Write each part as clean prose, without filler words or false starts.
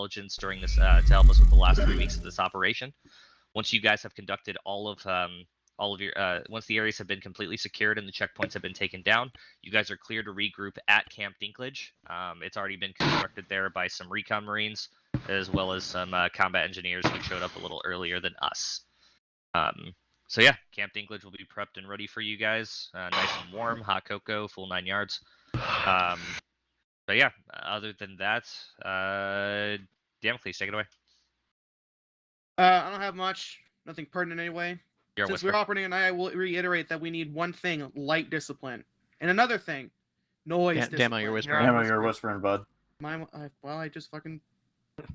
intelligence during this to help us with the last 3 weeks of this operation. Once you guys have conducted all of your once the areas have been completely secured and the checkpoints have been taken down, you guys are clear to regroup at Camp Dinklage. It's already been constructed there by some recon marines as well as some combat engineers who showed up a little earlier than us. So yeah, Camp Dinklage will be prepped and ready for you guys, nice and warm, hot cocoa, full 9 yards. But yeah, other than that, Damocles, take it away. I don't have much. Nothing pertinent anyway. You're Since we're operating tonight, I will reiterate that we need one thing: light discipline, and another thing: noise discipline. Damo, you're whispering. Damo, you're whispering, bud. Well, I just fucking.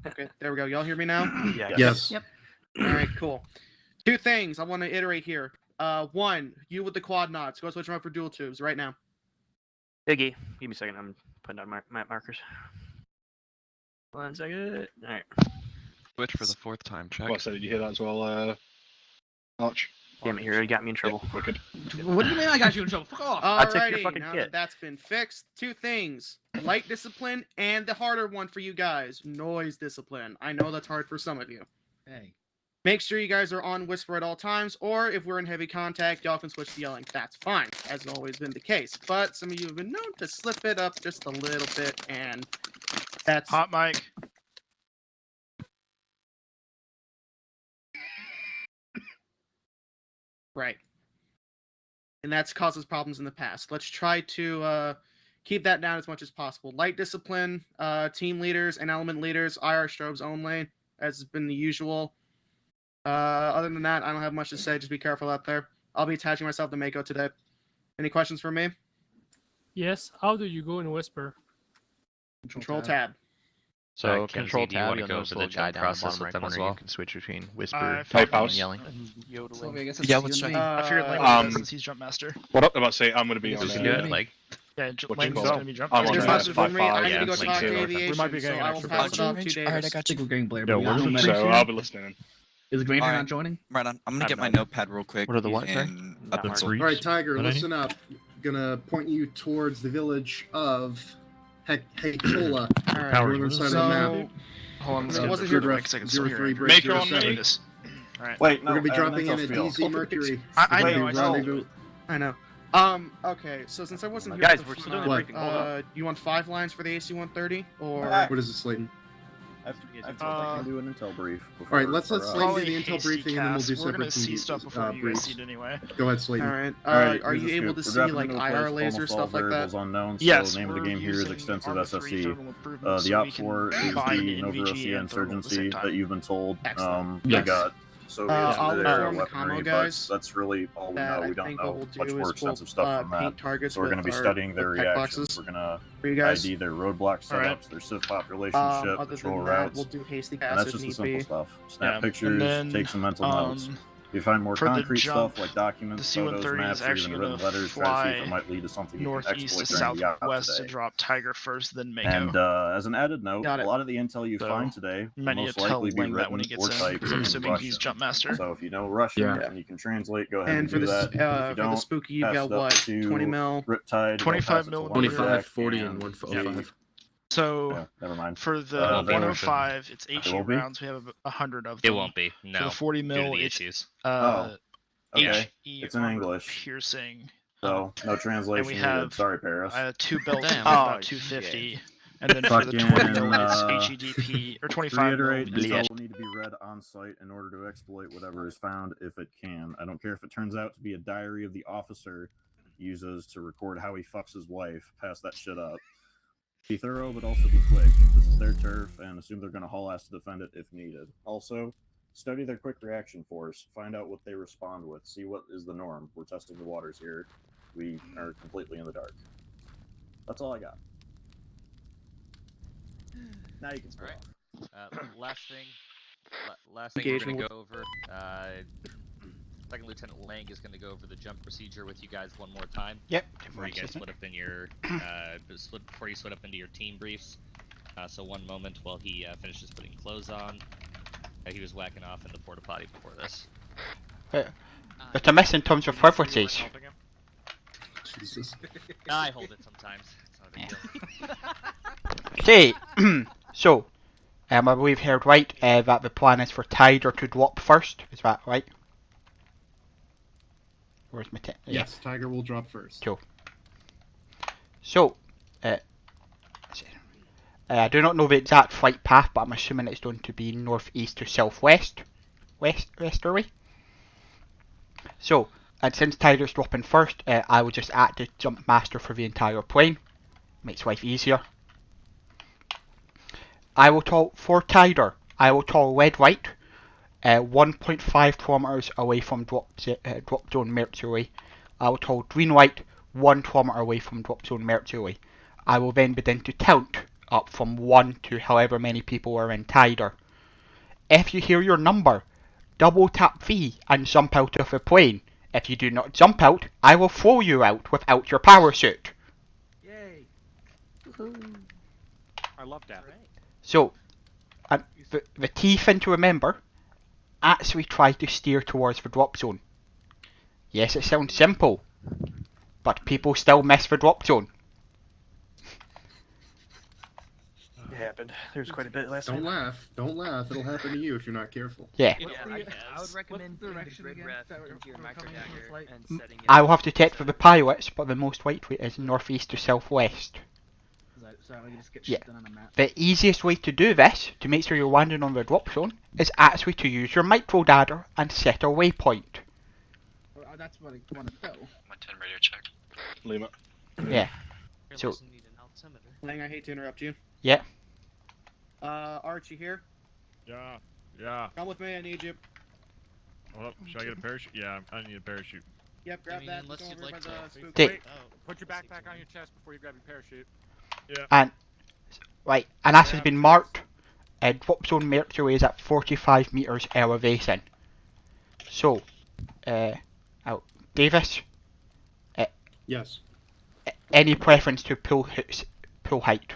Okay, there we go. Y'all hear me now? Yeah. Yes. Yep. All right, cool. 2 things I want to iterate here. 1, you with the quad knots. Go switch them up for dual tubes right now. Iggy, give me a second. I'm putting on map markers. 1 second. All right. Switch for the 4th time. Check. What, so did you hear that as well, Arch? Damn it, you got me in trouble. Yeah, wicked. What do you mean I got you in trouble? Fuck off! I took your Alrighty, fucking now kit. that that's been fixed, 2 things: light discipline and the harder one for you guys: noise discipline. I know that's hard for some of you. Hey. Make sure you guys are on whisper at all times, or if we're in heavy contact, y'all can switch to yelling. That's fine, as has always been the case. But some of you have been known to slip it up just a little bit, and that's Hot mic. right. And that's causes problems in the past. Let's try to keep that down as much as possible. Light discipline, team leaders and element leaders, IR strobes only, as has been the usual. Other than that, I don't have much to say. Just be careful out there. I'll be attaching myself to Mako today. Any questions for me? Yes. How do you go in whisper? Control tab. So Kenzie, control do you tab, wanna you'll go notice for a the little guy jump down the process bottom with right them as corner. well? You can switch between whisper, I typing, house. and yelling. And yodeling. Sylvia, I guess Yeah, it's let's you and try. me. I figured Lane Um, would since he's jump master. What I'm about to say, I'm going to be You on We can can do do it. it, like, Yeah, What Lane's you going got? to be jump I'm If on there's master. nothing for me, I'm yeah, gonna go link talk to to it. aviation, We might be so getting I will extra pass it off range. to Alright, I Davis. got you. We're getting Blair. Yeah, but we we're got no just- medics So here. I'll be listening. Is Granger Alright. not joining? Right on. I'm gonna I'm get my not. notepad real quick. What are the what, sorry? and Not up marked. until- All right, Tiger, listen up. Gonna point you towards the village of Hekola. Alright, Northern side of the map. so Hold on, let's So get wasn't the here- rec second still 03 here. break Make your own 07. name. Alright. Wait, no. We're gonna be I dropping have in a at mental DZ field. Mercury. I Wait, know, I saw rendezvous. I know. Okay, so since I wasn't here Guys, for we're the still doing finale, the briefing. Hold up. you want 5 lines for the AC-130, or... What is this, Slayton? I can do an intel brief. All right, let's before- Slayton do Probably the intel hasty briefing, and then we'll do cast. We're gonna separate see stuff before you guys briefs. see it anyway. Go ahead, Slayton. Alright, Alright, are Here's you the able scoop. to We're see, dropping like, into a IR place, laser, almost all stuff like that? variables unknown, so Yes, the name of the we're game here is using extensive Arma 3 SSE. thermal improvements The so we Op can 4 is combine the Nova NVG Russia and thermal at the same insurgency time. that you've been told Excellent. they Yes. got Soviets I'll into their inform the weaponry, commo but guys that's really all we that know. I We don't think know what we'll much do more is extensive we'll stuff from that. paint targets So we're with going to be our- studying their with tech reactions. boxes We're going to for you guys. ID their roadblock Alright. setups, their civ population, ship, Other patrol than that, routes, we'll do hasty and cast that's if just the need simple be. stuff. Snap Yeah, pictures, and then, take some mental notes. If you find more for the concrete jump, stuff like documents, the photos, C-130 maps, is or actually even written gonna letters, try to see if fly it might lead to something you can northeast to exploit during the yacht southwest to today. drop Tiger first, then Mako. And as an added note, Got a it. lot of the intel you So, find today will Many to most tell likely be Lane that when written he or gets in, typed because I'm in assuming he's Russian. jump master. So if you know Russian Yeah. and you can translate, go ahead And and for do the that. If you for the don't, spooky, you've pass got it up what? to 20 mil. Riptide, 25 25 mil, 25, 40, and and 105. Yeah. So Yeah, never mind. for the Very 105, it's 8 It shoot won't be? rounds. We have 100 of it them. won't be. For No. the 40 Due to mil, the it's issues. Okay. HE It's in armor English. piercing. So no translation we needed. have, Sorry, Paris. 2 belts Damn. about Oh, 250. And then for the 20 Fucking, mil, it's HEDP, or To 25 mil. reiterate, is intel will need to be read on site in order to exploit whatever is found if it can. I don't care if it turns out to be a diary of the officer uses to record how he fucks his wife. Pass that shit up. Be thorough, but also be quick. This is their turf, and assume they're going to haul ass to defend it if needed. Also, study their quick reaction force. Find out what they respond with. See what is the norm. We're testing the waters here. We are completely in the dark. That's all I got. Now you can start off. Last thing we're Engagement gonna go over. Second Lieutenant Lang is gonna go over the jump procedure with you guys one more time. Yep. Before you guys split up in your before you split up into your team briefs. So one moment while he finishes putting clothes on. He was whacking off in the porta potty before this. But I'm missing terms of privileges. Jesus. I hold it sometimes. It's not a big deal. Say, so, I believe heard right that the plan is for Tiger to drop first. Is that right? Where's my Yes, Tiger will drop first. Cool. So, I do not know the exact flight path, but I'm assuming it's going to be northeast to southwest, westerly. So, and since Tiger's dropping first, I will just act as jump master for the entire plane. Makes life easier. I will tell for Tiger. I will tell red right, 1.5 kilometers away from drop zone Mercury. I will tell green right, 1 kilometer away from drop zone Mercury. I will then begin to count up from 1 to however many people are in Tiger. If you hear your number, double tap V and jump out of the plane. If you do not jump out, I will throw you out without your parachute. Yay! I love that. So, the key thing to remember, actually try to steer towards the drop zone. Yes, it sounds simple, but people still miss the drop zone. It happened. There's quite a bit last Don't time. laugh. Don't laugh. It'll happen to you if you're not careful. Yeah. I would recommend putting the grid ref into your micro dagger and setting it I up will have to check so- for the pilots, but the most likely is northeast to southwest. So I just get Yeah. shit done on a map. The easiest way to do this, to make sure you're landing on the drop zone, is actually to use your micro dagger and set a waypoint. That's what I want to know. My 10 radio check. Lima. Yeah. Your So- lesson need an altimeter. Lang, I hate to interrupt you. Yeah. Archie here. Yeah. Come with me. I need you. Well, should I get a parachute? Yeah, I need a parachute. Yep, grab mean, that. unless Go you'd over like by to- the spook. Take- Oh. Put your backpack on your chest before you grab your parachute. And and that has been marked. Drop zone Mercury is at 45 meters elevation. So, Davis, Yes. any preference to pull height?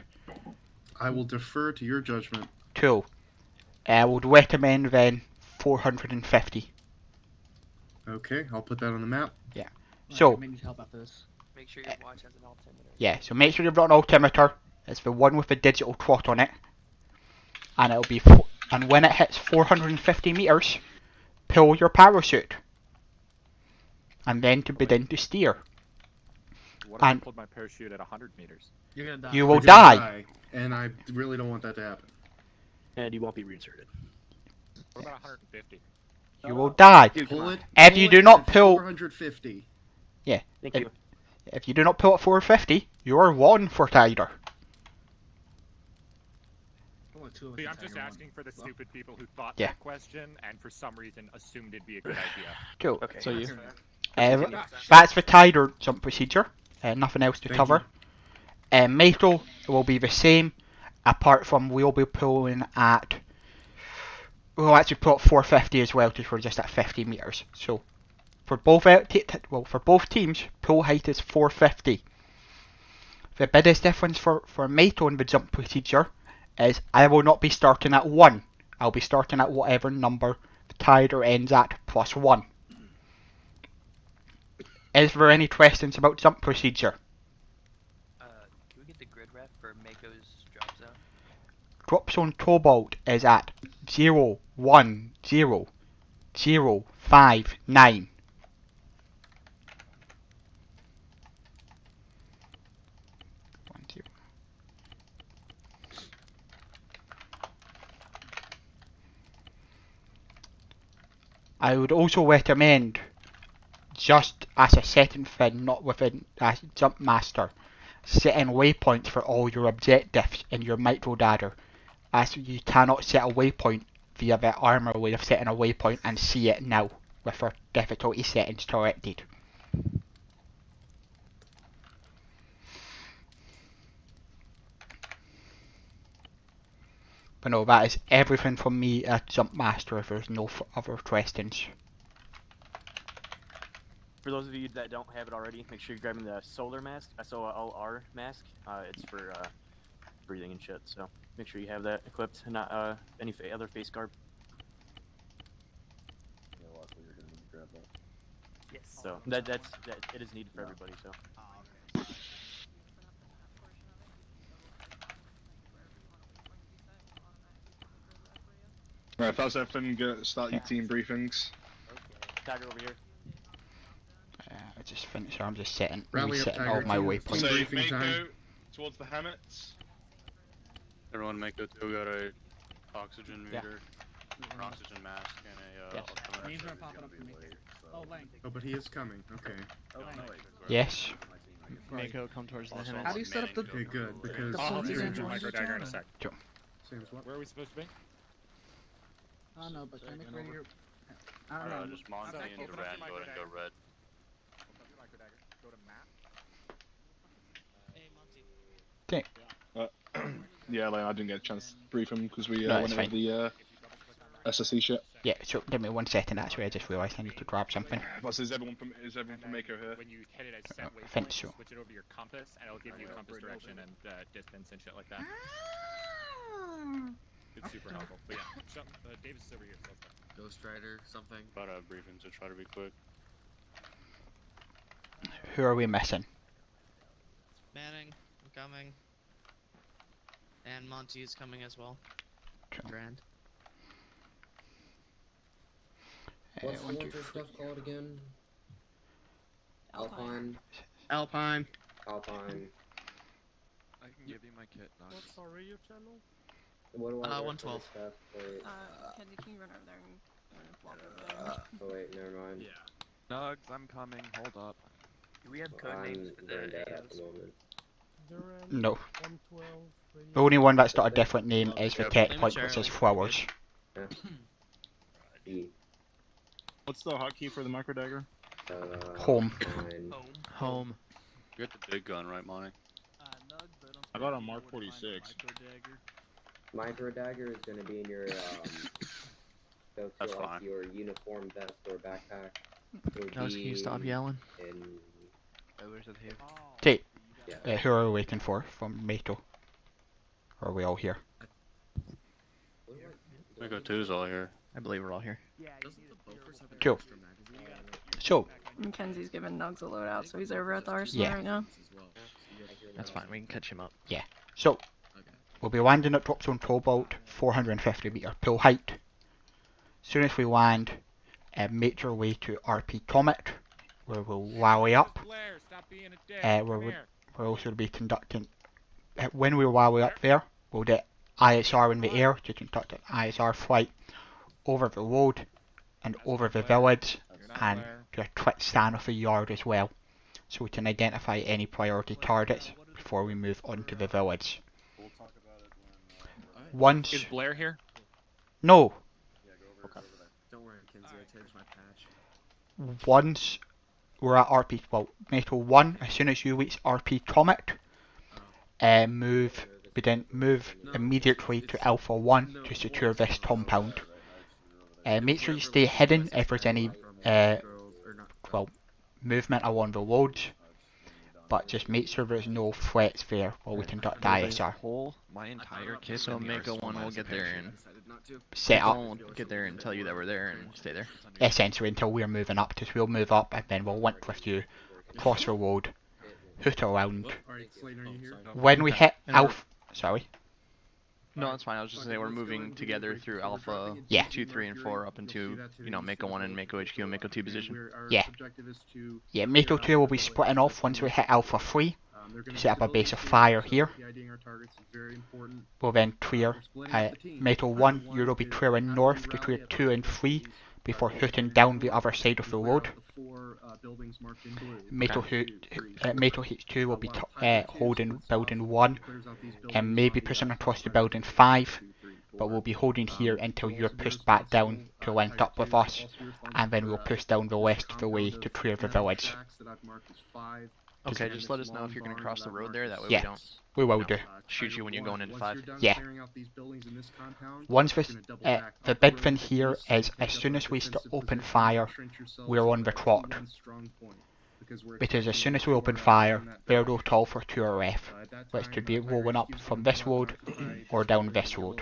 I will defer to your judgment. Cool. I would recommend then 450. Okay, I'll put that on the map. So- I may need help after this. Make sure your watch has an altimeter. Yeah, so make sure you've got an altimeter. It's the one with the digital clock on it. And it'll be and when it hits 450 meters, pull your parachute. And then to begin to steer. What if I And- pulled my parachute at 100 meters? You're gonna die. You will You're gonna die. and I really don't want that to happen. And you won't be reinserted. What about 150? You will die. Dude, come Pull on. it. If pull you it do not at pull- 450. Thank If- you. If you do not pull at 450, you are one for Tiger. Only two of us See, can I'm just Tiger one. asking for the stupid people who thought Yeah. that question and for some reason assumed it'd be a good idea. Cool. Okay. So you. That's the Tiger jump procedure. Nothing else to Thank cover. Metal will be the same, apart from we'll be pulling at. We'll actually pull at 450 as well, because we're just at 50 meters. So, for both for both teams, pull height is 450. The biggest difference for Metal in the jump procedure is I will not be starting at 1. I'll be starting at whatever number the Tiger ends at plus 1. Is there any questions about jump procedure? Can we get the grid ref for Mako's drop zone? Drop zone Cobalt is at 01059. I would also recommend, just as a setting thing, not within a jump master, setting waypoints for all your objectives in your micro dagger, as you cannot set a waypoint via the armor way of setting a waypoint and see it now with our difficulty settings corrected. But no, that is everything from me as jump master if there's no other questions. For those of you that don't have it already, make sure you're grabbing the solar mask, SOLR mask. It's for breathing and shit, so make sure you have that equipped, and not any other face garb. Yes. So that it is needed for everybody. So. Right, if that's everything, go start your team briefings. Tiger over here. I just finished. I'm just setting, Rally up, resetting Tiger. all my Team waypoints. So, briefing Mako, time. towards the hammocks. Everyone make it to got a oxygen meter, an oxygen mask, and a Yes. altimeter. Names are popping up for me. Oh, Lang. Oh, but he is coming. Okay. Yes. Mako, come towards the Also, Hammocks. How do you set up the- Okay, good, because... I'll help you Sam's into what? micro dagger in a sec. Sam's what? Where are we supposed to be? I don't know, but can I make ready your... I don't know. Just Monty and Duran go ahead and go red. Go to map. Yeah, like, I didn't get a chance to brief him because we No, went it's over the SSE shit. Yeah, so give me 1 second, actually, I just realised I need to grab something. But is everyone from Mako here? When you hit it at set I think waypoint, so. switch it over to your compass, and it'll give you compass direction and distance and shit like that. It's super helpful. But yeah, Davis is over here, so let's go. Ghost Rider, something. But briefing to try to be quick. Who are we missing? Manning, I'm coming. And Monty is coming as well. Cool. Grand. What's the winter stuff called again? Alpine. Alpine. Alpine. I can give you my kit, Nog. What's our radio channel? What do I get for 112. this stuff? Wait. Kenzie, can you run over there and walk over there? Oh wait, never mind. Nugs, I'm coming. Hold up. Do we have code I'm names for going the dead at AOs? the moment. No. 112. The only one that's got a different name is the Yep. tech Name point, it which is Charlie. flowers. E. What's the hotkey for the micro dagger? Home. Fine. Home. You got the big gun, right, Monty? I got a Mark 46. Micro dagger is going to be in your go That's to like fine. your uniform vest or backpack. It'll Guys, can you stop be yelling? in Okay, yeah. who are we waiting for from Mato? Or are we all here? Mako 2's all here. I believe we're all here. Cool. So, Mackenzie's giving Nugs a loadout, so he's over at the arsenal Yeah. right now. That's fine, we can catch him up. so we'll be landing at Drop Zone Cobalt, 450 meter pool height. As soon as we land, make your way to RP Comet, where we'll rally up. Blair, stop being a dick. Where Come we- here. We'll also be conducting, when we rally up there, we'll get ISR in the air to conduct an ISR flight over the road and over the village, and do a quick scan of the yard as well, so we can identify any priority targets before we move on to the village. We'll talk about it when. Once, Is Blair here? no, Yeah, go over there. Don't worry, Kenzie, I changed my patch. once we're at RP, well, Metal 1, as soon as you reach RP Comet, move immediately to Alpha 1 to secure this compound. Make sure you stay hidden if there's any movement along the roads, but just make sure there's no threats there while we conduct the ISR. My entire kit. So Mako 1 will get there and Set up, we'll get there and tell you that we're there and stay there. essentially, until we're moving up, because we'll move up and then we'll link with you, cross the road, hoot around. Alright, Slade, are you here? When we hit Alpha, sorry, No, that's fine. I was just saying we're moving together through Alpha Yeah. 2, 3, and 4 up into, Mako 1 and Mako HQ and Mako 2 position. Yeah. Yeah, Mako 2 will be splitting off once we hit Alpha 3. Set up a base of fire here. We'll then clear Mako 1, you will be clearing north to clear 2 and 3 before hooting down the other side of the road. Mako H2 will be holding building 1 and maybe pushing across to building 5, but we'll be holding here until you're pushed back down to link up with us, and then we'll push down the rest of the way to clear the village. Okay, just let us know if you're going to cross the road there. That way Yeah. we don't We will do. shoot you when you're going into 5. Yeah. Once we, the big thing here is as soon as we open fire, we're on the clock. Because as soon as we open fire, they'll roll call for 2RF, which could be rolling up from this road or down this road.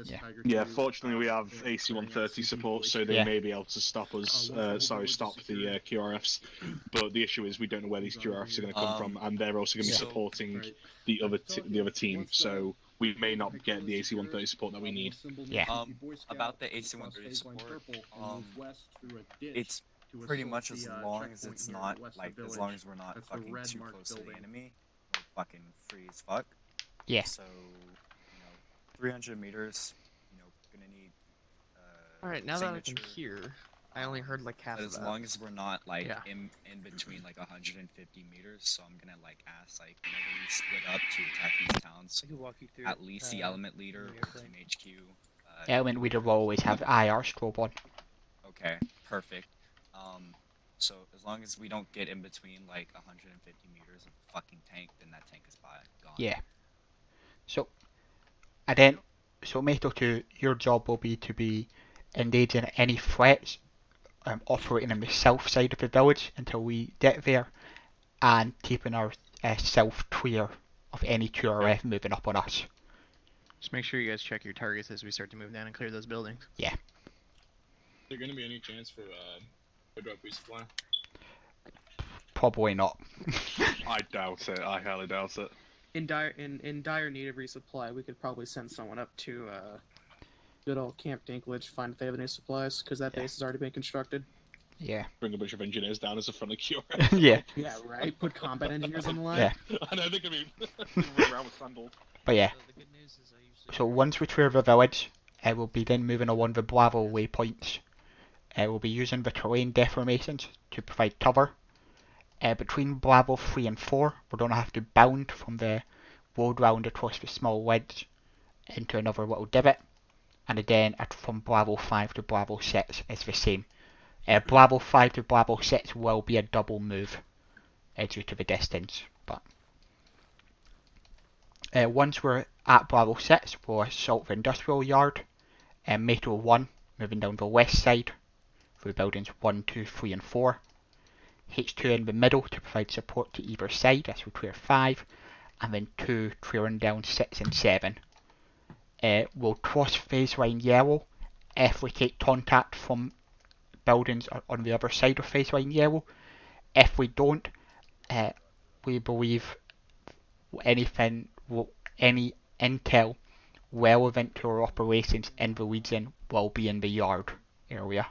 Yeah. Yeah, fortunately we have AC-130 support, so they Yeah. may be able to stop us. Stop the QRFs. But the issue is we don't know where these QRFs are going to come from, and they're also going to be supporting the other team. So we may not get the AC-130 support that we need. Yeah. About the AC-130 support, it's pretty much as long as it's not, like, as long as we're not fucking too close to the enemy, we're fucking free as fuck. Yeah. So, 300 meters, gonna need, Alright, now that I can signature. hear, I only heard like half But of as that. long as we're not, like, Yeah. in between, like, 150 meters, so I'm gonna, like, ask, like, whenever we split up to attack these towns, I can walk you through, at least the element leader the or Team HQ. Element leader will always have IR strobe on. Okay, perfect. So as long as we don't get in between, like, 150 meters of the fucking tank, then that tank is gone. Yeah. So, and then, so Meto 2, your job will be to be engaging any threats operating on the south side of the village until we get there, and keeping our south clear of any QRF moving up on us. Just make sure you guys check your targets as we start to move down and clear those buildings. Yeah. Is there gonna be any chance for a drop resupply? Probably not. I doubt it. I highly doubt it. In dire need of resupply, we could probably send someone up to good old Camp Dinklage, find if they have any supplies, because that base has already been constructed. Yeah. Bring a bunch of engineers down as a friendly cure. Yeah. Yeah, right. Put combat engineers on the line. Yeah. I know they're gonna be running around with sandals. But yeah. So once we clear the village, we'll be then moving along the Bravo waypoints. We'll be using the terrain deformations to provide cover. Between Bravo 3 and 4, we're going to have to bound from the road round across the small wedge into another little divot. And again, from Bravo 5 to Bravo 6 is the same. Bravo 5 to Bravo 6 will be a double move due to the distance. But once we're at Bravo 6, we'll assault the industrial yard. Metro 1, moving down the west side through buildings 1, 2, 3 and 4. H2 in the middle to provide support to either side as we clear 5. And then 2 clearing down 6 and 7. We'll cross phase line yellow if we take contact from buildings on the other side of phase line yellow. If we don't, we believe any intel relevant to our operations in the region will be in the yard area.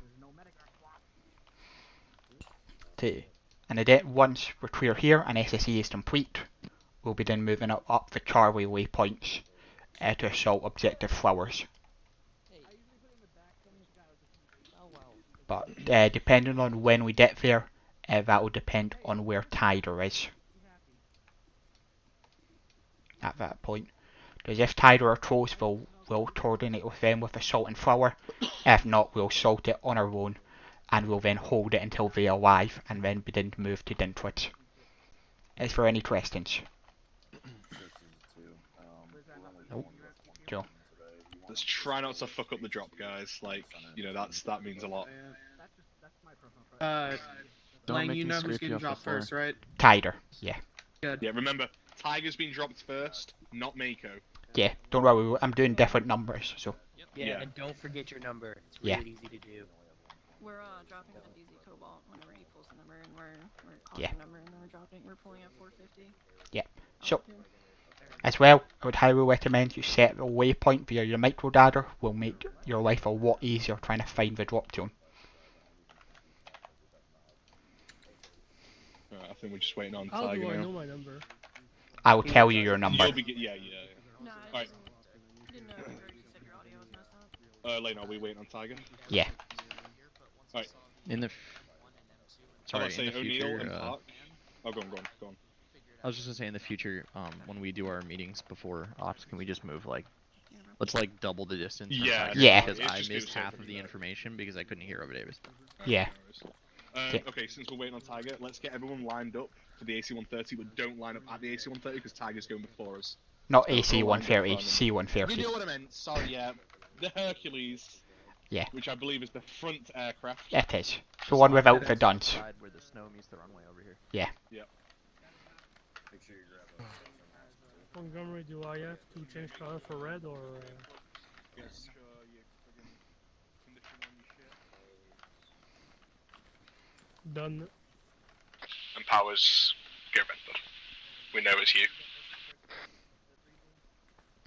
And then once we're clear here and SSE is complete, we'll be then moving up the Charlie waypoints to assault objective flowers. But depending on when we get there, that will depend on where Tiger is at that point. Because if Tiger are close, we'll coordinate with them with assault and flower. If not, we'll assault it on our own, and we'll then hold it until they arrive, and then begin to move to Dintwood. Is there any questions? Nope. Joe. Let's try not to fuck up the drop, guys. Like, that means a lot. Blaine, you know who's getting dropped first, right? Tiger, yeah. Good. Yeah, remember, Tiger's been dropped first, not Mako. Yeah, don't worry, I'm doing different numbers, so. Yeah, and don't forget your number. It's Yeah. really easy to do. We're dropping the DZ Cobalt whenever he pulls the number, and we're calling Yeah. the number, and then we're pulling at 450. Yeah. So, as well, I would highly recommend you set a waypoint via your micro dagger. Will make your life a lot easier trying to find the drop zone. I think we're just waiting on How Tiger do I now. know my number? I will tell you your number. You'll be yeah. No, Alright. didn't know if you said your audio was messed up. Lane, are we waiting on Tiger? Yeah. Alright. In the sorry, in the future, and Park. Oh, go on. I was just gonna say in the future, when we do our meetings before ops, can we just move let's double the distance. from Yeah. Tiger, Yeah. Because It's I just missed gonna half save of the information because I couldn't hear over Davis. Yeah. Okay, since we're waiting on Tiger, let's get everyone lined up for the AC-130, but don't line up at the AC-130 because Tiger's going before us. Not Go AC lined up 130, in front of C them. 130. You know what I meant? Sorry, yeah. The Hercules. Yeah. Which I believe is the front aircraft. It is. The one without the dunce. Side where the snow meets the runway over here. Yeah. Yep. Make sure you grab a Montgomery, do I have to change color for red or? Yes. Done. And Powers, go Brentford. We know it's you.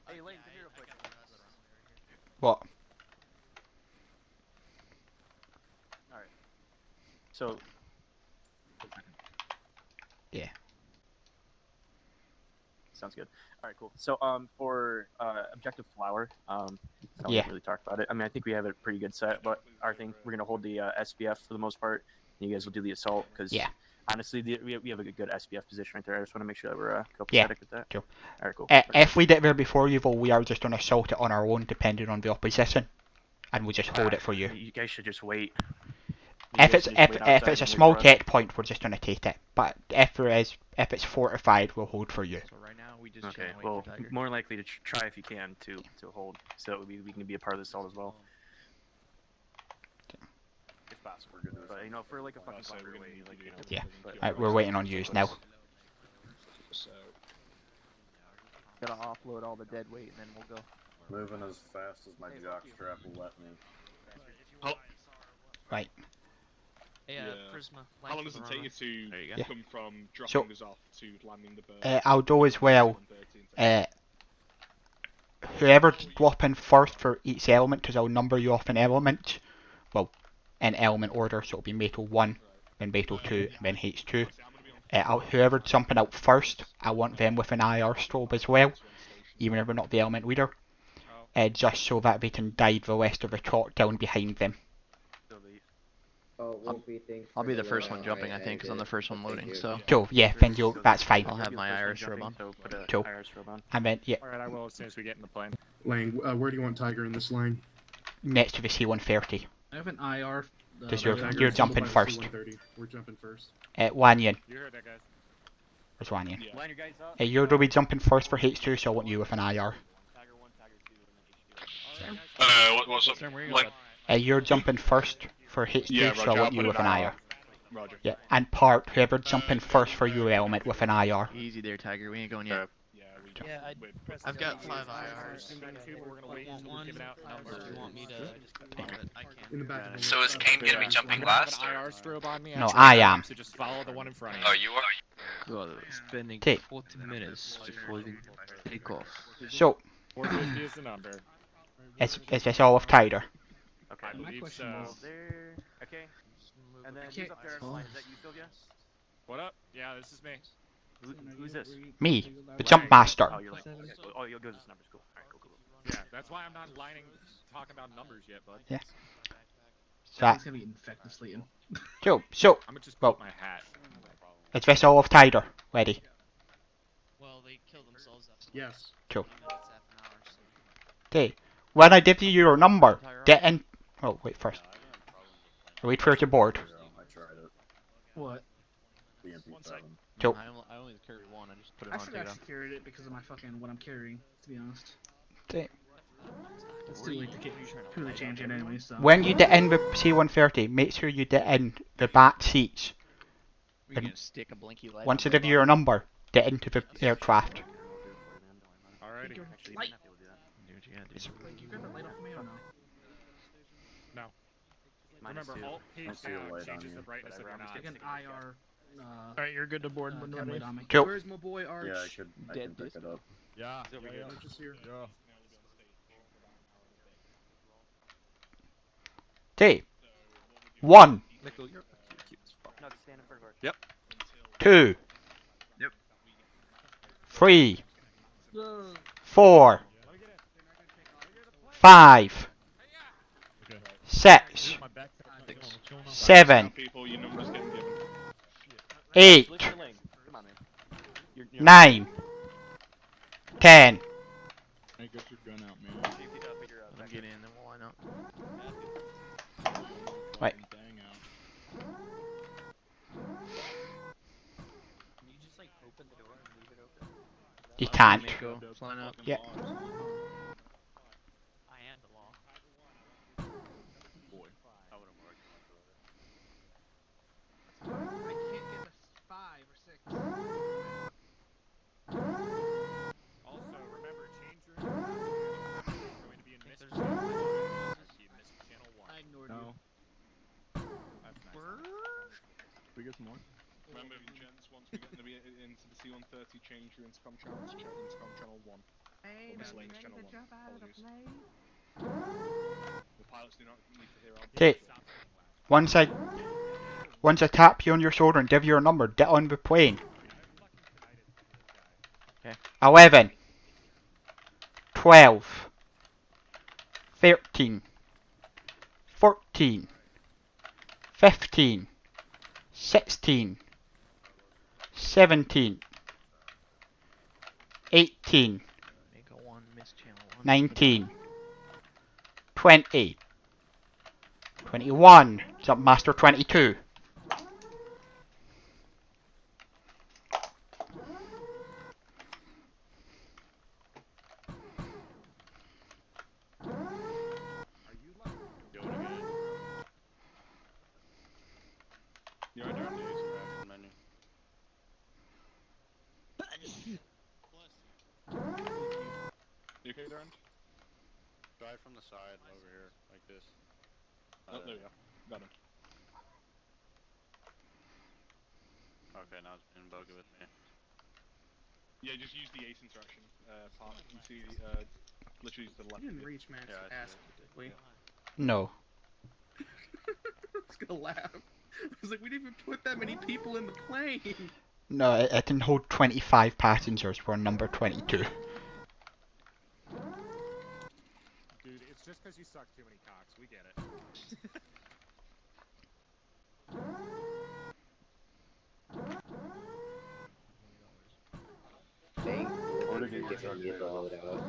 Hey, Lane, What? All right. So. Yeah. Sounds good. All right, cool. So, for objective flower, we Yeah. didn't really talk about it. I mean, I think we have a pretty good set, but our thing, we're gonna hold the SBF for the most part. And you guys will do the assault because honestly, we have a good SBF position right there. I just want to make sure that we're copacetic with that. Cool. All right, cool. If we get there before you, we are just going to assault it on our own, depending on the opposition, and we'll just hold it for you. You guys should just wait. If it's a small checkpoint, we're just going to take it. But if it's fortified, we'll hold for you. So right now we just Okay. Well, more likely to try if you can to hold, so we can be a part of the assault as well. If possible, but you know, for like a fucking flower away, like you know. Yeah. Alright, we're waiting on yous now. So. Gotta offload all the dead weight and then we'll go. Moving as fast as my jockstrap will let me. Right. Yeah, Prisma. How long does it take you to come from dropping us off to landing the bird? I'll do as well. Whoever's dropping first for each element, because I'll number you off in elements. Well, in element order, so it'll be metal 1, then metal 2, and then H2. Whoever's jumping out first, I want them with an IR strobe as well, even if we're not the element leader. Just so that they can guide the rest of the trot down behind them. I'll be the first one jumping, I think, because I'm the first one loading, so... Cool, yeah, then that's fine. I'll have my IR strobe on. Cool. And then, yeah. Alright, I will as soon as we get in the plane. Lang, where do you want Tiger in this line? Next to the C-130. I have an IR. Because you're jumping first. We're jumping first. Wanyan. You heard that, guys. Where's Wanyan? Yeah. Line your guys up. You're going to be jumping first for H2, so I want you with an IR. What's up? You're jumping first for H2, so I want you with an IR. Roger. Yeah, and part, whoever jumping first for your element with an IR. Easy there, Tiger. We ain't going yet. I've got 5 IRs. We're gonna wait until we're giving out numbers. If you want me to just grab it, I can. In the back. So is Kane gonna be jumping last? IR strobe on me. No, I am. So just follow the one in front of you. Oh, you are? God, spending 40 minutes before they take off. So, 450 is the number. is this all of Tiger? Okay, I believe so. There. Okay. And then who's up there in the line? Is that you, Sylvia? What up? Yeah, this is me. Who's this? Me, the jump master. Oh, you're like, okay, cool. Oh, you'll go to this numbers. Cool. Alright, cool. Yeah, that's why I'm not talking about numbers yet, bud. Yeah. He's gonna be infected, Slayton. Cool. So, I'm gonna just well, put my hat. is this all of Tiger? Ready? Well, they kill themselves after. Yes. Cool. That's half an hour, so. Okay. When I give you your number, get in. Oh, wait first. Wait for it to board. I tried it. What? The MP7. Cool. I only carry one. I just put it I on forgot data. to carry it because of my fucking what I'm carrying. To be honest. Okay. It's too late to truly change it anyway. So. When you get in with C-130, make sure you get in the back seats. We can stick a blinky light. Once I give you your number, get into the aircraft. Alrighty. Light. Do what you gotta do. Like, you got the light off me or no? No. Remember, Alt page down changes the brightness of your Like knobs. an IR. Alright, you're good to board. Template on me. Cool. Where's my boy Arch? Yeah, I can pick it up. Yeah. Arch is here. Yeah. Okay. 1, No, just stand in front of our. Yep. 2, Yep. 3, 4, 5, 6, 7, 8, 9, 10. Hey, get your gun out, man. Let him get in, then we'll line up. Right. Dang out. Can you just like open the door and leave it open? You can't. Go. Line up. Yeah. I am the law. Boy. I can't get a 5 or 6. Also, remember, change your. We're going to be in missed channel 1. You missed channel 1. I ignored No. That's nice. We get some more? Remember, gents, once we get into the C-130, change your intercom channels, check intercom channel 1. Hey, Or miscellaneous channel 1. Apologies. pilots do not need to hear our Okay. Once I tap you on your shoulder and give you your number, get on the plane. Okay. 11, 12, 13, 14, 15, 16, 17, 18, 19, 20, 21, Jumpmaster 22. You're under the action menu. You okay, Darren? Drive from the side over here, like this. Oh, there we go. Got him. Okay, now it's been buggy with me. Yeah, just use the ace interaction part. You see, literally to the left. We didn't reach Max Yeah, I ass, see did we? No. I was gonna laugh. I was like, we didn't even put that many people in the plane. No, it can hold 25 passengers for number 22. Dude, it's just because you suck too many cocks. We get it. Thank you for giving me the loadout.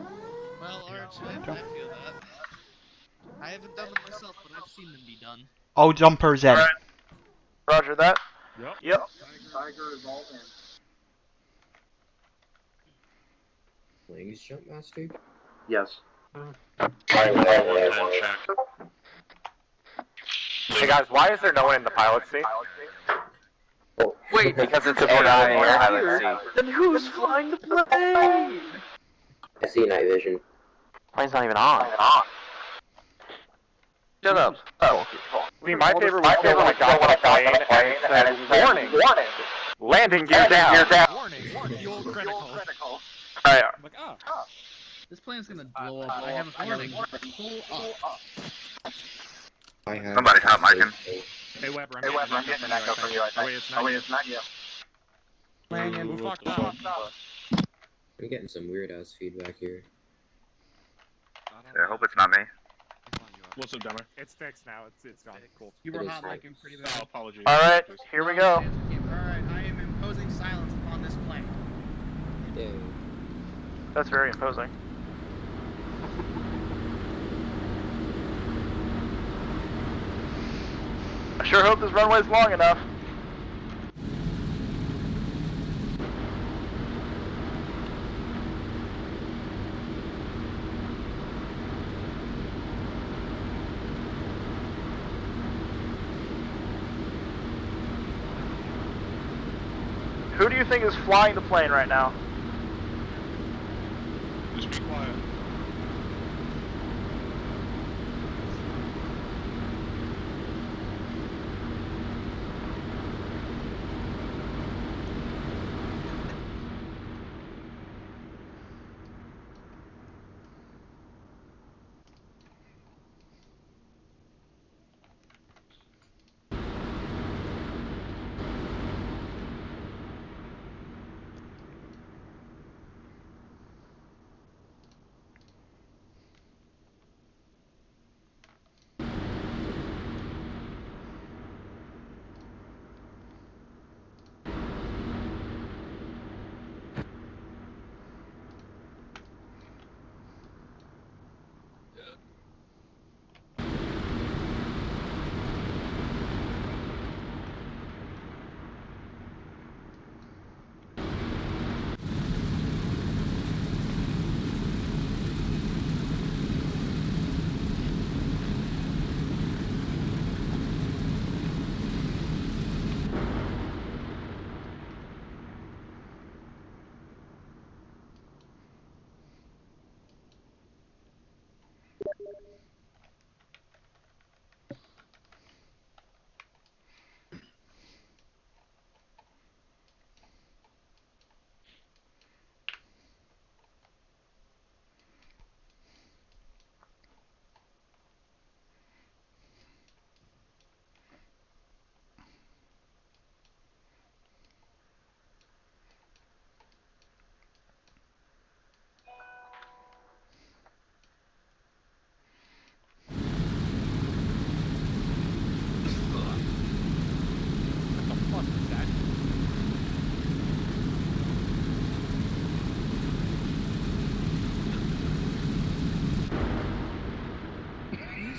Well, Arch, I feel that. I haven't done them myself, but I've seen them be done. All jumpers in. Roger that. Yep. Tiger is all in. Wings jump master? Yes. Hey guys, why is there no one in the pilot seat? Wait, because it's a pilot seat. Then who's flying the plane? I see night vision. Plane's not even on. Shut up. Oh. See, my favorite was still when I got on a plane and it said, warning! Landing gear down! Warning. Fuel critical. Alright. I'm like, oh. This plane's gonna blow up. I have a feeling. Pull up. Somebody help Mike. Hey Weber, I'm getting an echo from you. Oh wait, it's not you. Landing. Who fucked up? I'm getting some weird ass feedback here. I hope it's not me. What's up, Dummer? It's fixed now. It's gone. Cool. You were hot micing pretty bad. Oh, apologies. Alright, here we go. Alright, I am imposing silence upon this plane. Yay. That's very imposing. I sure hope this runway's long enough. Who do you think is flying the plane right now? Just be quiet.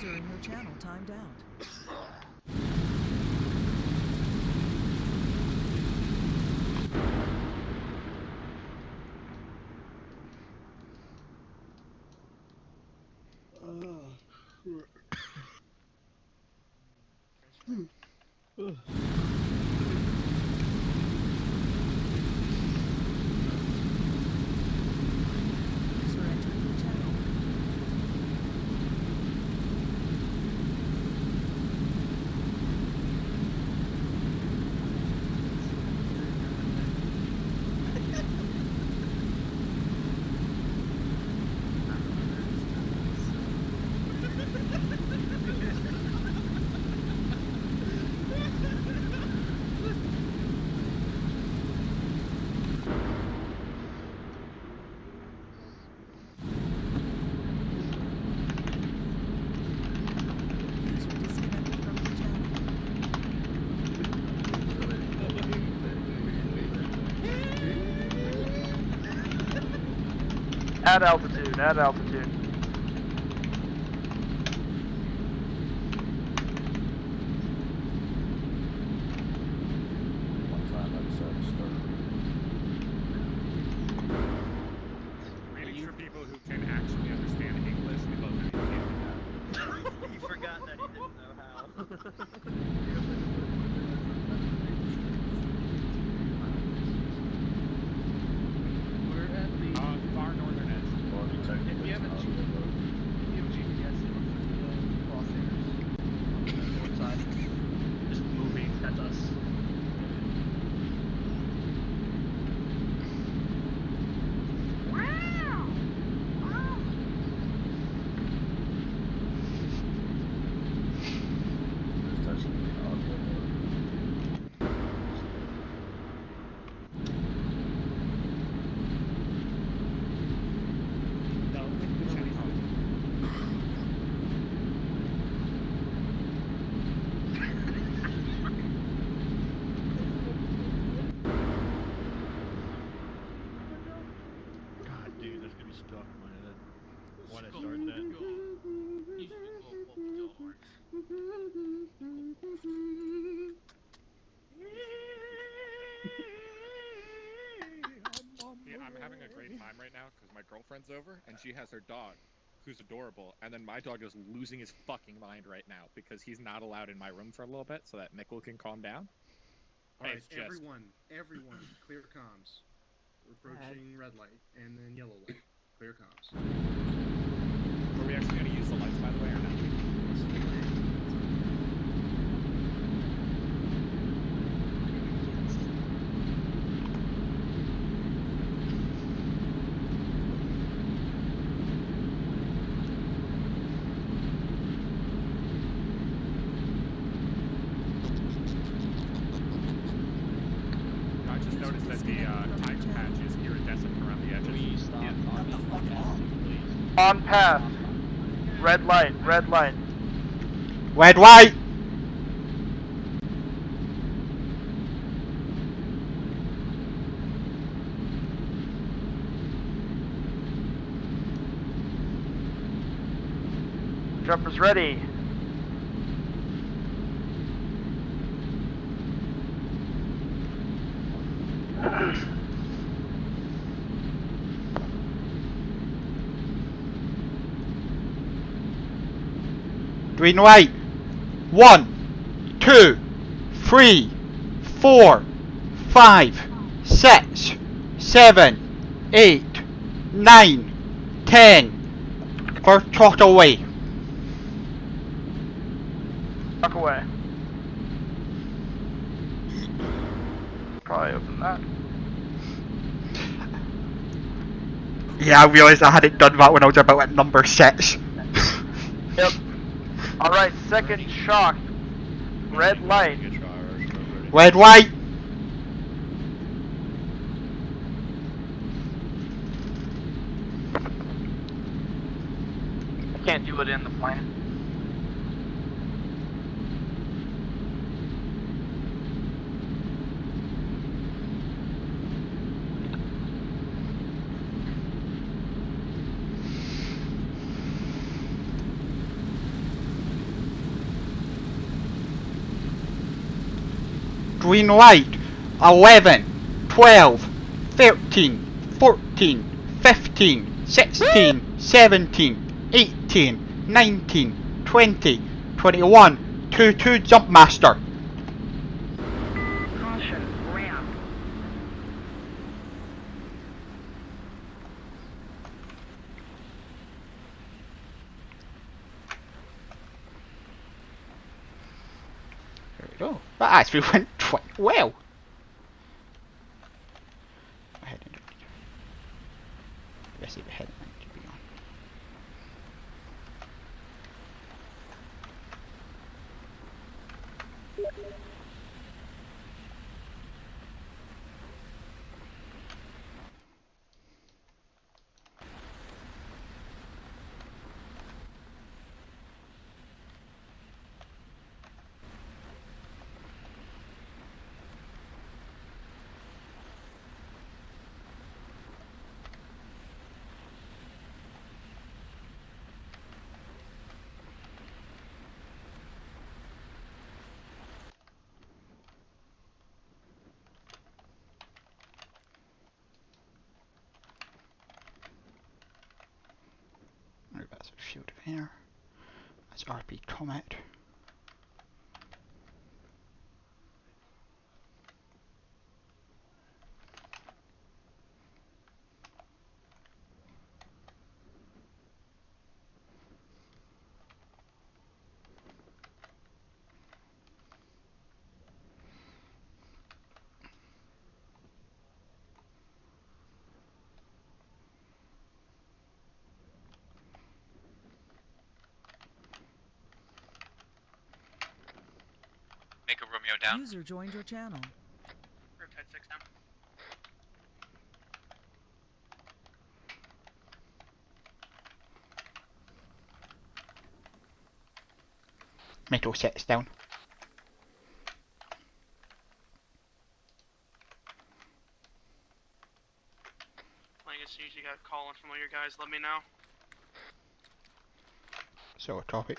User in your channel timed out. User entered your channel. User disconnected from your channel. At altitude, at altitude. One time I decided to start Readings for people who can actually understand English. We love that you can't do that. He forgot that he didn't know how. We're at the far northern edge. If you have a GPS, it looks like the crosshairs on the north side. Just moving, that's us. There's technically audio mode. God, dude, that's gonna be stuck in my head. Why'd I start that? Yeah, I'm having a great time right now because my girlfriend's over and she has her dog, who's adorable, and then my dog is losing his fucking mind right now because he's not allowed in my room for a little bit so that Mickle can calm down. All right, It's just- everyone, clear comms. We're approaching red light and then yellow light. Clear comms. Are we actually going to use the lights, by the way, or not? I just noticed that the tiger patch is iridescent around the edges. Please stop talking like attitude, please. On path. Red light, red light. Red light! Jumpers ready. Green light. 1, 2, 3, 4, 5, 6, 7, 8, 9, 10. First throttle away. Fuck away. Probably open that. Yeah, I realised I hadn't done that when I was about at number 6. Yep. Alright, second shock. Red light. Red light. I can't do it in the plane. Green light. 11, 12, 13, 14, 15, 16, 17, 18, 19, 20, 21, 2-2 jump master. Caution, ramp. There we go. That actually went quite well. Let's see the headline to be on. That's a shield there. That's RP Comet. Make a Romeo down. User joined your channel. Riptide 6 down. Metal sets down. Like as soon as you got a call in from one of your guys, let me know. So copy.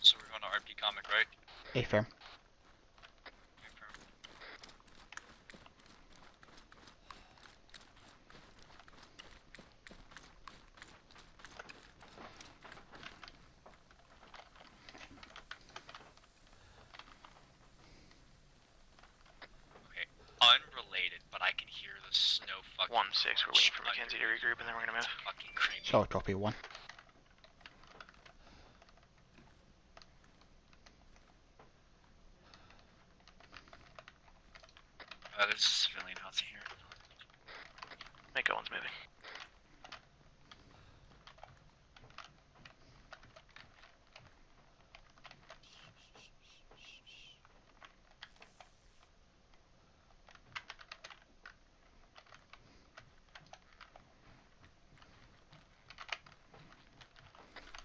So we're going to RP Comic, right? A-firm. Unrelated, but I can hear the snow fucking 1-6, we're waiting for Mackenzie to regroup and then we're gonna move. Fucking creamy. So copy 1. There's a civilian house here. Mako one's moving.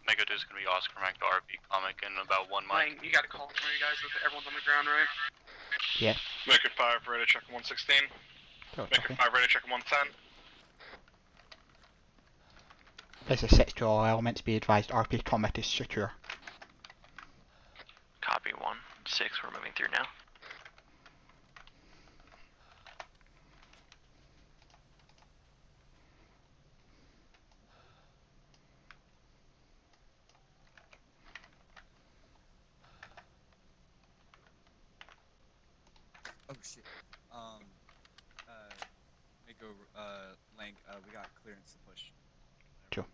Mega 2 is going to be Oscar Mac, the RP comic, in about 1 month. You got a call from one of you guys that everyone's on the ground, right? Yeah. Mega 5 ready to check 116. Mega 5 ready to check 110. There's a set to all elements. Be advised, RP Comet is secure. Copy 1-6, we're moving through now. Oh shit. Mako, Lank, we got clearance to push. Sure.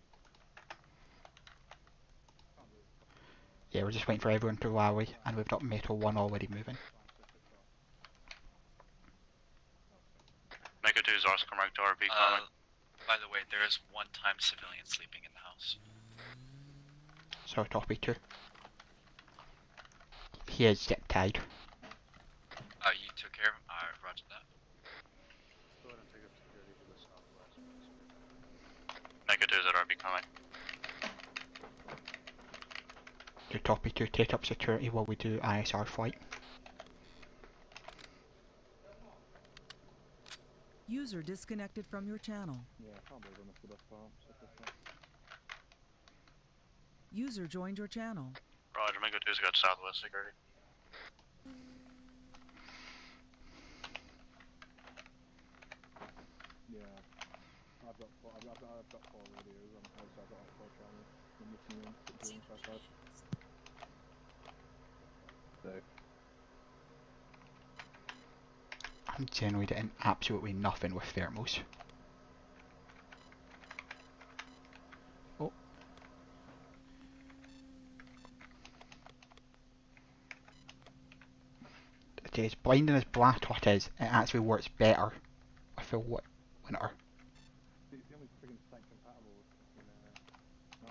Yeah, we're just waiting for everyone to rally, and we've got Metal 1 already moving. Mega 2 is Oscar Mac, the RP comic. By the way, there is one-time civilian sleeping in the house. So copy 2. He is zip tied. You took care of him? Alright, roger that. Go ahead and take up security to the southwest. Mega 2 is at RP comic. To copy 2, take up security while we do ISR fight. User disconnected from your channel. Yeah, I can't believe I missed the best part. User joined your channel. Roger, Mango 2's got southwest security. Yeah, I've got 4 radios. I've got like 4 channels. I'm listening in, doing side. So. I'm generally getting absolutely nothing with thermals. Oh. Okay, as blinding as Blackthorn is, it actually works better with the winter. It's the only friggin' tank compatible with fucking, no.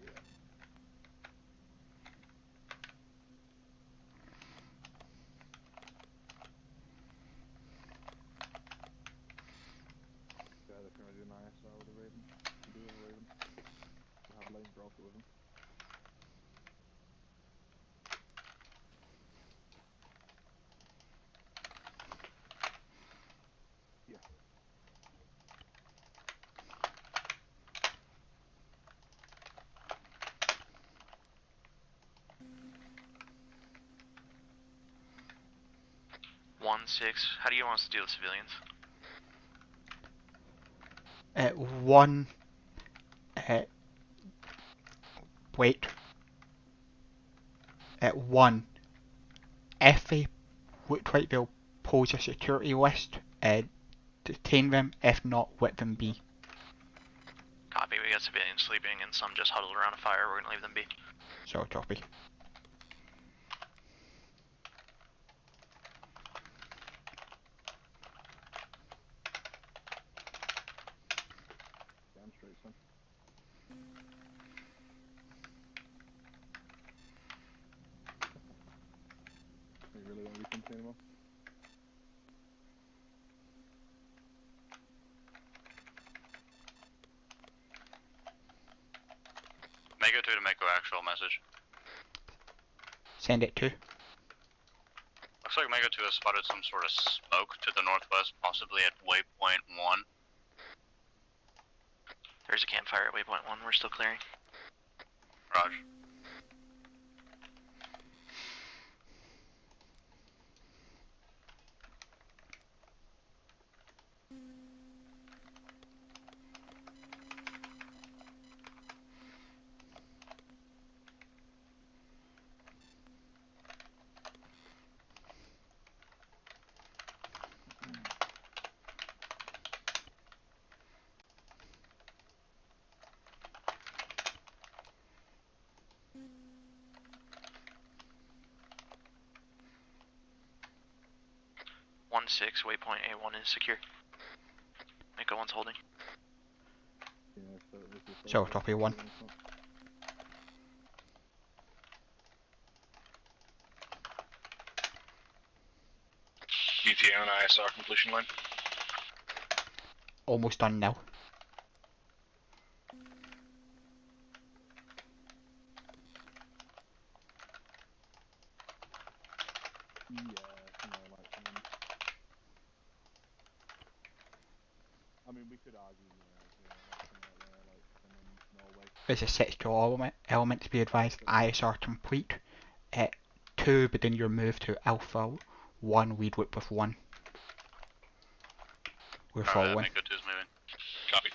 Yeah. Yeah, they're trying to do an ISR with a Raven. To do with a Raven. To have lane broker with them. Yeah. One 6. How do you want us to deal with civilians? One. Wait. One. If they look like they'll pose a security list, detain them. If not, let them be. Copy, we got civilians sleeping and some just huddled around a fire. We're gonna leave them be. So copy. Damn straight, son. You really don't be company anymore? Mango 2 to Mako actual message. Send it to. Looks like Mango 2 has spotted some sort of smoke to the northwest, possibly at waypoint 1. There's a campfire at waypoint 1. We're still clearing. Roger. One 6, waypoint A1 is secure. Mako 1's holding. Yeah, So copy 1. ETA on ISR completion line. Almost done now. Yeah, somewhere like I mean, we could argue, like somewhere there, like Norway. There's a 6 element to be advised. ISR complete. 2, but then you're moved to Alpha 1. We'd look with 1. We're following. Mango 2's moving. Copy.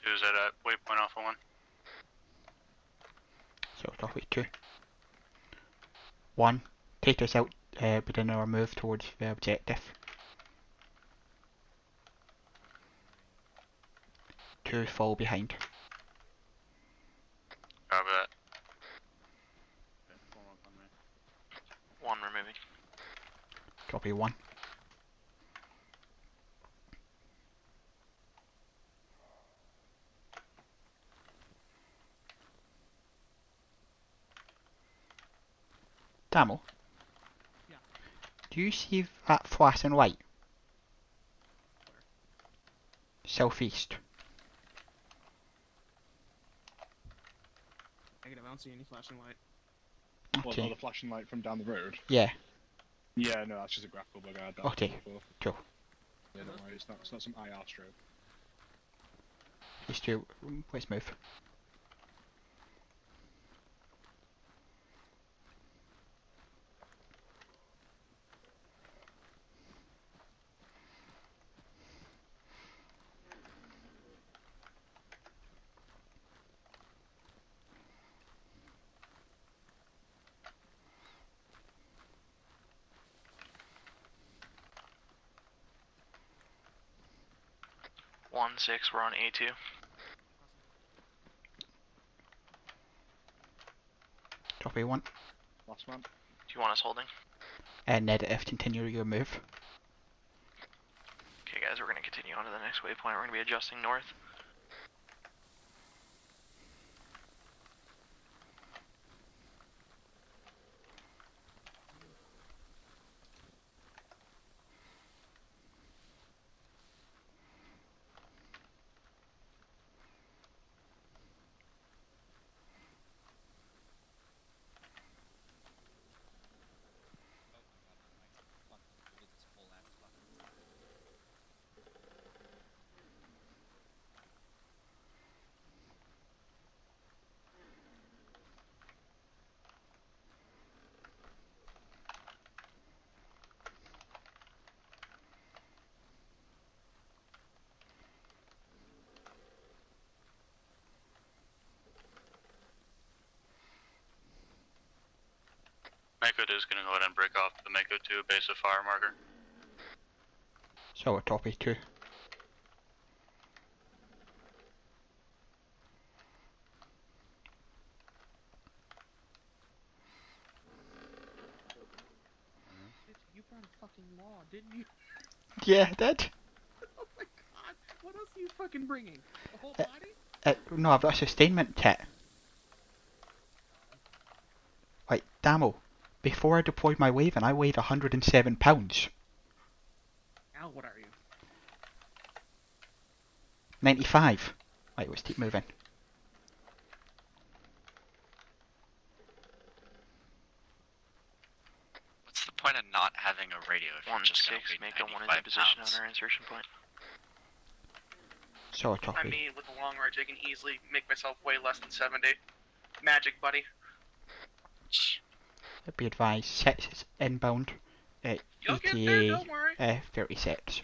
Who's at waypoint Alpha 1? So copy 2. 1. Take us out within our move towards the objective. 2. Fall behind. Copy that. 1 removing. Copy 1. Damo? Yeah. Do you see that flashing light? Southeast. Negative, I don't see any flashing light. What, Okay. oh, the flashing light from down the road? Yeah. Yeah, no, that's just a graphical bug I had that Okay. before. Cool. Yeah, don't worry, it's not some IR strobe. These two, let's move. One 6, we're on A2. Copy 1. Last man. Do you want us holding? And negative, continue your move. Okay guys, we're gonna continue on to the next waypoint. We're gonna be adjusting north. Mako 2 is going to go ahead and break off the Mako 2 base of fire marker. So copy 2. You brought a fucking law, didn't you? Yeah, I did. Oh my god, what else are you fucking bringing? The whole body? No, I've got a sustainment kit. Right, Damo. Before I deployed my wave, and I weighed 107 pounds. Now what are you? 95. Right, let's keep moving. What's the point of not having a radio if you're just gonna 1-6, weigh make a 1 in 95 position pounds? on our insertion point. So I copy. mean, with the long range, I can easily make myself weigh less than 70. Magic, buddy. Be advised, 6 is inbound. You'll get there, ETA don't worry. 36.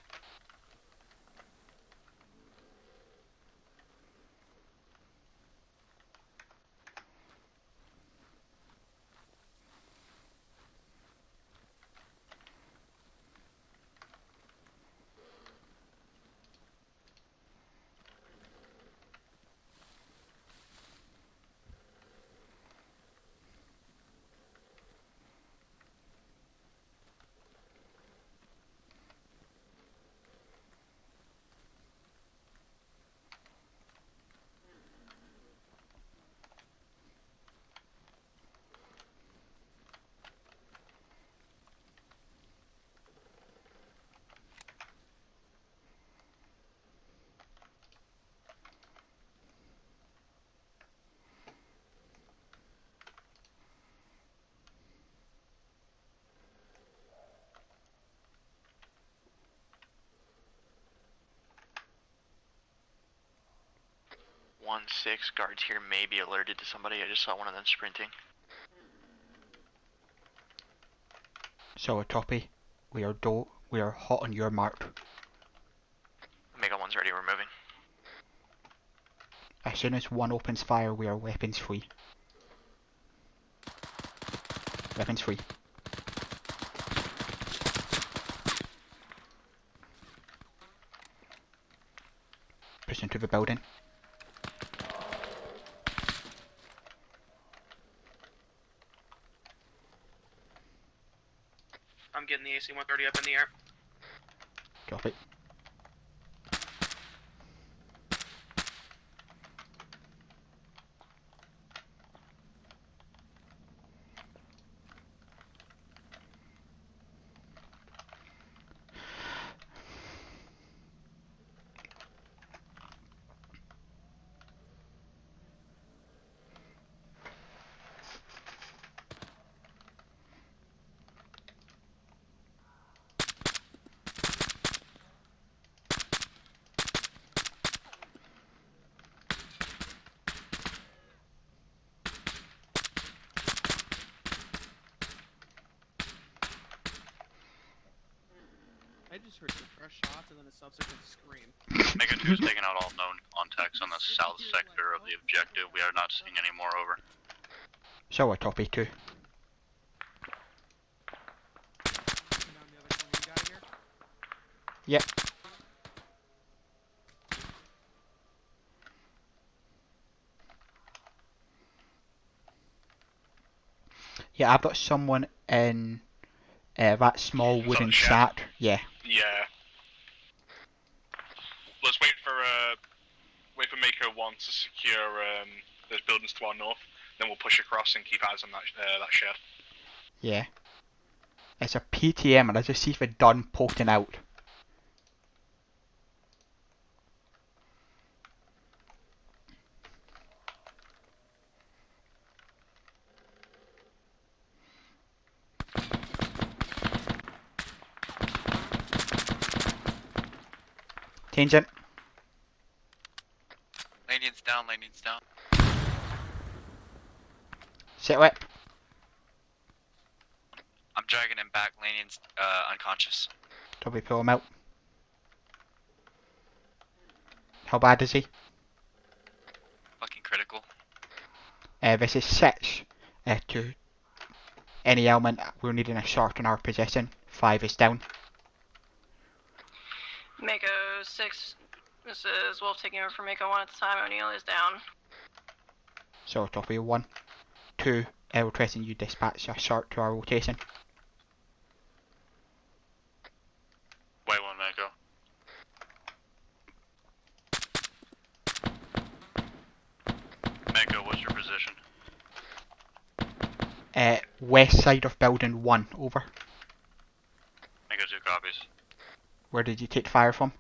One 6, guards here may be alerted to somebody. I just saw one of them sprinting. So copy. We are hot on your mark. Omega 1's ready, we're moving. soon as one opens fire, we are weapons free. Weapons free. Push into the building. I'm getting the AC-130 up in the air. Copy. I just heard some fresh shots and then a subsequent scream. Mega 2 is taking out all known contacts on the south sector of the objective. We are not seeing any more, over. So a copy too. Yep. Yeah, I've got someone in that small wooden shack. Yeah. Yeah. Let's wait for Mako 1 to secure those buildings to our north. Then we'll push across and keep eyes on that shed. Yeah. It's a PTM and I just see if it's done poking out. Tangent. Lanion's down, Lanion's down. Sit whip. I'm dragging him back, Lanion's unconscious. Don't we pull him out? How bad is he? Fucking critical. This is 6 to any element. We're needing a shot in our position. 5 is down. Mako 6, this is Wolf taking over for Mako 1 at the time. O'Neill is down. So copy 1. 2, requesting you dispatch a shot to our rotation. White 1, Mako. Mako, what's your position? West side of building 1, over. Mako 2 copies. Where did you take fire from?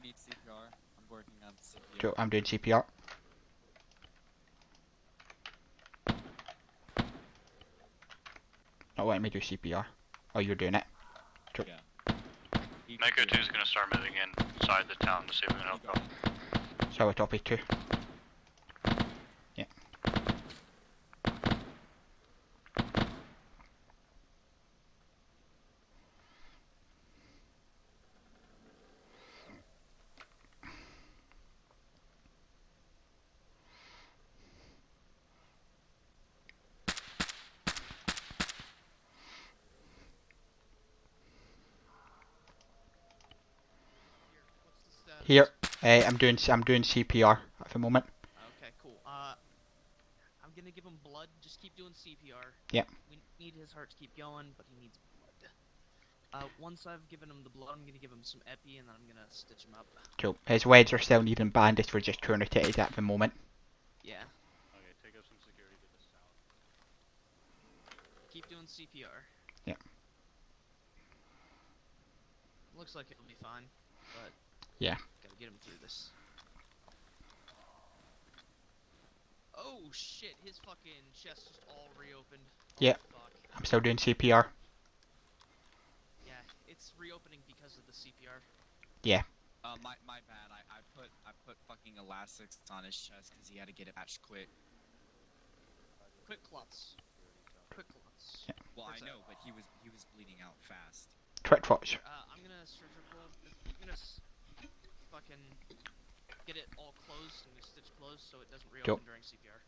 Need CPR. I'm working on CPR. I'm doing CPR. Not letting me do CPR. Oh, you're doing it. Cool. Yeah. Mako 2 is going to start moving inside the town to see if we can help out. So I copy 2. Yeah. Here, I'm doing CPR at the moment. Okay, cool. I'm gonna give him blood. Just keep doing CPR. Yeah. We need his heart to keep going, but he needs blood. Once I've given him the blood, I'm gonna give him some epi, and then I'm gonna stitch him up. Cool. His legs are still needing bandaged for just tourniqueted at the moment. Yeah. Okay, take up some security to the south. Keep doing CPR. Yeah. Looks like it'll be fine, but yeah. Gotta get him through this. Oh shit! His fucking chest just all reopened. Yeah. Fuck. I'm still doing CPR. Yeah, it's reopening because of the CPR. Yeah. My bad. I put fucking elastics on his chest because he had to get it patched quick. Quick clots. Quick clots. Yeah. Well, I know, but he was bleeding out fast. Quick clots. I'm gonna surgical. I'm gonna fucking get it all closed and stitch closed so it doesn't reopen during CPR.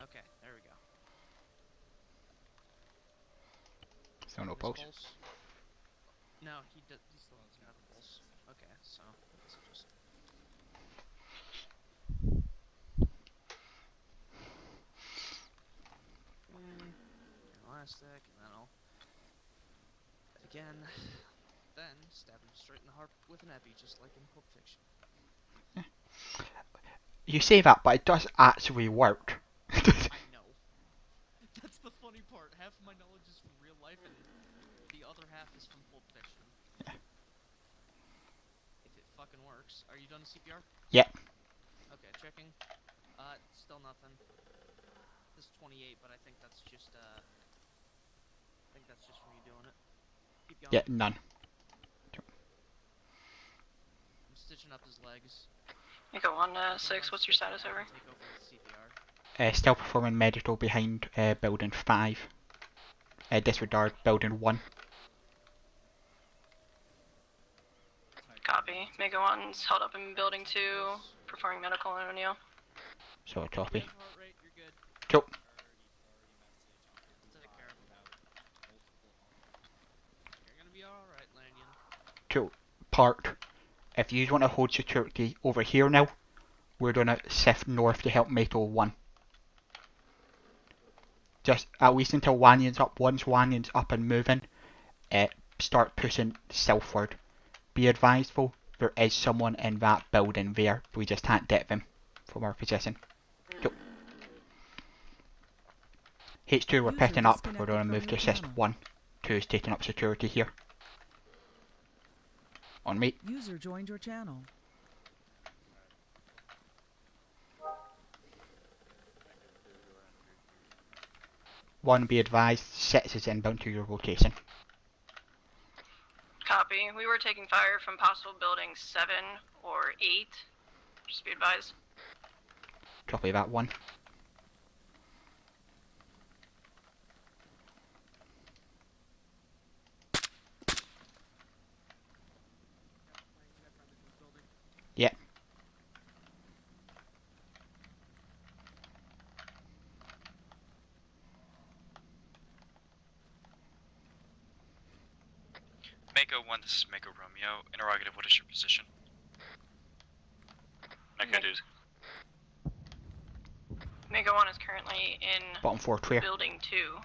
Okay, there we go. Still no pulse. No, he still doesn't have a pulse. Okay, so I guess I'll just. Elastic, and then I'll again, then stab him straight in the heart with an epi, just like in Pulp Fiction. You say that, but it does actually work. I know. That's the funny part. Half of my knowledge is from real life, and the other half is from Pulp Fiction. Yeah. If it fucking works. Are you done with CPR? Yep. Okay, checking. Still nothing. This is 28, but I think that's just from you doing it. Keep going. Yeah, none. I'm stitching up his legs. Echo 1-6, what's your status over? Take over with CPR. Still performing medical behind building 5. Disregard building 1. Copy. Mega 1's held up in building 2, performing medical on O'Neill. So a copy. Heart rate, you're good. Cool. Take care of him. You're gonna be alright, Lanyon. Cool. Park. If you want to hold security over here now, we're gonna shift north to help Mako 1. Just at least until Wanyon's up. Once Wanyon's up and moving, start pushing southward. Be advised though, there is someone in that building there. We just can't get them from our position. Cool. H2 we're picking up. We're gonna move to assist 1. 2 is taking up security here. On me. User joined your channel. One, be advised, 6 is inbound to your location. Copy. We were taking fire from possible building 7 or 8. Just be advised. Copy that 1. Yeah. Mako 1, this is Mako Romeo. Interrogative, what is your position? Mako 2. Mega 1 is currently in Bottom 4 clear. building 2.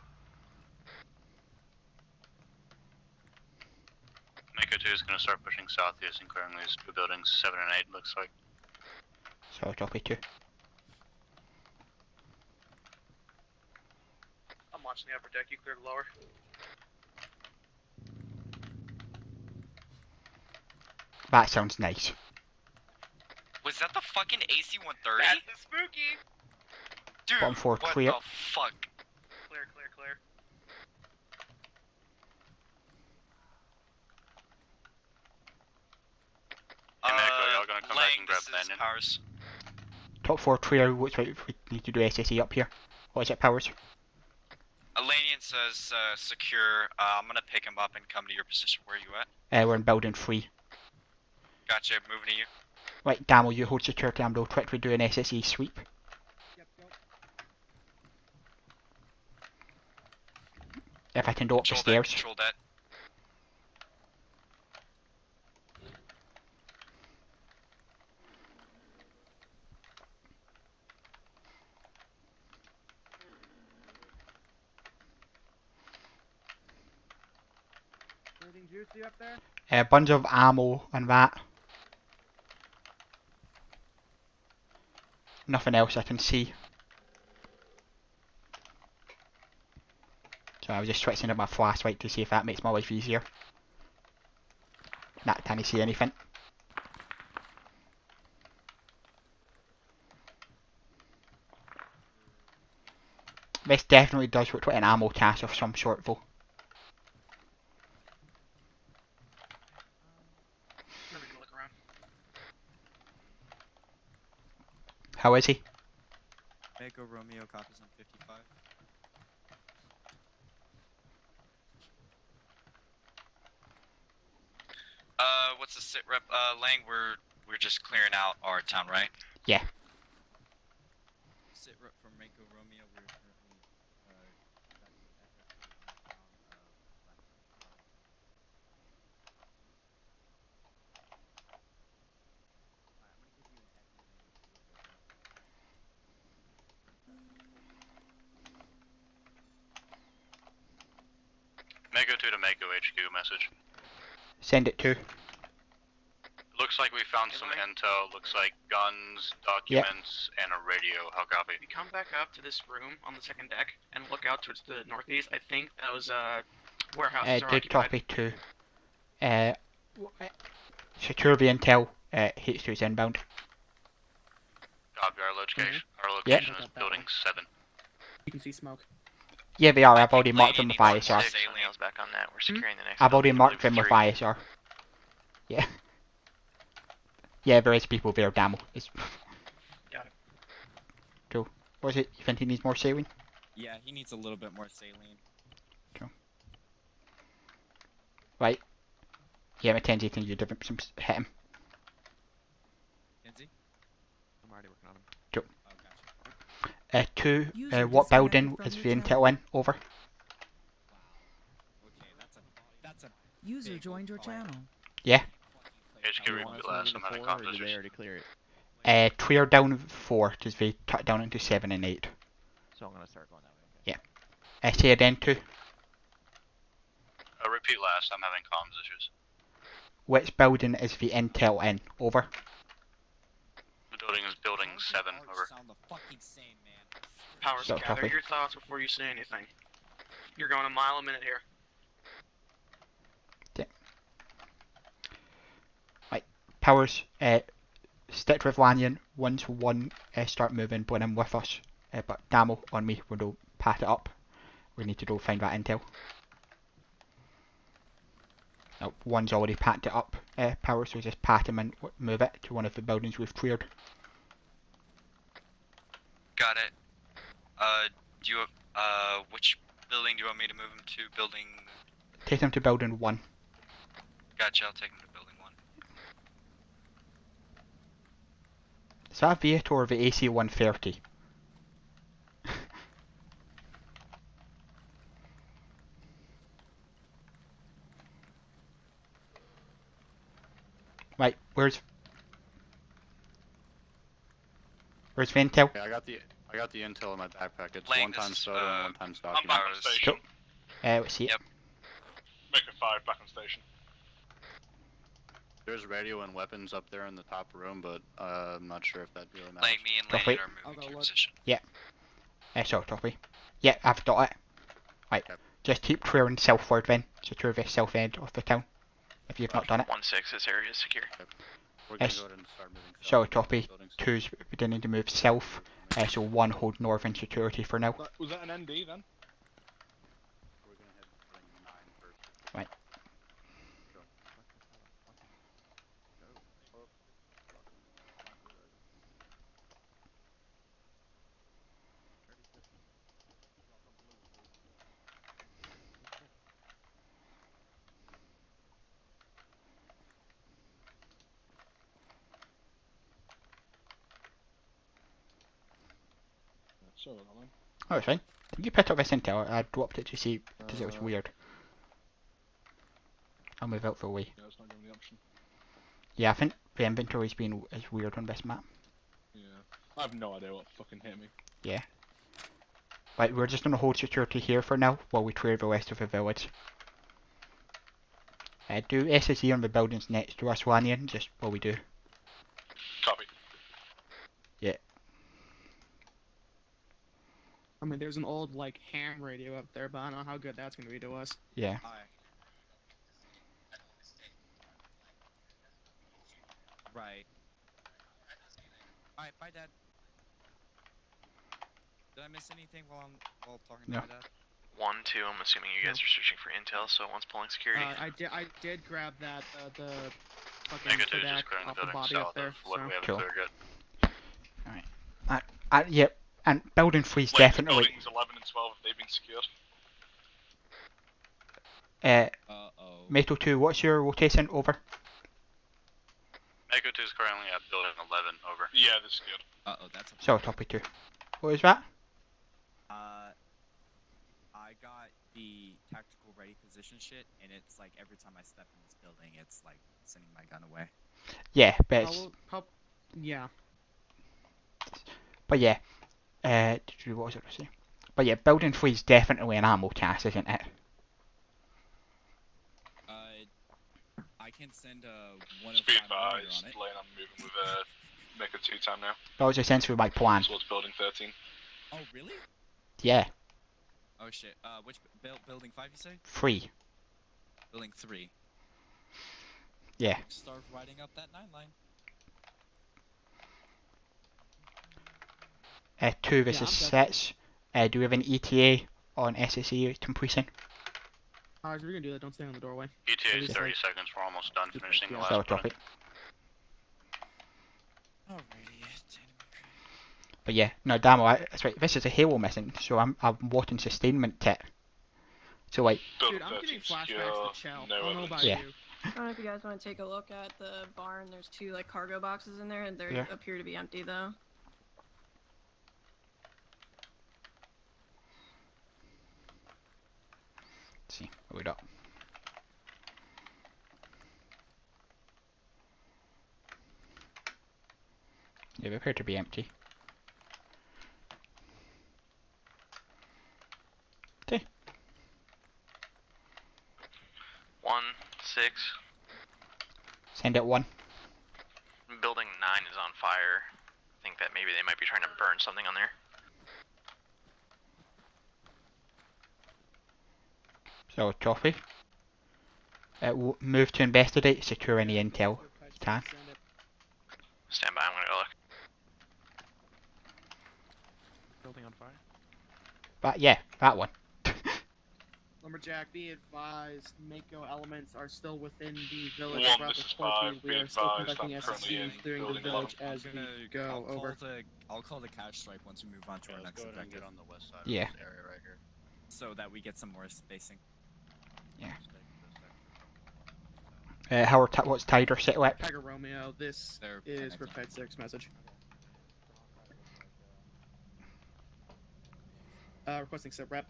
Mako 2 is going to start pushing southeast and clearing these 2 buildings, 7 and 8 looks like. So copy 2. I'm watching the upper deck, you cleared lower. That sounds nice. Was that the fucking AC-130? That's the spooky! Dude, Bottom 4 what clear. the fuck? Clear, clear, clear. Hey, Mako, y'all gonna come back Lang, and grab this is Lanyon? Powers. Top 4 clear. Looks like we need to do SSE up here. What is it, Powers? Lanyon says secure. I'm gonna pick him up and come to your position. Where are you at? We're in building 3. Gotcha, moving to you. Right, Damo, you hold security. I'm real quickly do an SSE sweep. If I can go up the stairs. Control that. Anything juicy up there? A bunch of ammo and that. Nothing else I can see. So I was just switching up my flashlight to see if that makes my life easier. Nah, can't see anything. This definitely does look like an ammo cache of some sort though. How is he? Mako Romeo copies on 55. what's the sit rep? Lang, we're just clearing out our town, right? Yeah. Sit rep from Mako Romeo. We're currently Mako 2 to Mako HQ message. Send it to. Looks like we found some intel. Looks like guns, documents, and a radio. How copy? We come back up to this room on the second deck and look out towards the northeast. I think those warehouses are Did occupied. copy to. Secure the intel. H2 is inbound. Copy. Our location is building 7. You can see smoke. Yeah, they are. I've already marked them with ISR. Nails back on that. We're securing the next. I've already building, I marked believe them with it's 3. ISR. Yeah. Yeah, there is people there, Damo. It's... Got it. Cool. What is it? You think he needs more saline? Yeah, he needs a little bit more saline. Cool. Right. Yeah, Mackenzie thinks you did some hit him. Kenzie? I'm already working on him. Cool. Oh, gotcha. Two, what building is the intel in? Over. Okay, that's a User joined your channel. Yeah. HQ repeat last. I'm having comms issues. They already clear it. Clear down 4, because they cut down into 7 and 8. So I'm gonna start going that way. Yeah. Say again 2. Repeat last. I'm having comms issues. Which building is the intel in? Over. The building is building 7. Over. Sound the fucking same, man. Powers, So, gather copy. your thoughts before you say anything. You're going a mile a minute here. Powers, stick with Lanyon. Once one start moving, bring him with us. But Damo on me, we'll go pat it up. We need to go find that intel. No, one's already packed it up, Powers, so just pat him and move it to one of the buildings we've cleared. Got it. Do you which building do you want me to move him to? Building. Take him to building 1. Gotcha. I'll take him to building 1. Is that a Viator or the AC-130? Right, where's the intel? Okay, I got the intel in my backpack. It's Lang, 1 time this is, soda and 1 time stock. I'm back on station. Let's see it. Yep. Make a 5 back on station. There's radio and weapons up there in the top room, but I'm not sure if that really matters. Lang, me and Copy. Lanyon are moving to your position. Yeah. Sorry, Toppy. Yeah, I've got it. Right, just keep clearing southward then. Secure the south end of the town. If you've not done it. 1-6, this area is secure. We're gonna Yes. go ahead and start moving south. Sorry, Toppy. 2's beginning to move south. So 1 hold northern security for now. Was that an ND then? We're gonna head to building 9 first. Right. Sorry, man. Oh, it's fine. You picked up this intel. I dropped it to see because it was weird. I'll move out for a way. Yeah, it's not giving me the option. Yeah, I think the inventory's been is weird on this map. Yeah. I have no idea what fucking hit me. Yeah. Right, we're just gonna hold security here for now while we clear the rest of the village. Do SSE on the buildings next to us, Lanyon, just while we do. Copy. Yeah. I mean, there's an old, like, ham radio up there, but I don't know how good that's gonna be to us. Yeah. Right. Alright, bye, Dad. Did I miss anything while talking to No. my dad? 1-2, I'm assuming you guys are searching for intel, so one's pulling security. I did grab that, the fucking Mega 2 is Kodak just clearing the off the building body up south there, of what so. we haven't Cool. cleared yet. Alright. Yep. And building 3's Like, definitely. buildings 11 and 12, have they been secured? Metal 2, what's your rotation? Over. Echo 2 is currently at building 11, over. Yeah, this is good. Uh-oh, that's a... So, copy 2. What is that? I got the tactical ready position shit, and it's like every time I step in this building, it's like sending my gun away. Yeah, but it's... Yeah. But yeah, what was I going to say? But yeah, building 3 is definitely an ammo task, isn't it? I can send a 105 Speed millimeter advised, on it. Lane, I'm moving with Mecca 2 time now. That was essentially my plan. Towards building 13. Oh, really? Yeah, Oh shit. Which building 5 you say? 3. Building 3. Yeah. Start riding up that 9 line. 2 versus 6. Do we have an ETA on SSE completion? Alright, we're gonna do that. Don't stay on the doorway. ETA is 30 seconds. We're almost done finishing the last So, building. topic. Alrighty. But yeah, no, Damo, that's right. This is a Halo mission, so I'm wanting sustainment kit. So like, dude, I'm getting flashbacks to Chell. I don't know about yeah. you. I don't know if you guys want to take a look at the barn. There's 2 like cargo boxes in there, and they Yeah. appear to be empty though. Let's see what we got. Yeah, they appear to be empty. Okay. 1, 6. Send it 1. Building 9 is on fire. I think that maybe they might be trying to burn something on there. So, copy. Move to investigate, secure any intel you can. Stand by, I'm gonna go look. Building on fire. But yeah, that one. Lumberjack, be advised, Mako elements are still within the village. One, throughout this the is 14. 5, We be are still advised, conducting I'm currently SSCs in during the building village 11. as we go over. I'll call the cash strike once we move on to our next objective. Get on the west side Yeah. of this area right here. So that we get some more spacing. Yeah. What's Tiger Sitlip? Tiger Romeo, this They're is connecting. Riptide 6 message. Requesting sit rep.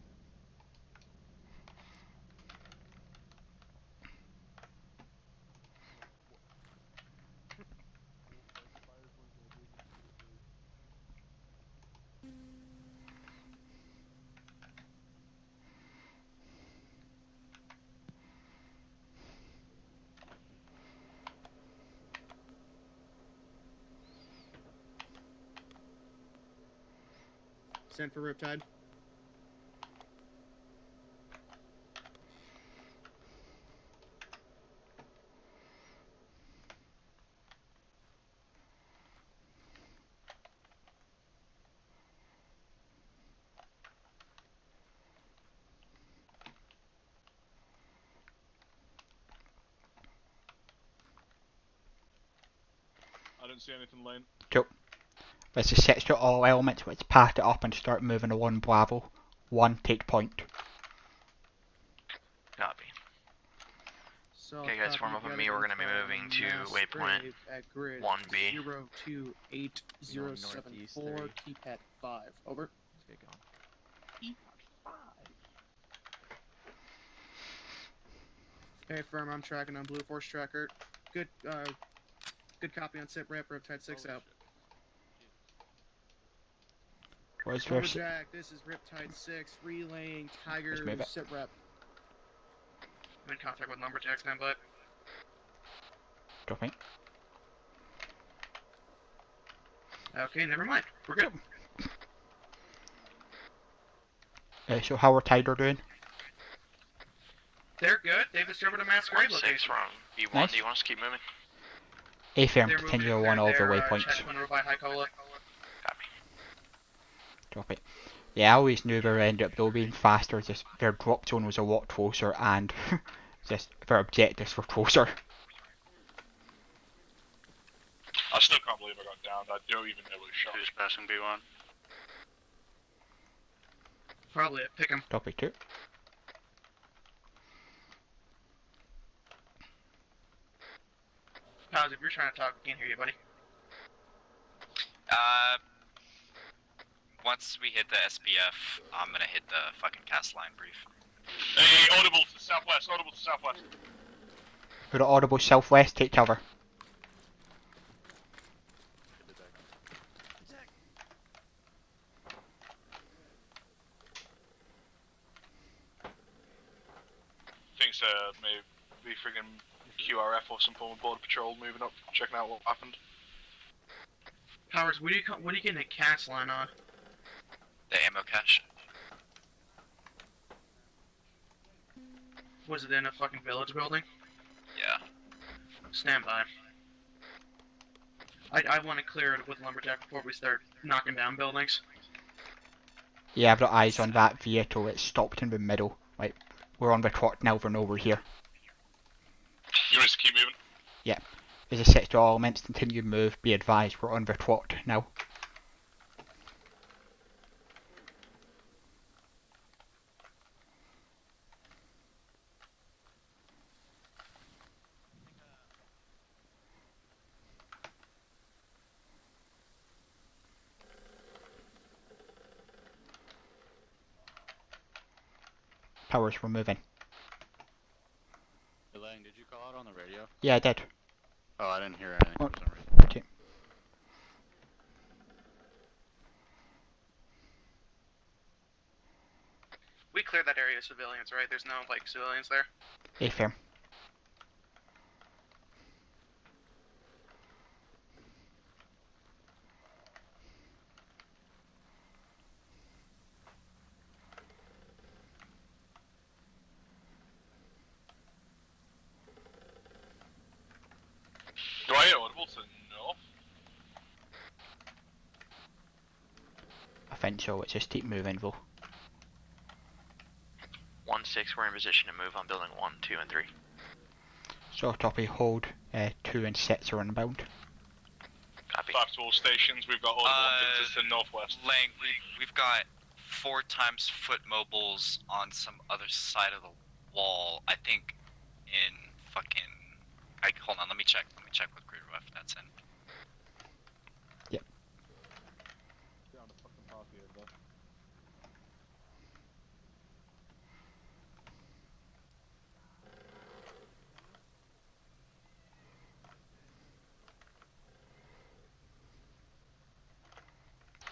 Send for Riptide. I don't see anything, Lane. Cool. Let's just set to all elements, let's pack it up and start moving to 1 Bravo. 1, take point. Copy. So Okay, guys, form up with me. We're gonna be moving to waypoint 1B. 02804, keep at 5. Over. Let's get going. Hey, firm, I'm tracking on Blue Force Tracker. Good copy on sit rep, Riptide 6 out. Where's your Lumberjack, this is Riptide 6, relaying Tiger move it. sit rep. I'm in contact with Lumberjack, stand by. dropping? Okay, never mind. We're good. So how are Tiger doing? They're good. They've discovered a mass grave 6 location. from B1. Nice. Do you want us to keep moving? A firm, They're continue moving on all the they're, waypoints. checking over by High Cola. Copy. Drop it. Yeah, I always knew they would end up though being faster, just their drop zone was a lot closer and just their objectives were closer. I still can't believe I got downed. I don't even know what it shot. Who's passing B1? Probably pick him. Topic 2. Pals, if you're trying to talk, we can't hear you, buddy. Once we hit the SBF, I'm gonna hit the fucking cast line brief. Hey, audible to southwest, audible to southwest. We're at audible southwest, take cover. Thinks maybe friggin' QRF or some form of border patrol moving up, checking out what happened. Powers, what are you getting a cast line on? The ammo cache. Was it in a fucking village building? Yeah. Stand by. I want to clear it with lumberjack before we start knocking down buildings. Yeah, I've got eyes on that vehicle. It's stopped in the middle. Right, we're on the trot now. We're over here. You want us to keep moving? Yeah. There's a set to all elements. Continue move. Be advised, we're on the trot now. Powers, we're moving. Elaine, did you call out on the radio? Yeah, I did. Oh, I didn't hear anything for some reason. Okay. We cleared that area of civilians, right? There's no, like, civilians there? Affirm. Do I hear audible to north? I think so. Let's just keep moving, though. 1-6, we're in position to move on building 1, 2, and 3. So copy. Hold. 2 and 6 are inbound. Copy. 5 to all stations, we've got audible on Vinces to northwest. Lang, we've got 4 times foot mobiles on some other side of the wall. I think in fucking. Hold on, let me check. Let me check with Greater if that's in. Yep.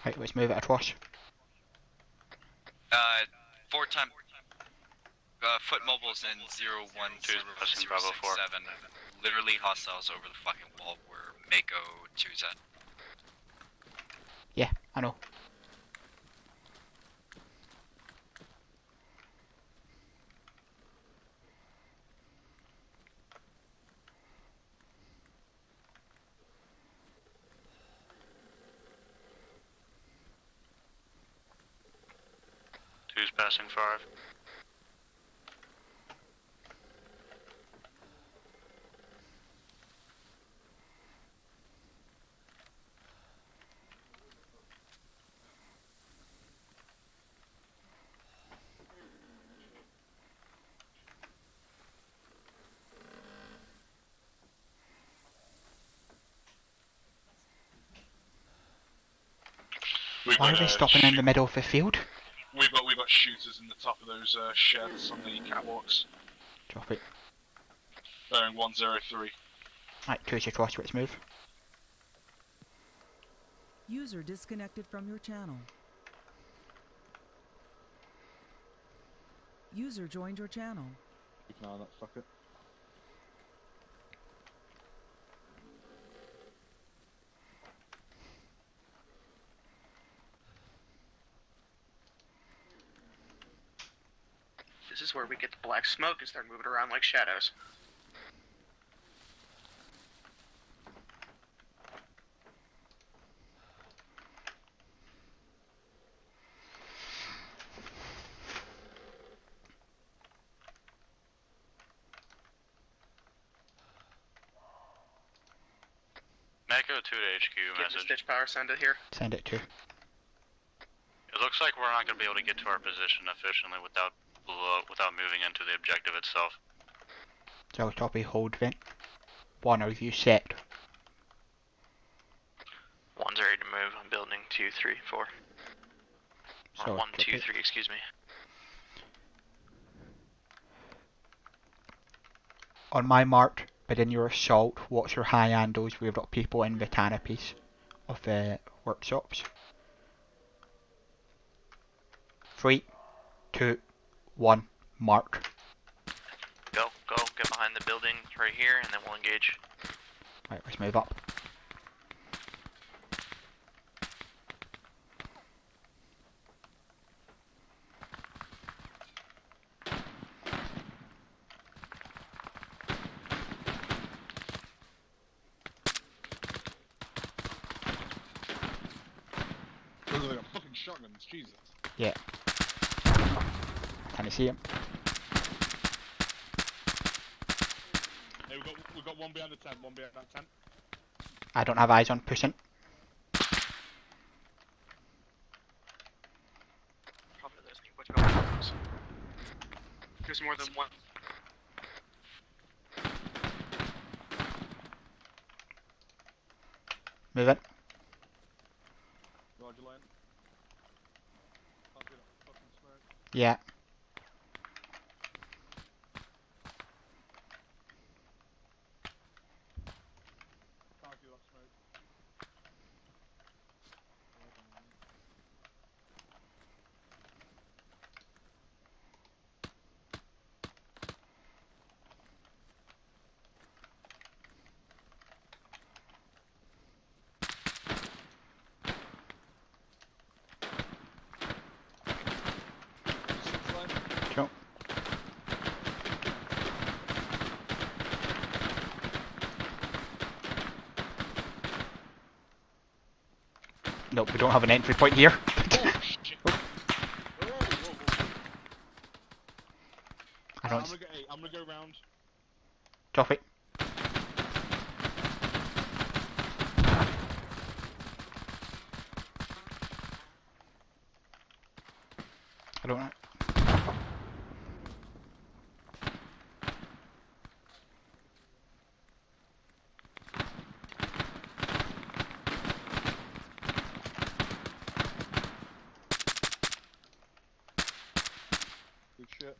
Right, let's move it across. 4 times. Foot mobiles in 01067. Literally hostiles over the fucking wall where Mako 2's at. Yeah, I know. Two's passing 5. Why are they stopping in the middle of the field? We've got shooters in the top of those sheds on the catwalks. Drop it. Bearing 103. Right, 2's across. Let's move. User disconnected from your channel. User joined your channel. Keep an eye on that socket. This is where we get the black smoke and start moving around like shadows. Mako 2 to HQ Get message. the stitch power, send it here. Send it to. It looks like we're not going to be able to get to our position efficiently without moving into the objective itself. So copy. Hold vent. 1, are you set? One's ready to move on building 2, 3, 4. Or So 1, 2, 3, excuse me. On my mark, begin your assault. Watch your high handles. We've got people in the canopies of the workshops. 3, 2, 1, mark. Go, get behind the building right here, and then we'll engage. Right, let's move up. Those are like fucking shotguns, Jesus. Yeah. Can you see him? Hey, we've got one behind the tent, one behind that tent. I don't have eyes on pushing. Probably those people to go with those. There's more than one. Move it. Roger, line. Can't do that fucking smoke. Yeah. Can't do that smoke. Cool. Nope, we don't have an entry point here. I don't. I'm gonna go round. Drop it. I don't know. Good shit.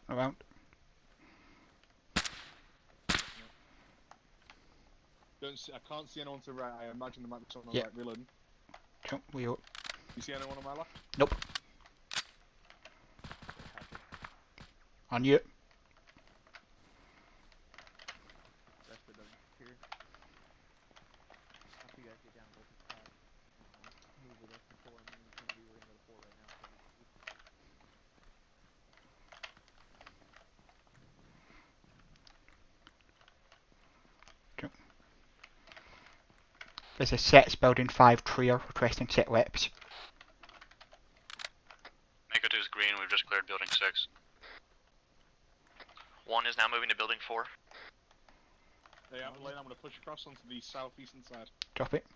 Around. Don't see, I can't see anyone to the right. I imagine there might be someone on Yeah. the right reloading. Cool, we up. You see anyone on my left? Nope. On you. Vesper doesn't appear. After you guys get down, go to 5. Move with us to 4, and then we can be, we're gonna go to 4 right now. Cool. There's a sets building 5 trio requesting set reps. Mako 2 is green, we've just cleared building 6. 1 is now moving to building 4. Hey, I'm gonna push across onto the southeastern side. Drop it.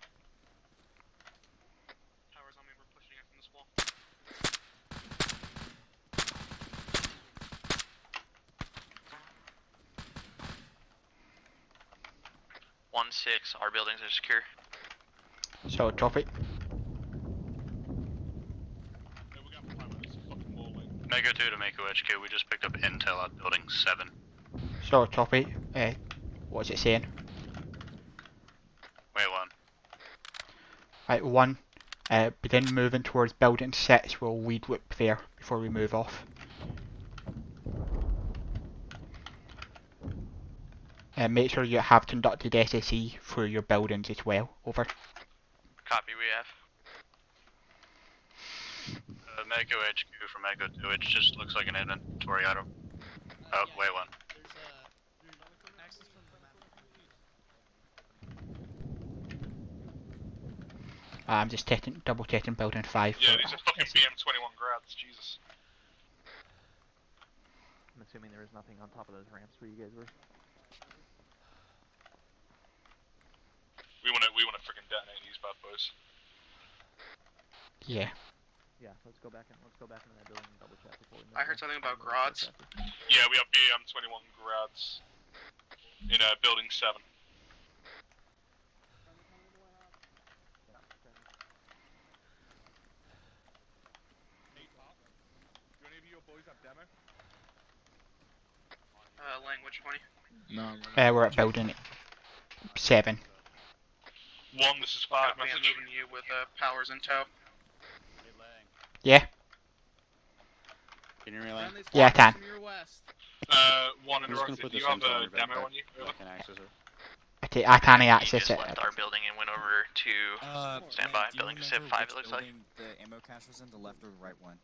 Towers on me, we're pushing it from this wall. 1-6, our buildings are secure. So drop it. Mako 2 to Mako HQ, we just picked up intel at building 7. So drop it. What's it saying? Wait, 1. Right, 1. Begin moving towards building 6. We'll lead loop there before we move off. Make sure you have conducted SSE through your buildings as well. Over. Copy, we have. Mako HQ from Mako 2, it just looks like an inventory item. Oh, wait, 1. I'm just double checking building 5. Yeah, these are fucking BM21 grads, Jesus. I'm assuming there was nothing on top of those ramps where you guys were. We wanna freaking detonate these bad boys. Yeah. Yeah, let's go back into that building and double check before we move. I heard something about grads. Yeah, we have BM21 grads in building 7. Language 20. No. We're at building 7. 1, this is 5 Copy, I'm message. moving you with powers in tow. Yeah? Can you relay? Yeah, I can. 1 I'm just gonna interrupted. put Do this you have info on a your demo backpack on you? so I can access it. I can't You access just it. left our building and went over to standby. Do you Building remember 5, which it looks like. building the ammo cache was in, the left or the right one?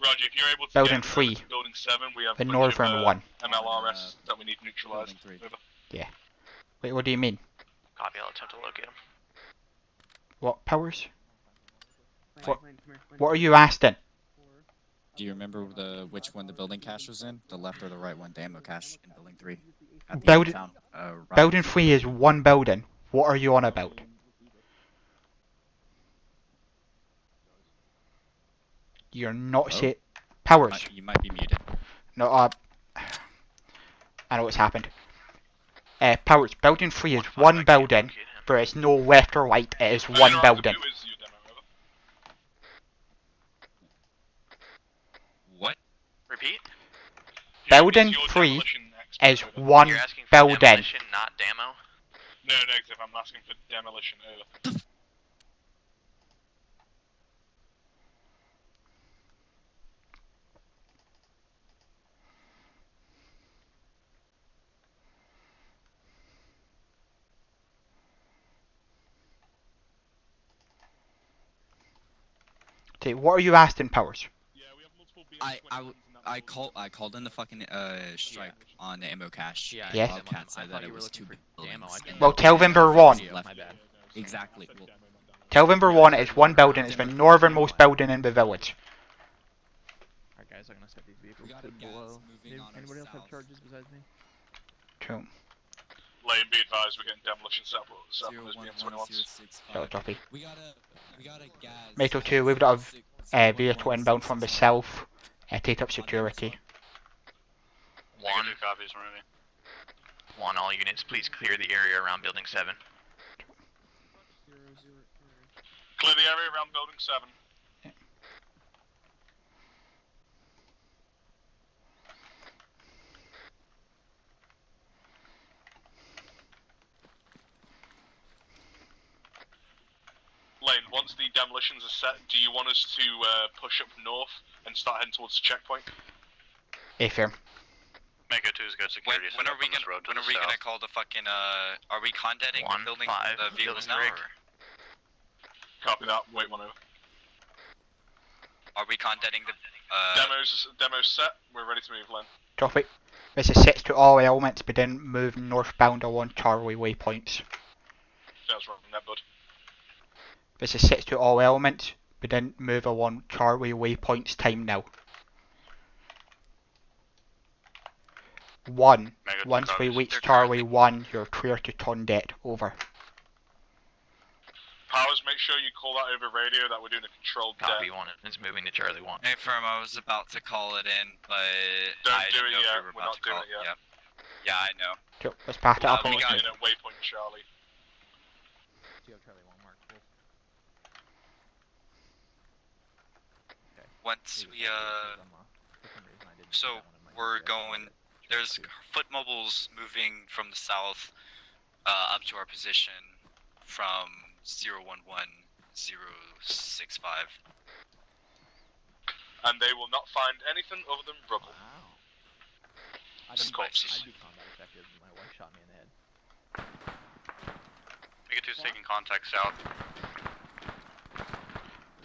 Roger, if you're able to Building get 3. to building 7, we have The plenty of, northern one. MLRS that we need neutralized. Building 3. Over. Yeah. Wait, what do you mean? Copy, I'll attempt to locate him. What powers? What? What are you asking? Do you remember which one the building cache was in? The left or the right one? The ammo cache in building 3. At the Building, town, right. building 3 is one building. What are you on about? You're not Hello? powers. You might be muted. No, I know what's happened. Powers, building 3 is one building, but it's no left or right, it is one building. What? Repeat? Building 3 is one You're asking for building. demolition, not demo? No, negative. I'm asking for demolition. Over. Okay, what are you asking, Powers? I called in the fucking strike on the ammo cache. Yeah, Yes. Bobcat said that it was 2 buildings. Well, tell them they're wrong. Exactly. Well, Tell them they're wrong, it's one building, it's the northernmost building in the village. Alright guys, I'm gonna set these vehicles to below. Anybody else have charges besides me? Cool. Lane, be advised, we're getting demolition set up as BM21s. So, copy. We got a gas. Metal 2, we've got a vehicle inbound from the south. Take up security. 1. Copies, moving. 1, all units, please clear the area around building 7. Clear the area around building 7. Lane, once the demolitions are set, do you want us to push up north and start heading towards the checkpoint? Fair. Mako 2's got security. When are we gonna call the fucking are we condeting the building 5, the vehicles now? building Or? Copy that. Wait 1 over. Are we condeting the Demos set. We're ready to move, Len. Copy. This is set to all elements, but then move northbound along Charlie waypoints. That's right from there, bud. This is set to all elements, but then move along Charlie waypoints time now. 1. Once we reach Charlie 1, you're clear to turn deck. Over. Powers, make sure you call that over radio that we're doing a controlled Copy deck. 1, it's moving to Charlie 1. Hey, firm, I was about to call it in, but Don't I do didn't it know if yet. we were We're about not to doing call. it yet. Yep. Yeah, I know. Cool. Let's pass it up. We got in at waypoint Charlie. Once we so we're going. There's foot mobiles moving from the south up to our position from 011065. And they will not find anything other than rubble. I'd And corpses. be combat effective, my wife shot me in the head. Mako 2's taking contact south.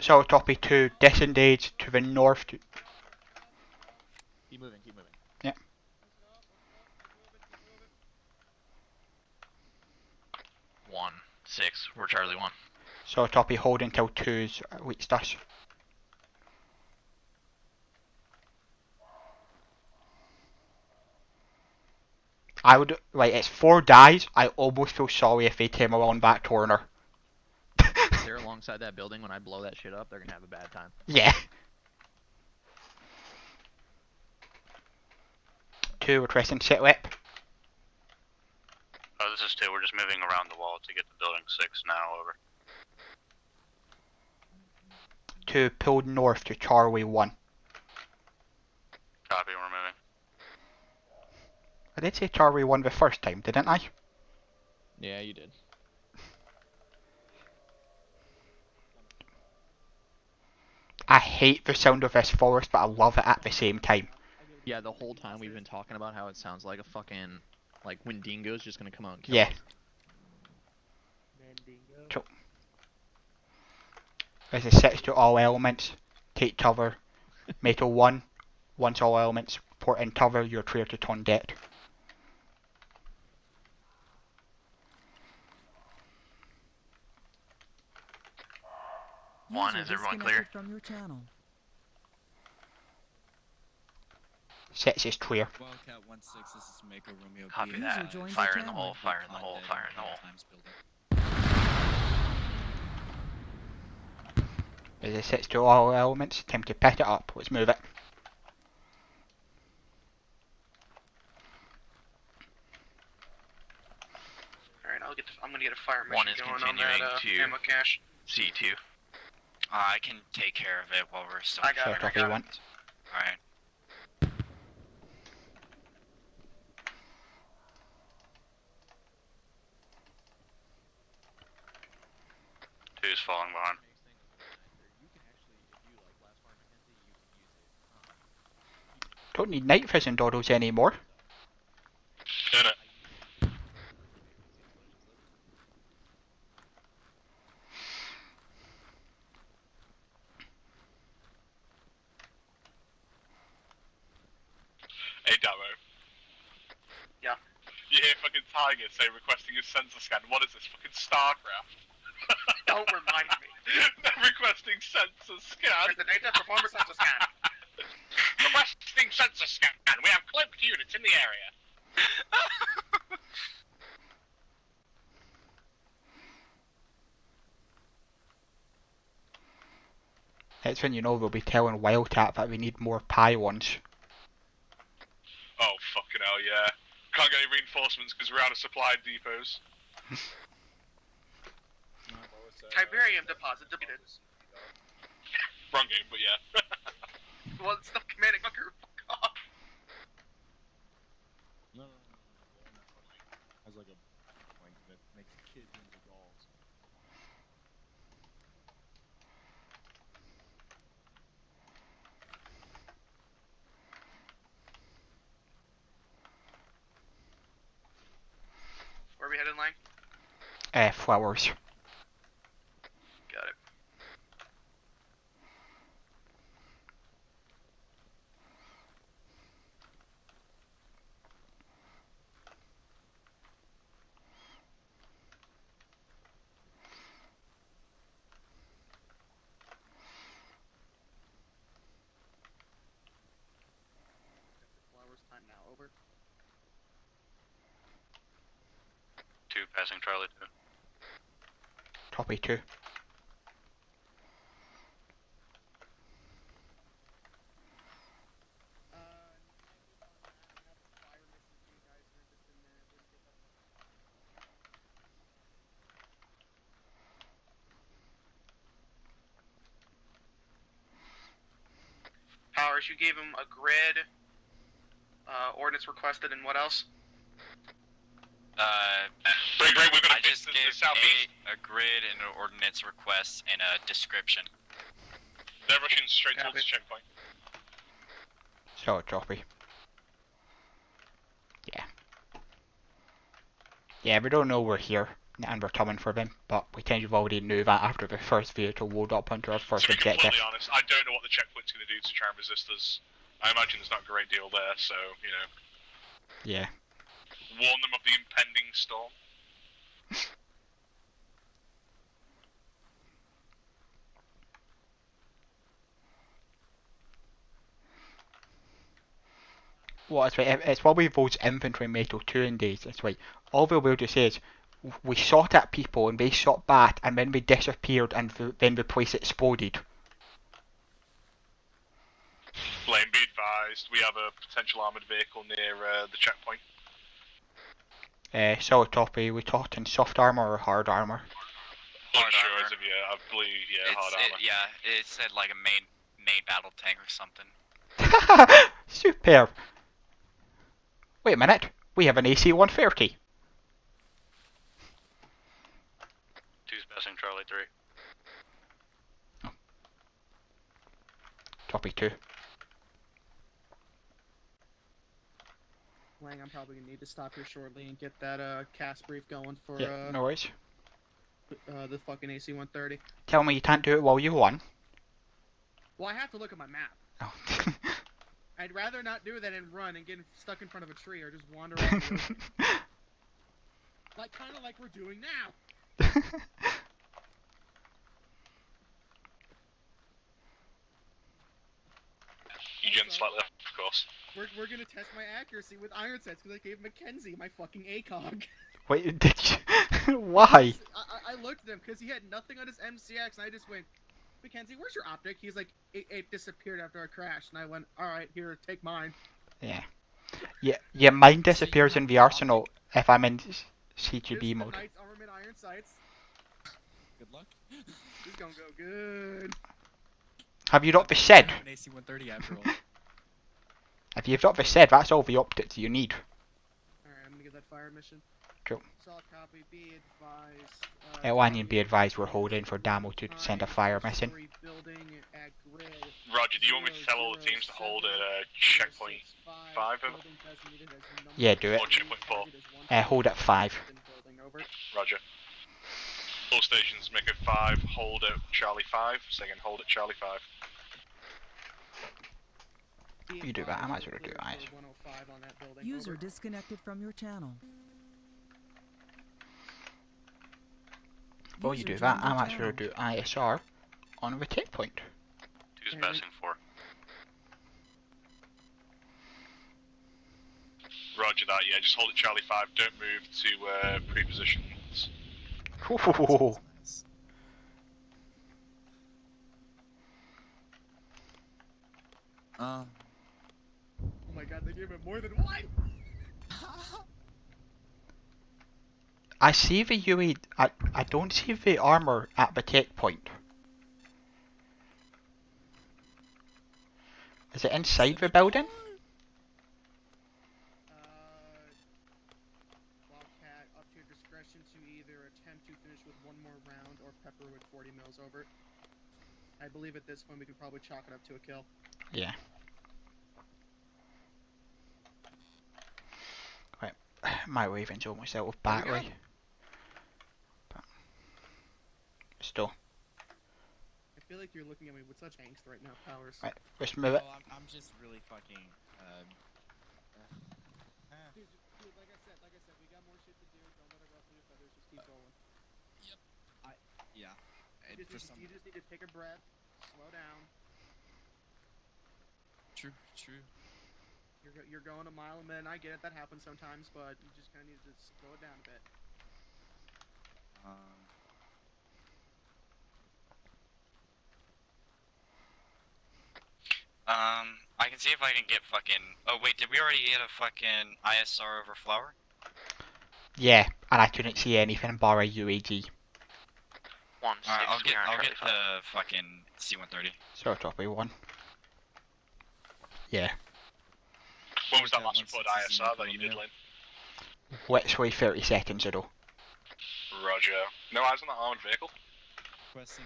So copy 2, disengage to the north. Keep moving, keep moving. Yeah. One, 6, we're Charlie 1. So copy, hold until 2's reached us. I would, like, it's 4 guys, I almost feel sorry if they came along that corner. If they're alongside that building when I blow that shit up, they're gonna have a bad time. Yeah. 2, requesting sit rep. Oh, this is 2. We're just moving around the wall to get to building 6 now. Over. 2, pulled north to Charlie 1. I did say Tarway won the first time, didn't I? Yeah, you did. I hate the sound of this forest, but I love it at the same time. Yeah, the whole time we've been talking about how it sounds like a fucking, like Wendigo's just gonna come out and kill Yeah. us. So, as it sets to all elements, take cover, metal 1, once all elements, port in cover, you're clear to turn deck. One, User is everyone disconnected clear? from your channel. Sets is clear. Wildcat 1-6, this is Mako Romeo B. Copy User that. joined Fire your in the channel. hole, fire in the hole, fire in the hole. Times building. As it sets to all elements, time to pick it up. Let's move it. Alright, I'm gonna get a fire One mission is going on continuing that to ammo cache. C2. I can take care of it while we're still. I got it, I got it. Alright. Two's falling behind. Don't need night vision doddles anymore. Hit it. Hey, Damo. Yeah. You hear fucking Tiger say requesting a sensor scan. What is this, fucking StarCraft? Don't remind me. Requesting sensor scan. There's a data performance sensor scan. Requesting sensor scan. We have cloaked units in the area. That's when you know they'll be telling Wildcat that we need more pylons. Oh, fucking hell, yeah. Can't get any reinforcements because we're out of supply depots. Tiberium deposit deleted. Wrong game, but yeah. Well, it's not commanding fucker. Fuck off. No. Has like a point that makes kids into dolls. Where are we headed, Lang? Flowers. Got it. Flowers time now, over. 2 passing Charlie 2. Copy 2. Powers, you gave him a grid, ordnance requested, and what else? I just gave a grid and an ordnance request and a description. They're rushing straight towards the checkpoint. So copy. Yeah. Yeah, we don't know we're here and we're coming for them, but we kind of already knew that after the first vehicle load up onto our first To be objective. completely honest, I don't know what the checkpoint's going to do to try and resist us. I imagine there's not a great deal there, so, you know. Yeah. Warn them of the impending storm. Well, that's right. It's probably those infantry metal 2 in days. That's right. All they'll be able to say is, we shot at people and they shot back and then we disappeared and then the place exploded. Flame, be advised, we have a potential armoured vehicle near the checkpoint. Solid copy. We talked in soft armor or hard armor? Hard armor. As of I believe, yeah, hard armor. Yeah, it said like a main battle tank or something. Superb. Wait a minute. We have an AC 130. 2's passing Charlie 3. Copy 2. Lang, I'm probably gonna need to stop here shortly and get that cast brief going for Yeah, no worries. the fucking AC 130. Tell me you can't do it while you won. Well, I have to look at my map. Oh. I'd rather not do that and run and get stuck in front of a tree or just wander off. Like kind of like we're doing now. You jumped slightly off, of course. We're gonna test my accuracy with iron sets because I gave Mackenzie my fucking ACOG. Wait, did you? Why? I looked at him because he had nothing on his MCX, and I just went, Mackenzie, where's your optic? He's like, it disappeared after I crashed, and I went, all right, here, take mine. Yeah. Yeah, mine disappears in the arsenal if I'm in CQB mode. Knight's armament iron sights. Good luck. This is gonna go good. Have you got the shed? An AC 130 after all. If you've got the shed, that's all the optics you need. Alright, I'm gonna get that fire mission. Cool. Solid copy, be advised. Elanian, be advised we're holding for Damo to send a fire mission. Roger, do you want me to tell all the teams to hold at checkpoint 5? Yeah, do it. Or checkpoint 4? Hold at 5. Roger. All stations, make it 5, hold at Charlie 5. Second, hold at Charlie 5. You do that, I might as well do it. User disconnected from your channel. While you do that, I might as well do ISR on the take point. 2's passing 4. Roger that, yeah, just hold at Charlie 5, don't move to pre-positions. Ooh. Oh my god, they gave him more than one! I see the UE. I don't see the armor at the take point. Is it inside the building? Wildcat, up to your discretion to either attempt to finish with one more round or pepper with 40 mils over. I believe at this point we could probably chalk it up to a kill. Yeah. Right, my Raven's almost out of battery. But still. I feel like you're looking at me with such angst right now, Powers. Right, let's move it. I'm just really fucking. Dude, like I said, we got more shit to do. Don't let it ruffle your feathers. Just keep going. Yep. Yeah. You just need to take a breath, slow down. True. You're going a mile a minute. I get it. That happens sometimes, but you just kind of need to slow it down a bit. I can see if I can get fucking. Oh wait, did we already get a fucking ISR over Flower? Yeah, and I couldn't see anything bar a UAG. Alright, I'll get the fucking C-130. So copy 1. Yeah. When was that last reported ISR that you did, Lynn? Literally 30 seconds ago. Roger. No eyes on that armored vehicle?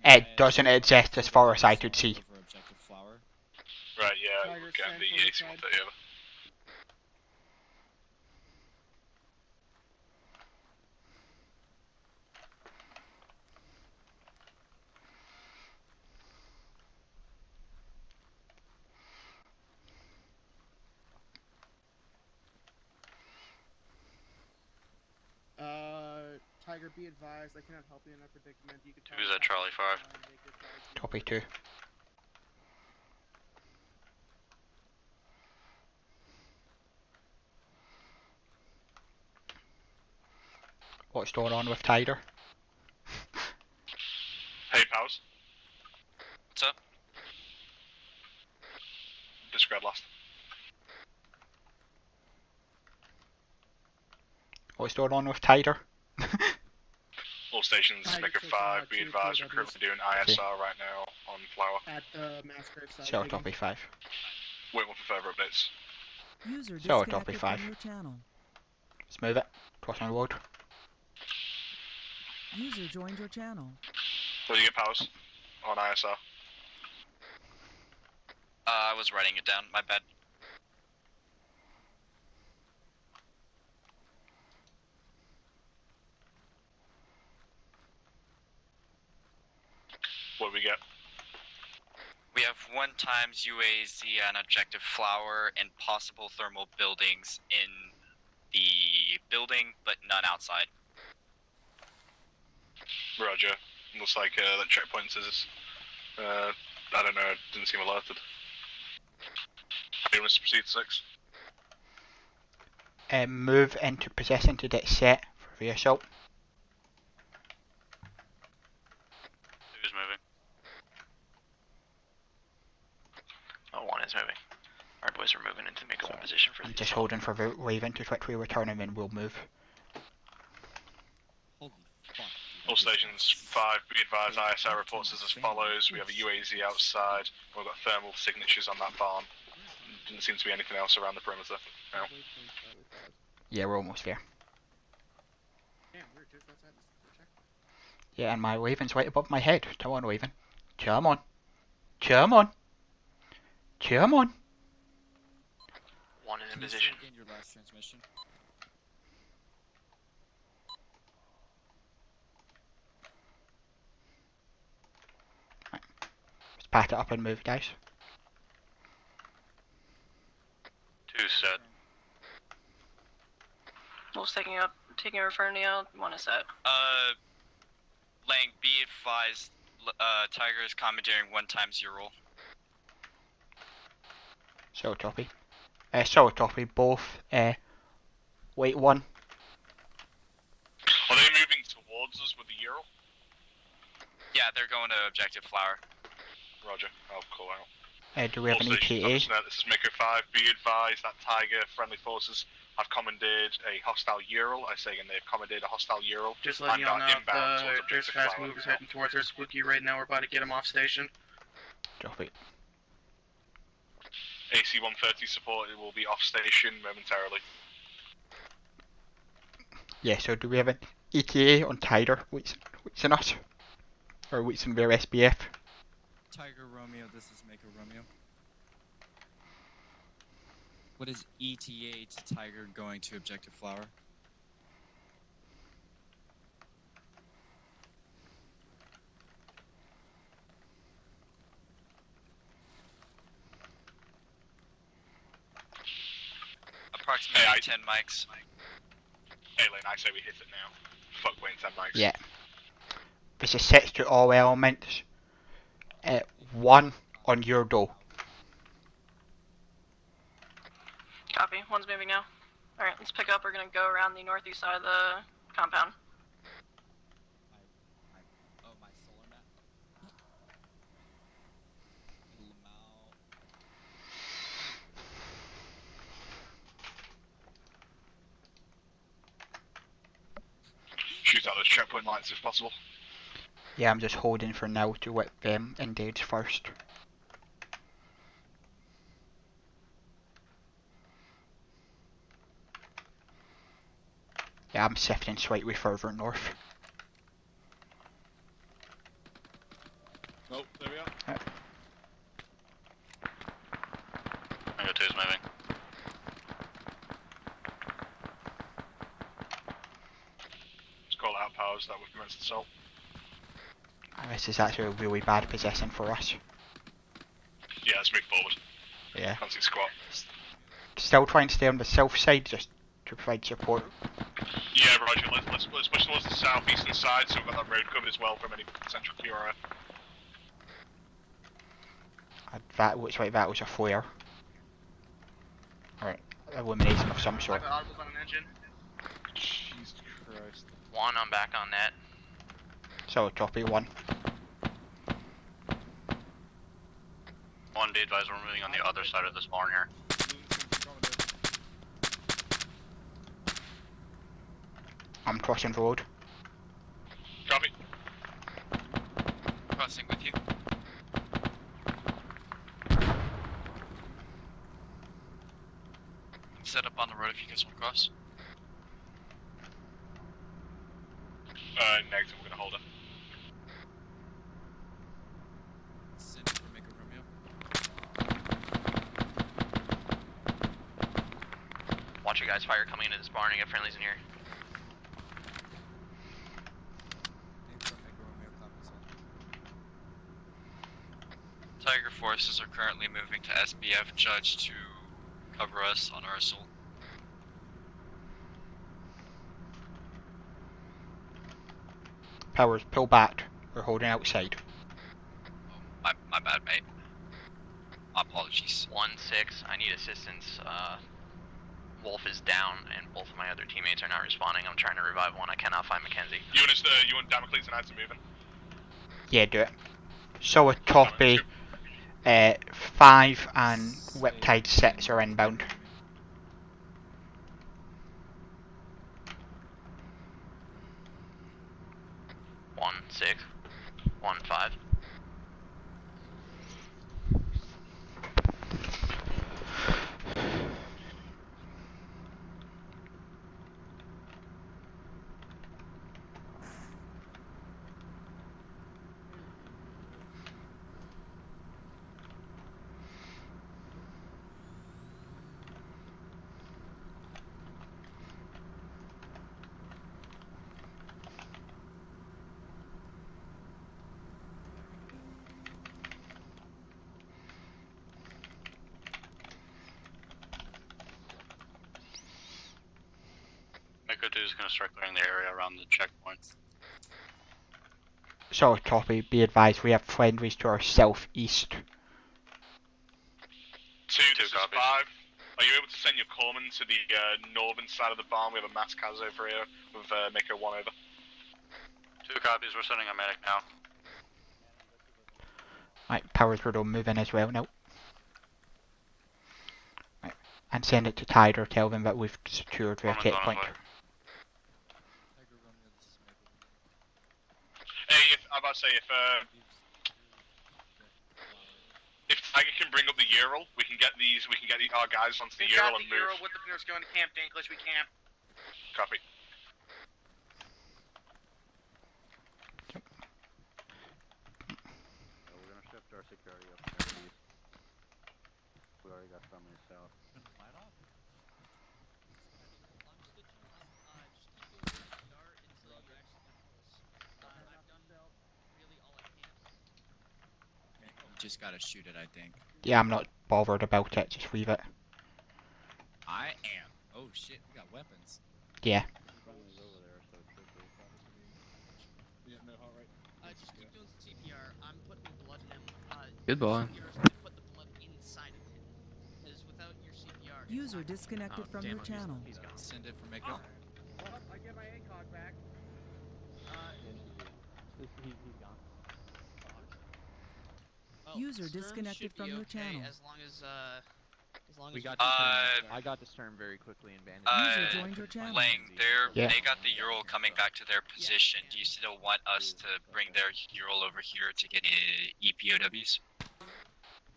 It doesn't exist as far as I could see. Right, yeah, we're getting the AC-130 over. Tiger, be advised, I cannot help you in that predicament. You could Who's at Charlie 5? Copy 2. What's going on with Tiger? Hey, Powers. What's up? Describe last. What's going on with Tiger? All stations, make it 5, be advised, we're currently doing ISR right now on Flower. At the Massgrave side. So copy 5. Waiting for further updates. User So disconnected copy 5. from your channel. Let's move it. Crossing the road. User joined your channel. Will you get powers on ISR? I was writing it down. My bad. What do we get? We have 1 times UAZ on objective flower and possible thermal buildings in the building, but none outside. Roger. Looks like that checkpoint is, I don't know, didn't seem alerted. Anyone wants to proceed to 6? Move into position to get set for the assault. Who's moving? Oh, 1 is moving. Our boys are moving into make a position for I'm the just holding for the Raven to quickly return and then we'll move. All stations 5, be advised, ISR reports as follows. We have a UAZ outside, we've got thermal signatures on that barn. Didn't seem to be anything else around the perimeter. No. Yeah, we're almost there. Damn, we're just outside the checkpoint. Yeah, and my Raven's right above my head. Come on, Raven. Come on. Come on. Come on. 1 is in position. Your last transmission. Let's pack it up and move, guys. 2 set. Wolf's taking a Inferno, 1 is set. Lang, be advised, Tiger is commandeering 1 times your roll. So copy. Copy. Both. Wait 1. Are they moving towards us with the Ural? Yeah, they're going to objective flower. Roger, I'll call out. Do we have All an stations, ETA? officer, this is Miko 5. Be advised that Tiger friendly forces have commandeered a hostile Ural. I say again, they've commandeered a hostile Ural. Just letting y'all know, inbound towards there's objective fast flower. movers heading towards our spooky right now. We're about to get them off station. Copy. AC 130 support will be off station momentarily. Yeah, so do we have an ETA on Tiger? What's in us? Or what's in their SBF? Tiger Romeo, this is Mako Romeo. What is ETA to Tiger going to Objective Flower? Approximately 10 mics. Hey, Lane, I say we hit it now. Fuck waiting 10 mics. Yeah. This is set to all elements. 1 on your door. Copy. 1's moving now. Alright, let's pick up. We're gonna go around the northeast side of the compound. Oh, my solar map. Shoot out those checkpoint lights if possible. Yeah, I'm just holding for now to let them engage first. Yeah, I'm shifting slightly further north. Oh, there we are. I got 2's moving. Let's call out powers that we've commenced the assault. This is actually a really bad position for us. Yeah, let's move forward. Yeah. Can't see squat. Still trying to stay on the south side just to provide support. Yeah, Roger. Let's push towards the southeastern side so we've got that road covered as well from any potential QRF. That looks like that was a flare. Alright, elimination of some sort. Audibles on an engine. Jesus Christ. 1, I'm back on net. So copy 1. 1, be advised, we're moving on the other side of this barn here. I'm crossing the road. Copy. Crossing with you. Set up on the road if you guys want to cross. Negative, we're gonna hold it. Send it for Mako Romeo. Watch your guys fire coming into this barn and get friendlies in here. Tiger forces are currently moving to SBF Judge to cover us on our assault. Powers, pull back. We're holding outside. My bad, mate. My apologies. 1-6, I need assistance. Wolf is down, and both of my other teammates are not responding. I'm trying to revive one. I cannot find Mackenzie. You and Damocles and I to moving? Yeah, do it. So a copy. 5 and Whiptide 6 are inbound. One 6, 1 5. Mako 2 is gonna start clearing the area around the checkpoint. So copy, be advised we have friendlies to our southeast. 2, this is 5. Are you able to send your corpsmen to the northern side of the barn? We have a mass cas over here with Mako 1 over. 2 copies, we're sending a medic now. Right, Powers will move in as well now. Right, and send it to Tider, tell them that we've secured their checkpoint. Hey, I'm about to say, if Tiger can bring up the Ural, we can get our guys onto the Ural and move. Ural with the nurse going to Camp Dinklage, we camp. Copy. We're gonna shift our security up to the east. We already got some in the south. Just gotta shoot it, I think. Yeah, I'm not bothered about it, just leave it. I am. Oh shit, we got weapons. Yeah. Just keep doing CPR. I'm putting blood in him. Goodbye. Put the blood inside of him. Because without your CPR. User disconnected from your channel. He's gone. Send it for Mako. Well, I get my ACOG back. He's gone. User disconnected from your channel. As long as we got to Stern. I got to Stern very quickly and bandaged. User joined your channel. Lang, they got the Ural coming back to their position. Do you still want us to bring their Ural over here to get EPOWs?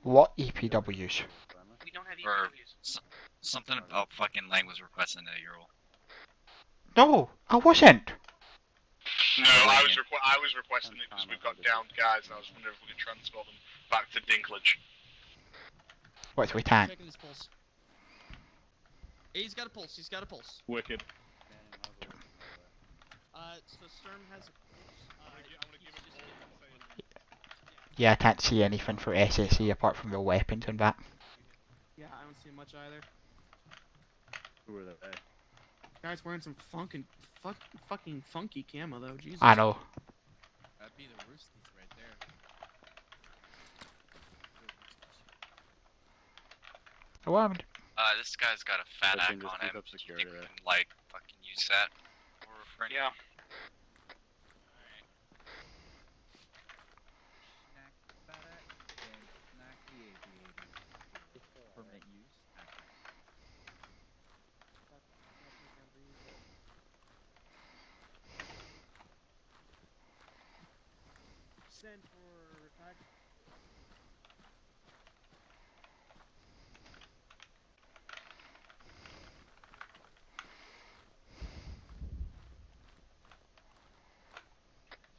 What EPWs? We don't have Or something about fucking Lang was requesting a Ural. No, I wasn't. No, I was requesting it because we've got downed guys, and I was wondering if we could transport them back to Dinklage. What, we can't? Checking his pulse. He's got a pulse. He's got a pulse. Wicked. So Sturm has a Yeah, I can't see anything for SSE apart from the weapons and that. Yeah, I don't see much either. Who are they? Guys wearing some fucking funky camo though, Jesus. I know. That'd be the Roosties right there. What happened? This guy's got a fat ack on him. Keep up security You think we there. can, like, fucking use that? For any- Yeah. Permanent use. Send for attack.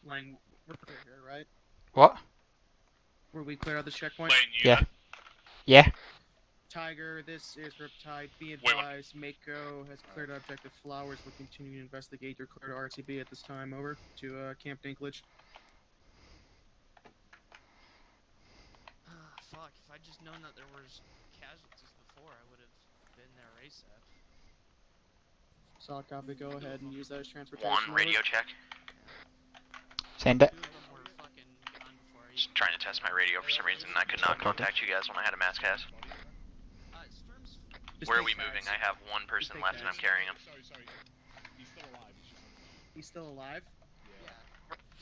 Lang, we're clear here, right? What? Were we clear out the checkpoint? Yeah. Yeah. Tiger, this is Riptide. Be advised, Mako has cleared objective Flowers. We're continuing to investigate. You're clear to RTB at this time. Over to Camp Dinklage. Fuck, if I'd just known that there was casualties before, I would have been there ASAP. Solid copy, go ahead and use that as transportation. One radio check. Send it. Just trying to test my radio for some reason. I could not contact you guys when I had a mass cast. Where are we moving? I have one person left and I'm carrying him. He's still alive?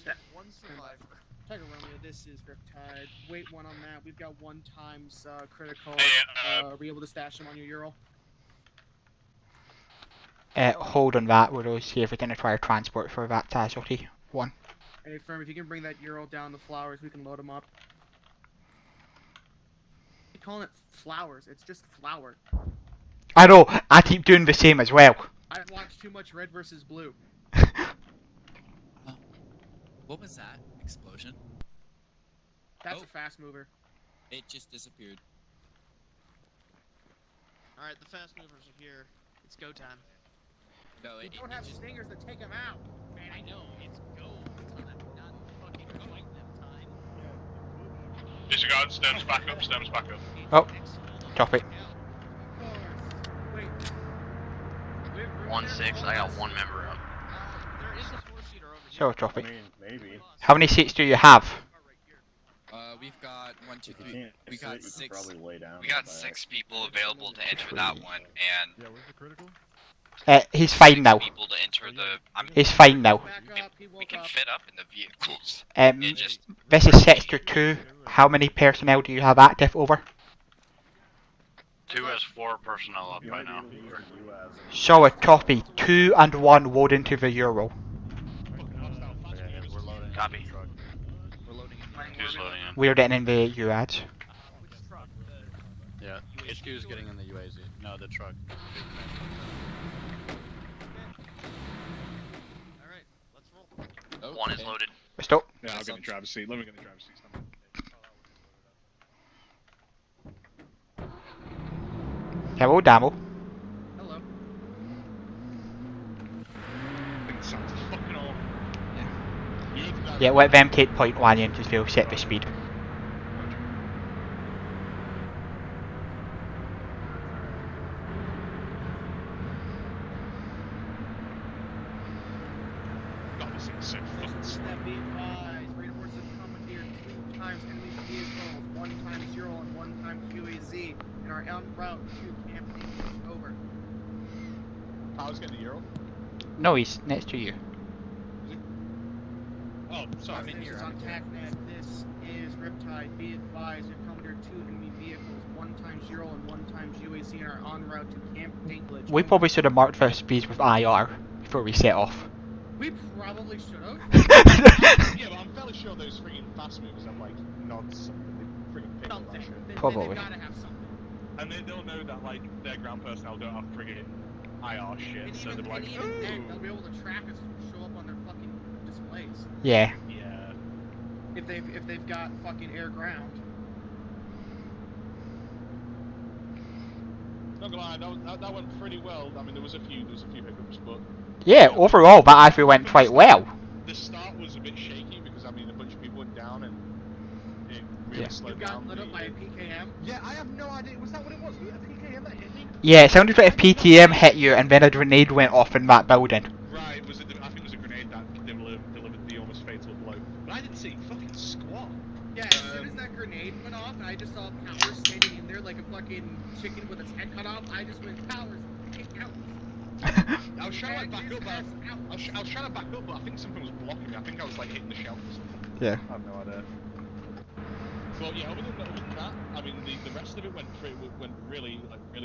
Yeah. One survivor. Tiger Romeo, this is Riptide. Wait one on that. We've got 1 times critical. Are we able to stash him on your Ural? Hold on that. We'll see if we can try transport for that casualty. 1. Hey, firm, if you can bring that Ural down the Flowers, we can load him up. You're calling it Flowers. It's just Flower. I know. I keep doing the same as well. I've watched too much Red versus Blue. What was that explosion? That's a fast mover. It just disappeared. Alright, the fast movers are here. It's go time. No, We don't have stingers to take him out. Man, I know. It's go time, not fucking fight them time. Disregard, stems back up, stems back up. Oh, copy. 1-6, I got 1 member up. There is a 4-seater over So, copy. I mean, maybe. How many seats do you have? We've got 1, 2, 3. Can't We sit, got you can 6. probably lay down. We got 6 people available to enter that one, and Yeah, where's the critical? He's fine now. people to enter the. He's fine now. We can fit up in the vehicles. Um, It just this is Sector 2. How many personnel do you have active? Over. 2 has 4 personnel up right now. Solid copy. 2 and 1 load into the Ural. Copy. Who's loading in? We're getting in the UADs. Yeah, HQ is getting in the UAZ. No, the truck. Alright, let's roll. 1 is loaded. Stop. Yeah, I'll get in the driver's seat. Let me get in the driver's seat. Hello, Damo. Hello. Sounds fucking awful. Yeah, let them take point 1 in because they'll set the speed. God, this thing's so fucking slow. Step be advised. Radar forces commandeered 2 times enemy vehicles, 1 times Ural and 1 times UAZ, and are en route to Camp Dinklage. Over. How's getting the Euro? No, he's next to you. Oh, sorry. I'm in here. On TACnet. This is Riptide. Be advised. You've commandeered 2 enemy vehicles, 1 times Ural and 1 times UAZ, and are en route to Camp Dinklage. We probably should have marked their speeds with IR before we set off. We probably should have. Yeah, but I'm fairly sure those freaking fast movers have like nods. They freaking pick up that shit. Probably. They've gotta have something. And they'll know that like their ground personnel don't have friggin' IR shit, And so even, they're like, and even then, they'll be able to track us and show up on their fucking displays. Yeah. Yeah. If they've got fucking air ground. Not gonna lie, that went pretty well. I mean, there was a few hiccups, but Yeah, overall that actually went quite well. the start was a bit shaky because I mean a bunch of people went down and it really Yeah. slowed You down. got lit up by a PKM? Yeah, I have no idea. Was that what it was? Was it a PKM that hit me? Yeah, it sounded like a PTM hit you and then a grenade went off in that building. Right. Was it? I think it was a grenade that delivered the almost fatal blow. But I didn't see fucking squat. Yeah, as soon as that grenade went off and I just saw Powers standing in there like a fucking chicken with its head cut off, I just went, Powers, get out. I was trying to back up, but I was trying to back up, but I think something was blocking me. I think I was like hitting the shelf or something. Yeah. I have no idea. But yeah, other than that, I mean, the rest of it went really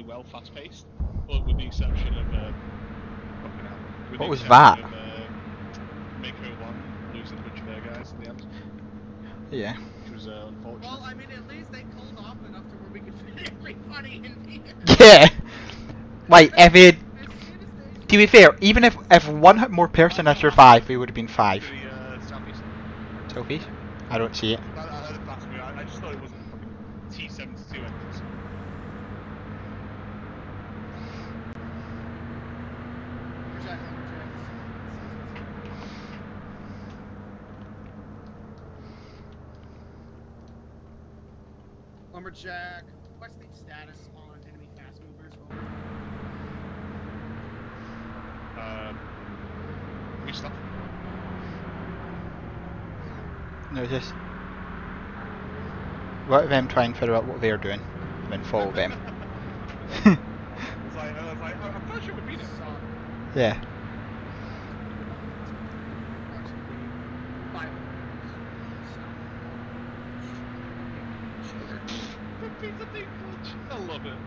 well, fast paced. But with the exception of fucking hell. With What the was exception that? Of, Mako 1 losing a bunch of their guys at the end. Yeah. Which was unfortunate. Well, I mean, at least they called off enough to where we could fit everybody in the Yeah. Like if it. To be fair, even if one more person had survived, we would have been 5. The southeast. Sophie? I don't see it. I heard it last week. I just thought it wasn't fucking T-72 engines. Lumberjack, requesting status on enemy fast movers. We stop. No, just let them try and figure out what they're doing, and then follow them. I was like, I'm not sure we've been it. Yeah. I love it.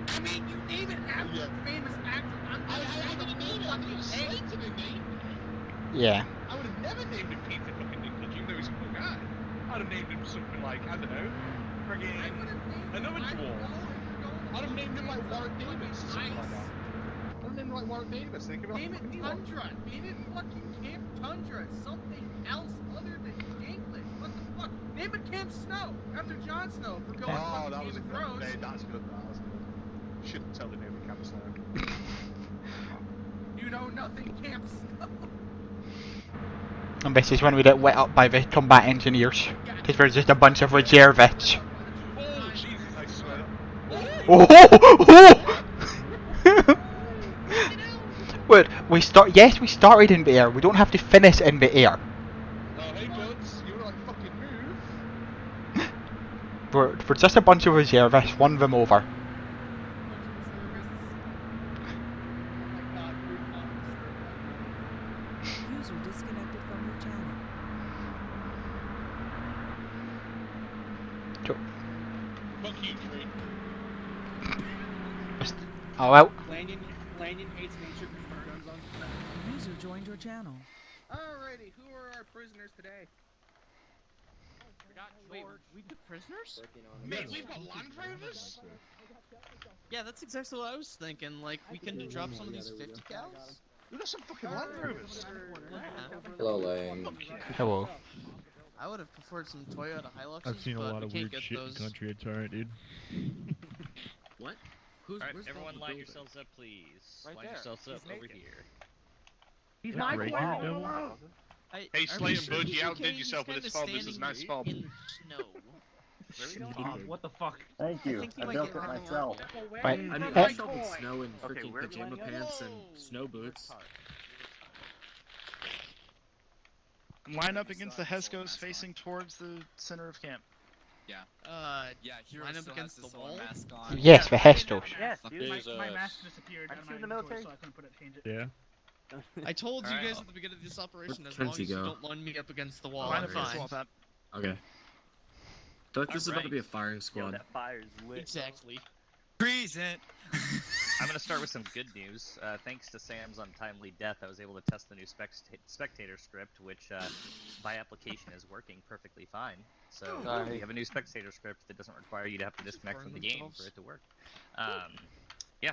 I mean, you name it after a famous actor. I didn't name it. I'm just slated to name. Yeah. I would have never named him Peter fucking Dinklage, even though he's a cool guy. I'd have named him something like, I don't know, friggin' another dwarf. I'd have named him like Warwick Davis or something like that. I'd have named him like Warwick Davis. Think about Name it Tundra. Name it fucking Camp Tundra. Something else other than Dinklage. What the fuck? Name it Camp Snow after Jon Snow for going fucking that Game was of good. Thrones. Hey, that's good. That was good. Shouldn't tell the name of Camp Snow. You know nothing, Camp Snow. And this is when we get lit up by the combat engineers, because we're just a bunch of reservists. Oh, Jesus, I swear. Oh! Wait, yes, we started in the air. We don't have to finish in the air. Oh, hey, buds. You wanna, like, fucking move? We're just a bunch of reservists. Won them over. User disconnected from your channel. Fuck you, tree. Oh well. Lanyon hates nature because guns on. User joined your channel. Alrighty, who are our prisoners today? Wait, we took prisoners? Mate, we've got Land Rovers? Yeah, that's exactly what I was thinking. Like, we can drop some of these 50 cals? We got some fucking Land Rovers. Hello, Lane. Hello. I would have preferred some Toyota Hiluxes, I've seen a but lot we of can't weird get shit those. in country. It's alright, dude. What? Alright, everyone line yourselves up, please. Right line there. yourselves up He's over naked. here. He's not not Wow. wow. Hey, Slate and Bud, you outdid yourself with this fob. This is a nice fob. In snow. What the fuck? Thank you. I built it myself. Right. I made Hey. myself in snow and freaking pajama pants and snow boots. Line up against the Heskos facing towards the center of camp. Yeah. Yeah, Hero line up still against has his the little wall? mask on. Yes, the Hestos. Yes, dude, There's, my mask disappeared out Aren't of you my in the inventory, military? so I couldn't put it, change it. Yeah. I told you Alright. guys at the beginning of this operation, as Where'd long as Kenzie you go? don't line me up against the wall, Line I'm up against the fine. wall, Pat. Okay. I feel like this is about to be a firing squad. fire's lit. Exactly. Present. I'm gonna start with some good news. Thanks to Sam's untimely death, I was able to test the new spectator script, which by application is working perfectly fine. So we have a new spectator script that doesn't require you to have to disconnect from the game for it to work. Yeah,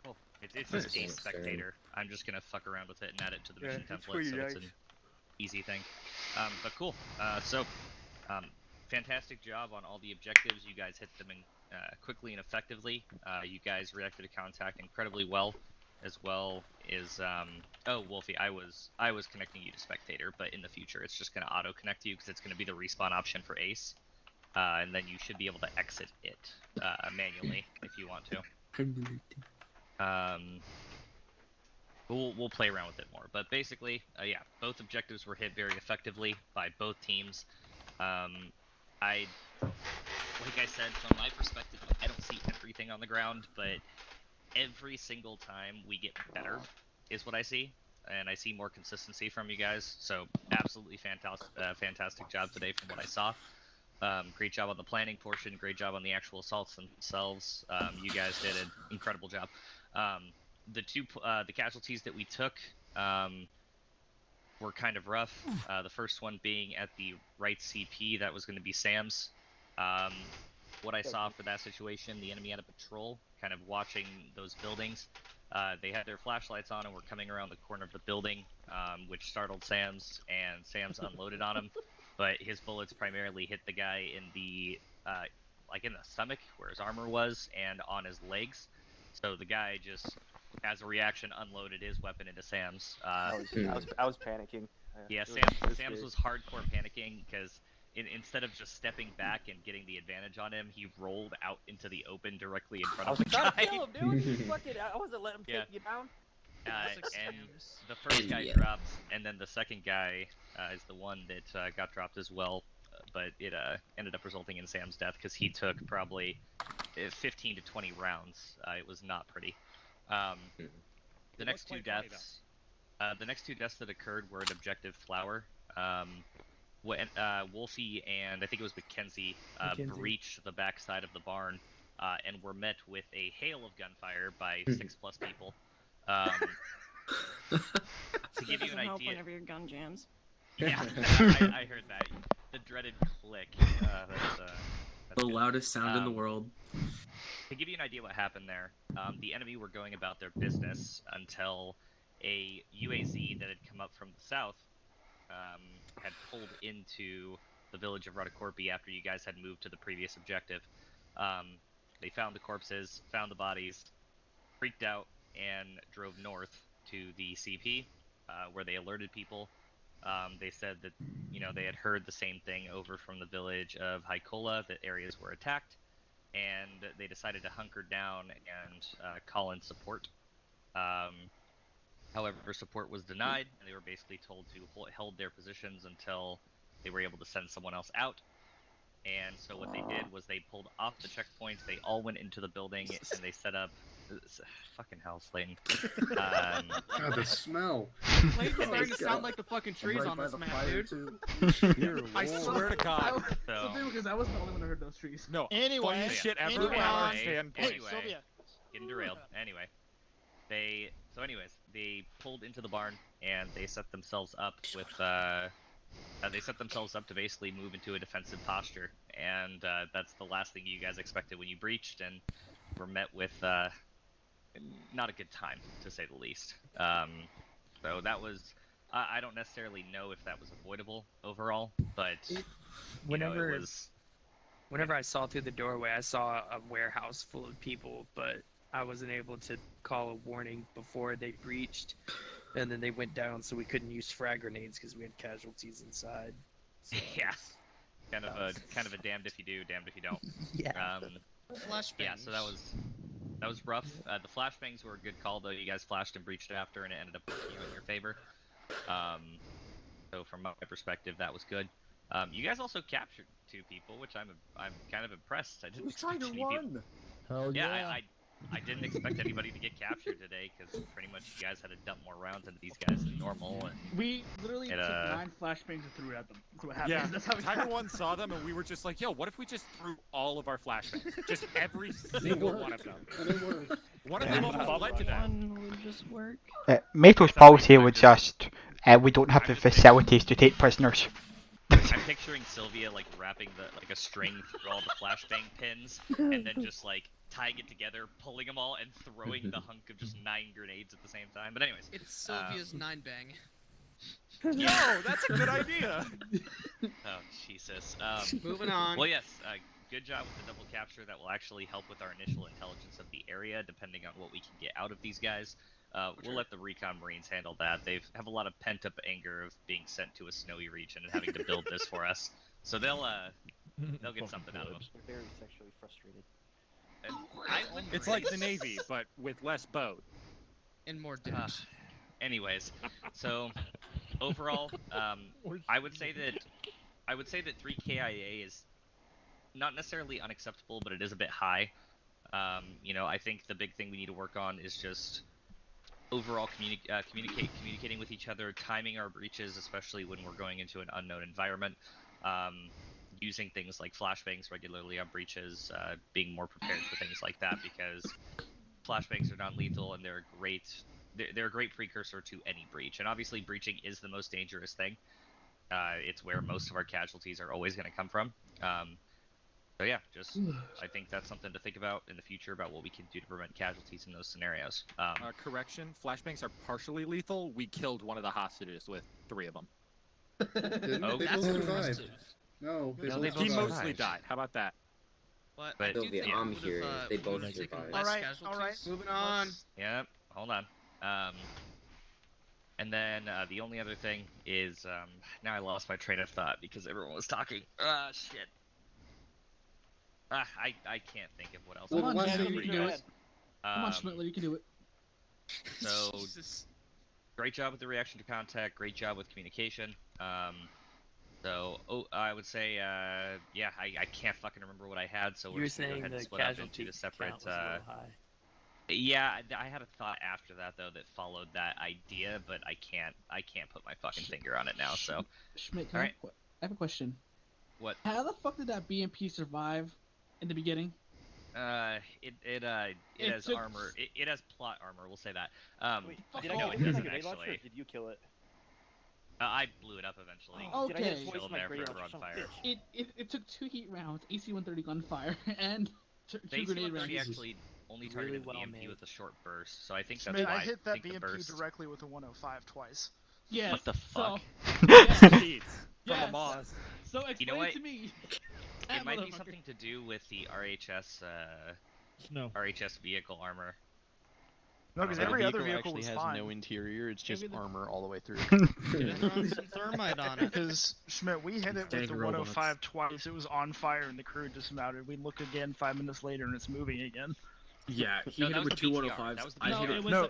cool. It's just a spectator. I'm just gonna fuck around with it and add it to the mission template, so it's an easy thing. But cool. Fantastic job on all the objectives. You guys hit them in quickly and effectively. You guys reacted to contact incredibly well as oh, Wolfie, I was connecting you to spectator, but in the future it's just going to auto connect you because it's going to be the respawn option for Ace, and then you should be able to exit it manually if you want to. We'll play around with it more, but basically, yeah, both objectives were hit very effectively by both teams. Like I said, from my perspective, I don't see everything on the ground, but every single time we get better is what I see, and I see more consistency from you guys. So absolutely fantastic job today from what I saw. Great job on the planning portion, great job on the actual assaults themselves. You guys did an incredible job. The casualties that we took were kind of rough. The first one being at the right CP, that was going to be Sam's. What I saw for that situation, the enemy had a patrol kind of watching those buildings. They had their flashlights on and were coming around the corner of the building, which startled Sam's, and Sam's unloaded on him. But his bullets primarily hit the guy in the, like in the stomach, where his armor was, and on his legs. So the guy just, as a reaction, unloaded his weapon into Sam's. I was panicking. Yeah, It was Sam's scary. was hardcore panicking because instead of just stepping back and getting the advantage on him, he rolled out into the open directly in front I of was the trying guy. to kill him, dude. Fucking, I wasn't letting him Yeah. take you down. And the first guy dropped, and then the second guy is the one that got dropped as well. But it ended up resulting in Sam's death because he took probably 15 to 20 rounds. It was not pretty. The next two deaths, that occurred were at Objective Flower. When Wolfie and I think it was Mackenzie breached the backside of the barn and were met with a hail of gunfire by 6+ people. To give you an help idea, whenever your gun jams. yeah, I heard that. The dreaded click. That's The loudest sound in the world. To give you an idea what happened there, the enemy were going about their business until a UAZ that had come up from the south had pulled into the village of Radacorpi after you guys had moved to the previous objective. They found the corpses, found the bodies, freaked out, and drove north to the CP, where they alerted people. They said that, they had heard the same thing over from the village of Haikola, that areas were attacked, and they decided to hunker down and call in support. However, support was denied, and they were basically told to hold their positions until they were able to send someone else out. And so what they did was they pulled off the checkpoint, they all went into the building, and they set up... Fucking hell, Slayton. God, the smell. Slayton's starting to sound like the fucking trees on this map, dude. I swear to God. So dude, because I wasn't the only one who heard those trees. No. Anyway, funniest shit ever. anyway, Anyway, Sylvia. getting derailed. Anyway, they pulled into the barn and they set themselves up with to basically move into a defensive posture, and that's the last thing you guys expected when you breached, and were met with not a good time, to say the least. So that was. I don't necessarily know if that was avoidable overall, but Whenever it was. Whenever I saw through the doorway, I saw a warehouse full of people, but I wasn't able to call a warning before they breached, and then they went down, so we couldn't use frag grenades because we had casualties inside. So Yeah, kind of a damned if you do, damned if you don't. Yeah. Flashbangs. Yeah, so that was rough. The flashbangs were a good call, though. You guys flashed and breached after, and it ended up working in your favor. So from my perspective, that was good. You guys also captured 2 people, which I'm kind of impressed. I didn't expect any people. Hell Yeah, I didn't expect anybody to get captured today, because pretty much you guys had to dump more rounds into these guys than normal. And We literally took 9 flashbangs and threw at them. That's what happened. Yeah, That's how we Tiger got- One saw them, and we were just like, yo, what if we just threw all of our flashbangs? Just every single one of them. One of them almost led to that. One would just work. Mato's policy was just, we don't have the facilities to take prisoners. I'm picturing Sylvia like wrapping a string through all the flashbang pins, and then just like tying it together, pulling them all, and throwing the hunk of just 9 grenades at the same time. But anyways, It's Sylvia's 9-bang. Yo, that's a good idea. Oh Jesus. Moving on. Well, yes. Good job with the double capture. That will actually help with our initial intelligence of the area, depending on what we can get out of these guys. We'll let the recon marines handle that. They have a lot of pent-up anger of being sent to a snowy region and having to build this for us. So they'll get something out of them. They're very sexually frustrated. It's like the Navy, but with less boat. And more dicks. Anyways, so overall, I would say that 3 KIA is not necessarily unacceptable, but it is a bit high. I think the big thing we need to work on is just overall communicating with each other, timing our breaches, especially when we're going into an unknown environment, using things like flashbangs regularly on breaches, being more prepared for things like that, because flashbangs are non-lethal and they're a great precursor to any breach. And obviously breaching is the most dangerous thing. It's where most of our casualties are always going to come from. So yeah, just I think that's something to think about in the future about what we can do to prevent casualties in those scenarios. Correction, flashbangs are partially lethal. We killed one of the hostages with 3 of them. Oh, They both survived. No, they both He survived. mostly died. How about that? But But I do Sylvia, think I'm we would've, here. They we both would've taken survived. less Alright, casualties. Moving on. Yep, hold on. And then the only other thing is now I lost my train of thought because everyone was talking. Ah, shit. I can't think of what else. Come I on, wanted to Schmidt, say you for can do it. Come on, Um, Schmidt, you can do it. So, great job with the reaction to contact. Great job with communication. I would say, yeah, I can't fucking remember what I had, so You we're were just gonna go saying ahead and the split up casualty into the separate. count was a little high. Yeah, I had a thought after that though that followed that idea, but I can't put my fucking finger on it now. So, Schmidt, all right, I have a question. what? How the fuck did that BMP survive in the beginning? It has took- armor. It has plot armor. We'll say that. Wait, fuck did I no, get it it with doesn't my grenade launcher, or actually. did you kill it? I blew it up eventually. Did I hit it Okay. twice Still with my there, grenade forever launcher? on Son of a fire. bitch. It took 2 heat rounds, AC-130 gunfire, and 2 The grenade AC-130 rounds. actually only Really targeted well the BMP made. with a short burst, so I think that's Schmidt, why I hit that think the BMP burst. directly with a 105 twice. Yes. What the fuck? From yes. a moss. So explain You know what? to me. It might be motherfucker. something to do with the RHS No. RHS vehicle armor. No, because The every other vehicle vehicle actually was has fine. no interior. It's just armor all the way through. Throw some thermite on it. Because, Schmidt, we hit it with Dang the robots. 105 twice. It was on fire and the crew dismounted. We look again 5 minutes later and it's moving again. Yeah, he No, hit that it was with the 2 BTR. 105s. That was the I No, hit it it. was No,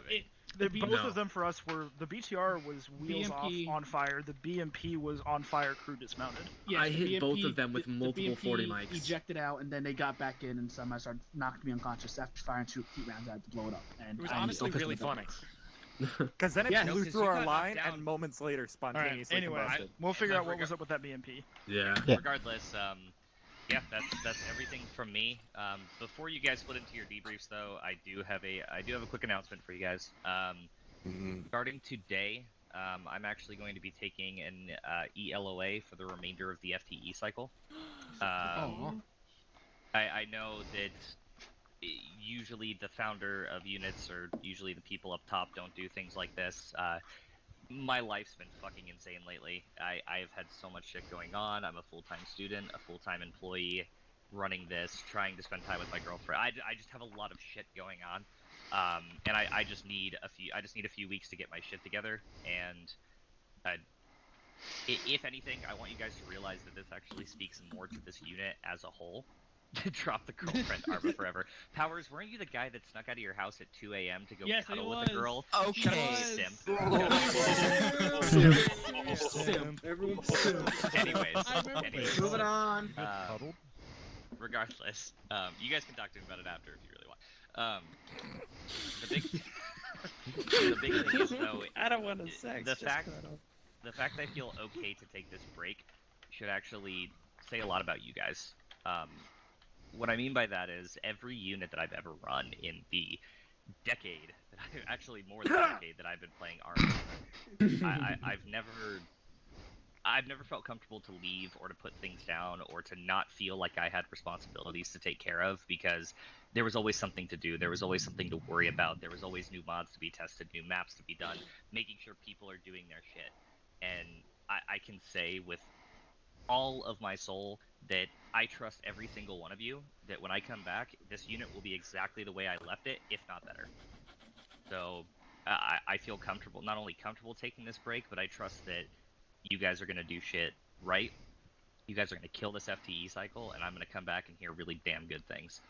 the both of them for us were the BTR was wheels BMP. off on fire. The BMP was on fire, crew dismounted. Yes, I the hit BMP, both of them with the multiple BMP 40 mics. ejected out, and then they got back in, and somebody started knocked me unconscious after firing 2 heat rounds. I had to blow it up. And It was I'm honestly still really pissed about funny. Because then it Yeah, flew 'cause through you our got line, knocked down. and moments later, Alright, spontaneously anyway, combusted. we'll figure out what rega- was up with that BMP. Yeah. Regardless, yeah, that's everything from me. Before you guys split into your debriefs, though, I do have a quick announcement for you guys. Starting today, I'm actually going to be taking an ELOA for the remainder of the FTE cycle. I know that usually the founder of units or usually the people up top don't do things like this. My life's been fucking insane lately. I've had so much shit going on. I'm a full-time student, a full-time employee, running this, trying to spend time with my girlfriend. I just have a lot of shit going on, and I just need a few weeks to get my shit together. And if anything, I want you guys to realize that this actually speaks more to this unit as a whole. Drop the girlfriend armor forever. Powers, weren't you the guy that snuck out of your house at 2 a.m. to go cuddle with a girl? Okay. Simp. Simp. Everyone's simp. Anyways, Moving on. Regardless, you guys can talk to him about it after if you really want. The big thing is though, I don't want to sex. the just fact cuddle. I feel okay to take this break should actually say a lot about you guys. What I mean by that is every unit that I've ever run in the decade, actually more than a decade that I've been playing Arma, I've never felt comfortable to leave or to put things down or to not feel like I had responsibilities to take care of because there was always something to do. There was always something to worry about. There was always new mods to be tested, new maps to be done, making sure people are doing their shit. And I can say with all of my soul that I trust every single one of you, that when I come back, this unit will be exactly the way I left it, if not better. So I feel comfortable, not only comfortable taking this break, but I trust that you guys are going to do shit right. You guys are going to kill this FTE cycle, and I'm going to come back and hear really damn good things.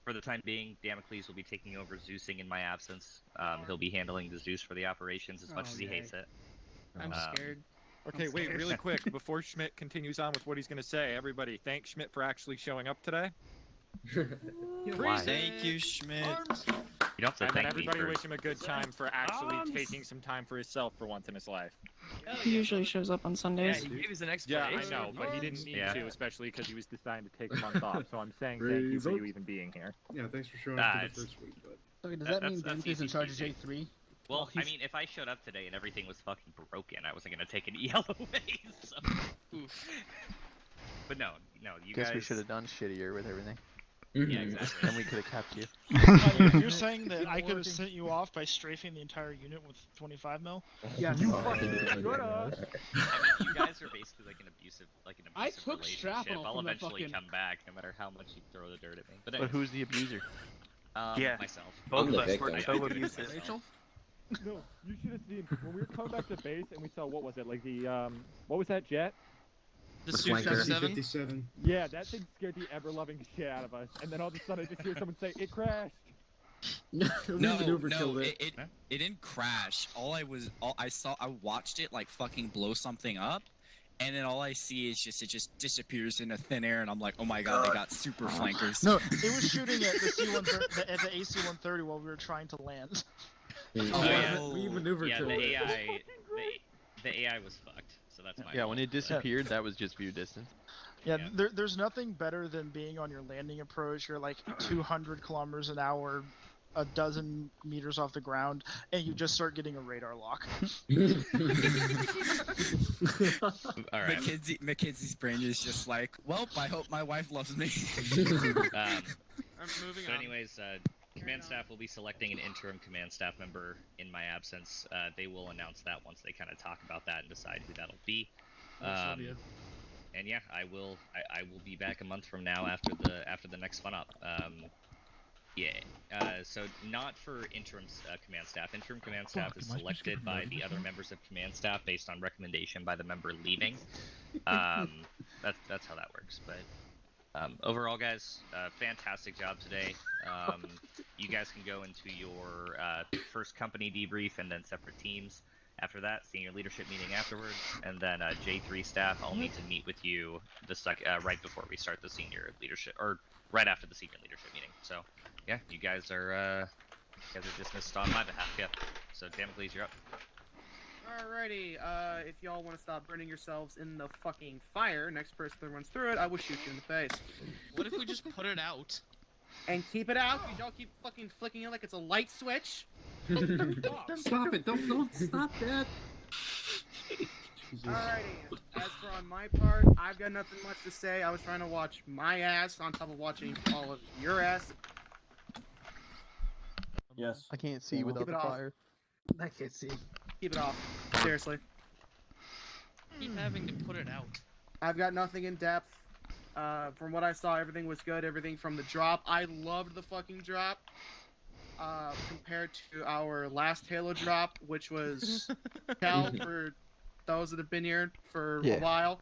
For the time being, Damocles will be taking over Zeusing in my absence. He'll be handling the Zeus for the operations as much as he hates it. I'm scared. Okay, I'm wait, scared. really quick, before Schmidt continues on with what he's going to say, everybody, thank Schmidt for actually showing up today. Why? Thank you, Schmidt. You don't have to And then thank me everybody for... wish him a good time for actually taking some time for himself for once in his life. He usually shows up on Sundays. Yeah, he gave us an Yeah, explanation. I know, but he didn't need Yeah. to, especially because he was deciding to take a month off. So I'm saying thank you for you even being here. Yeah, thanks for showing up for it's- the first week, but... Okay, does that mean That's Damocles in easy charge of peasy. J3? Well, Well, I mean, if I showed up today and everything was fucking broken, I wasn't gonna take an ELO away, so... But no, you Guess guys. we should have done shittier with everything. Yeah, exactly. And we could have kept you. You're saying that I could have sent you off by strafing the entire unit with 25 mil? Yes. You fucking I mean, you guys are basically like an abusive I took relationship. shrapnel I'll from the eventually fucking- come back, no matter how much you throw the dirt at me. But But who's the abuser? Yeah, myself. I'm the victim. So abusive. Rachel? No, you should have seen when we were coming back to base and we saw what was it like the what was that jet? The Su-57? C-57. Yeah, that thing scared the ever-loving shit out of us. And then all of a sudden, I just hear someone say, "It crashed." No, it didn't crash. I watched it like fucking blow something up, and then all I see is it just disappears into thin air, and I'm like, oh my god, they got super flankers. No, it was shooting at the C-130, at the AC-130 while we were trying to land. We maneuvered yeah, to the it. the AI was fucked. So that's my Yeah, when fault. it disappeared, that was just view distance. Yeah, there's nothing better than being on your landing approach. You're like 200 kilometers an hour, a dozen meters off the ground, and you just start getting a radar lock. All right. Mackenzie's brain is just like, well, I hope my wife loves me. I'm moving So on. anyways, command staff will be selecting an interim command staff member in my absence. They will announce that once they kind of talk about that and decide who that'll be. And yeah, I will be back a month from now after the next fun up. So not for interim command staff. Interim command staff is selected by the other members of command staff based on recommendation by the member leaving. That's how that works. But overall, guys, fantastic job today. You guys can go into your first company debrief and then separate teams. After that, senior leadership meeting afterwards, and then J3 staff, I'll need to meet with you right before we start the senior leadership, or right after the senior leadership meeting. So, yeah, you guys are dismissed on my behalf. Yeah. So, Damocles, you're up. Alrighty, if y'all want to stop burning yourselves in the fucking fire, next person that runs through it, I will shoot you in the face. What if we just put it out? And keep it out, because y'all keep fucking flicking it like it's a light switch. Stop it! Don't stop that! Alrighty, as for on my part, I've got nothing much to say. I was trying to watch my ass on top of watching all of your ass. Yes. I can't see without Keep it the off. fire. I can't see. Keep it off. Seriously. Keep having to put it out. I've got nothing in depth. From what I saw, everything was good. Everything from the drop. I loved the fucking drop. Compared to our last Halo drop, which was hell for those that have been here for a while.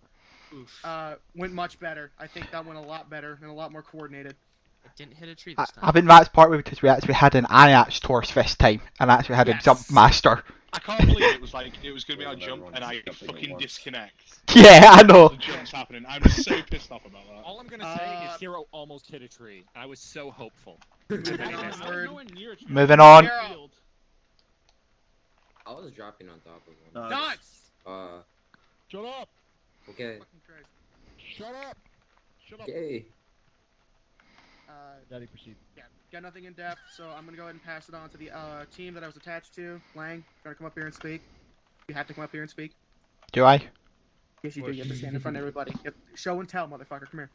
Went much better. I think that went a lot better and a lot more coordinated. It didn't hit a tree this time. I think that's partly because we actually had an Ayax Taurus this time, and actually had a jump master. I can't believe it was going to be our jump and I fucking disconnect. Yeah, I know. The jump's happening. I'm so pissed off about that. All I'm gonna say is Hero almost hit a tree. I was so hopeful. Moving on. I was dropping on top of one. Nuts! Shut up! Okay. Shut up! Shut up! Okay. Daddy, proceed. Yeah, got nothing in depth, so I'm gonna go ahead and pass it on to the team that I was attached to. Lang, trying to come up here and speak. You have to come up here and speak. Do I? Yes, you do. You have to stand in front of everybody. You have to show and tell, motherfucker. Come here.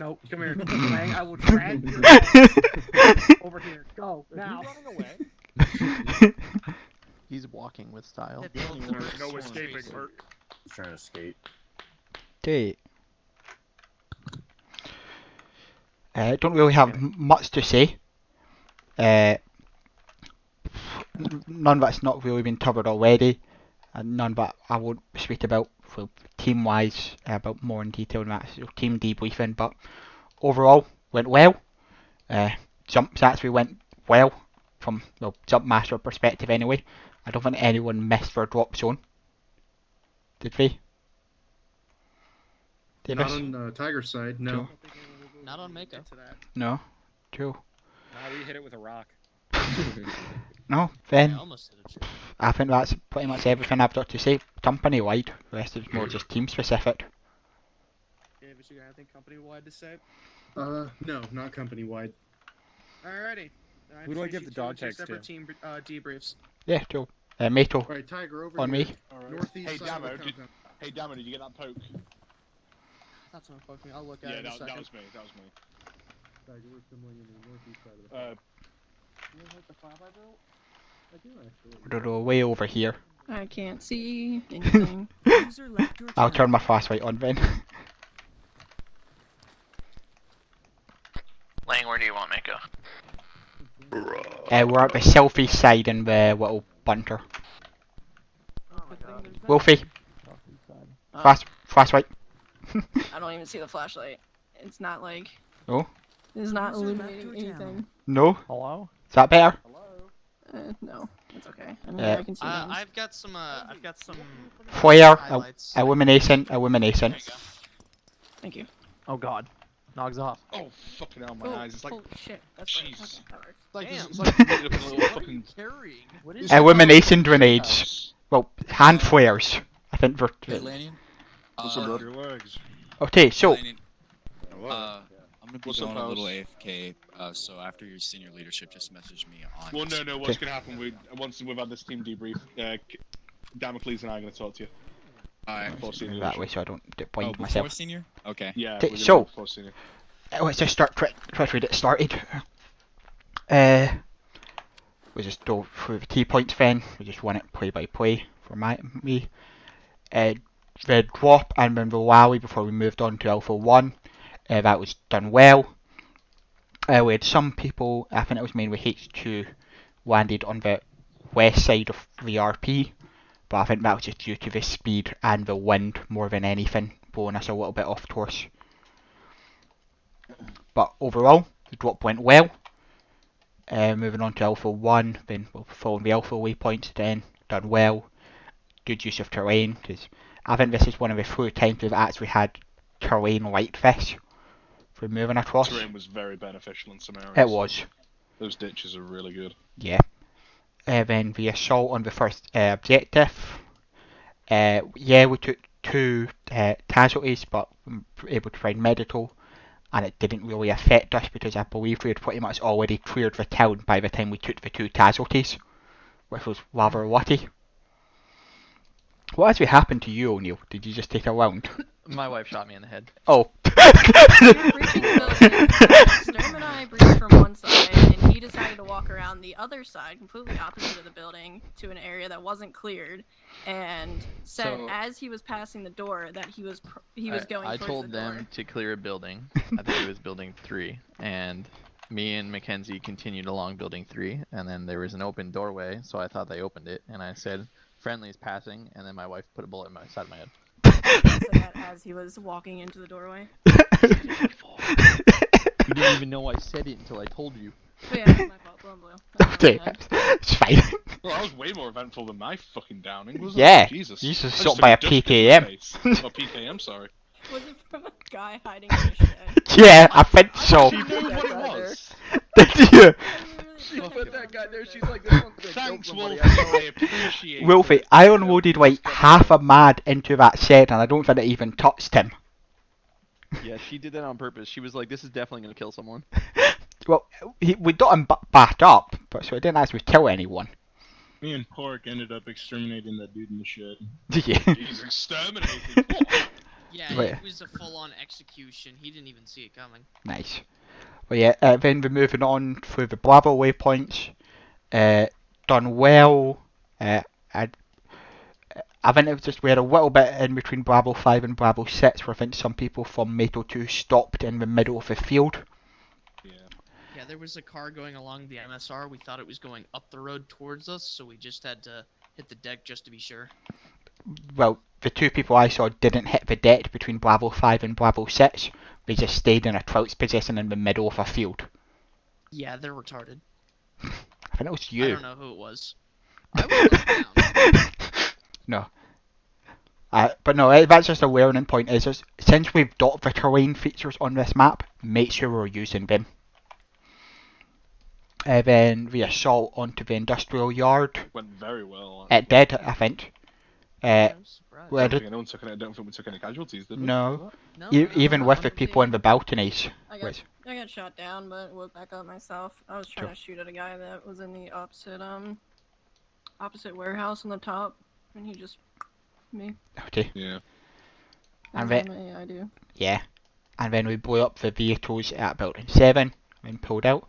No, come here. Lang, I will drag your ass over here. Go, now. Running away. He's walking with style. There's no escaping, Bert. He's trying to skate. Okay. Don't really have much to say. None that's not really been covered already, and none that I won't speak about team-wise, about more in detail in that team debriefing. But overall, went well. Jumps actually went well from the jump master perspective anyway. I don't think anyone missed their drop zone. Did we? Not on Tiger's side, no. Cool. Not on Mako. No? Cool. Nah, we hit it with a rock. No, then I almost hit a tree. I think that's pretty much everything I've got to say company-wide. The rest is more just team-specific. David, you got anything company-wide to say? No, not company-wide. Alrighty. Who do I give the dog tags to? Separate team debriefs. Yeah, cool. Mato. Alright, Tiger over on here. me. Northeast Hey, side of the Damo, compound. hey, Damo, did you get that poke? thought someone poked me. I'll look at Yeah, it in a that second. was me. That was me. We're assembling in the northeast side of the You guys like the flap I built? I do actually. I don't know, way over here. I can't see anything. User left your I'll channel. turn my flashlight on then. Lang, where do you want Mako? We're at the southeast side in the little bunker. Oh my god. Wolfie, Uh, flashlight. I don't even see the flashlight. It's not like. Oh, It's not User left illuminating your channel. anything. no. Hello? Is that better? No, it's okay. I mean, Yeah. I can see things. I've got some Flare, highlights. illumination, illumination. Thank you. Oh god. Nogs off. Oh, fucking hell, my Oh, eyes. It's like, holy shit. That's right. jeez. Okay, that works. Like, Damn. it's like made up in a little fucking... Carrying. What is Illumination grenades. Well, hand flares. I think they're. Hey, Lanyon. Your legs. Okay, so. Lanyon, I'm gonna be What's going up, a little House? AFK. So after your senior leadership, just message me on. Well, no, what's going to happen, once we've had this team debrief, Damocles and I are going to talk to you. Alright. Before senior That way leadership. so I don't blind before myself. senior? Okay. Yeah, Okay, we're gonna so- do it before senior. Let's just try to get started. We just go through the key points then. We just run it play by play for me. The drop and then the rally before we moved on to Alpha 1. That was done well. We had some people, I think it was mainly H2, landed on the west side of the RP. But I think that was just due to the speed and the wind more than anything, blowing us a little bit off course. But overall, the drop went well. Moving on to Alpha 1, then we'll follow the Alpha waypoints then, done well. Good use of terrain, because I think this is one of the few times we've actually had terrain like this for moving across. Terrain was very beneficial in some areas. It was. Those ditches are really good. Yeah. Then the assault on the first objective. Yeah, we took 2 casualties, but we were able to find medical, and it didn't really affect us because I believe we had pretty much already cleared the town by the time we took the 2 casualties, which was rather lucky. What actually happened to you, O'Neill? Did you just take a round? My wife shot me in the head. Oh. We were breaching the building, so Sturm and I breached from one side, and he decided to walk around the other side, completely opposite of the building, to an area that wasn't cleared, and said as he was passing the door that he was going I towards told the them door. to clear a building. I think it was building 3, and me and Mackenzie continued along building 3, and then there was an open doorway, so I thought they opened it, and I said, "Friendly's passing," and then my wife put a bullet in my side of my head. I said that as he was walking into the doorway. You didn't even know I said it until I told you. But yeah, that's my fault. Blue and blue. That's Okay, my bad. it's fine. Well, that was way more eventful than my fucking downing, wasn't Yeah, it? Jesus. you just I shot took by a dust in the PKM. face. Oh, PKM, sorry. Was it from a guy hiding in a shed? Yeah, I think so. She knew what it was. Did you? She put that guy there, she's like, this one's gonna Thanks, kill Wolf. somebody. I appreciate Wolfie, it. I unloaded like half a mad into that shed and I don't think it even touched him. Yeah, she did that on purpose. She was like, this is definitely gonna kill someone. Well, we got him back up, but so it didn't actually kill anyone. Me and Pork ended up exterminating that dude in the shed. Yeah. He's exterminating. Yeah, Wait. it was a full-on execution. He didn't even see it coming. Nice. Well, yeah, then we're moving on through the Bravo waypoints. Done well. I think it was just we had a little bit in between Bravo 5 and Bravo 6 where I think some people from Mato 2 stopped in the middle of the field. Yeah, there was a car going along the MSR. We thought it was going up the road towards us, so we just had to hit the deck just to be sure. Well, the 2 people I saw didn't hit the deck between Bravo 5 and Bravo 6. They just stayed in a crouch position in the middle of a field. Yeah, they're retarded. I think it was you. I don't know who it was. I was No. But no, that's just a learning point. Is just, since we've got the terrain features on this map, make sure we're using them. Then the assault onto the industrial yard. Went very well. It did, I think. I Where don't did, think we took any casualties, did we? no. No, Even with the honestly, people in the balconies. I got shot down, but woke back up myself. I was trying to shoot at a guy that was in the opposite warehouse on the top, and he just me. Okay. Yeah. And As then, I do. yeah, and then we blew up the vehicles at Building 7 and pulled out.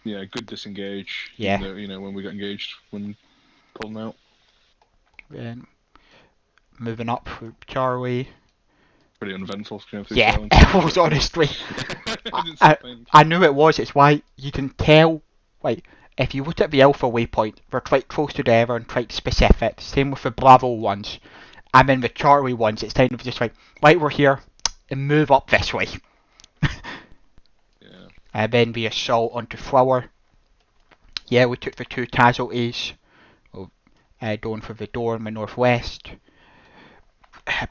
Yeah, good disengage. Yeah. Even though, you know, when we got engaged when pulling out. Then moving up through Charlie. Pretty uneventful going through Yeah, Charlie. it was honestly. I knew it was. It's why you can tell. Like, if you look at the Alpha waypoint, they're quite close together and quite specific. Same with the Bravo ones. And then the Charlie ones, it's kind of just like, right, we're here, and move up this way. Yeah. And then the assault onto Flower. Yeah, we took the 2 casualties. Going for the door in the northwest.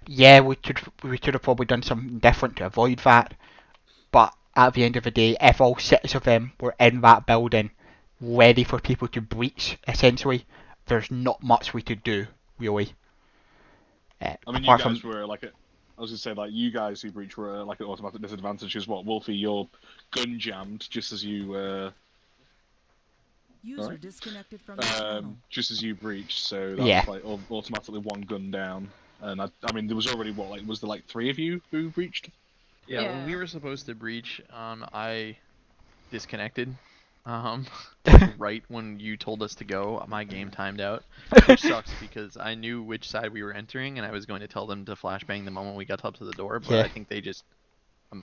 Yeah, we should have probably done something different to avoid that. But at the end of the day, if all 6 of them were in that building, ready for people to breach, essentially, there's not much we could do, really. I mean, you guys were like, I was gonna say, like, you guys who breached were like an automatic disadvantage as well. Wolfie, you're gun jammed just as you. User disconnected from the channel. Just as you breached, so that Yeah. was like automatically 1 gun down. And I mean, there was already was there like 3 of you who breached? Yeah, when we were supposed to breach, I disconnected. Right when you told us to go, my game timed out, which sucks because I knew which side we were entering, and I was going to tell them to flashbang the moment we got up to the door, but Yeah. I think they just,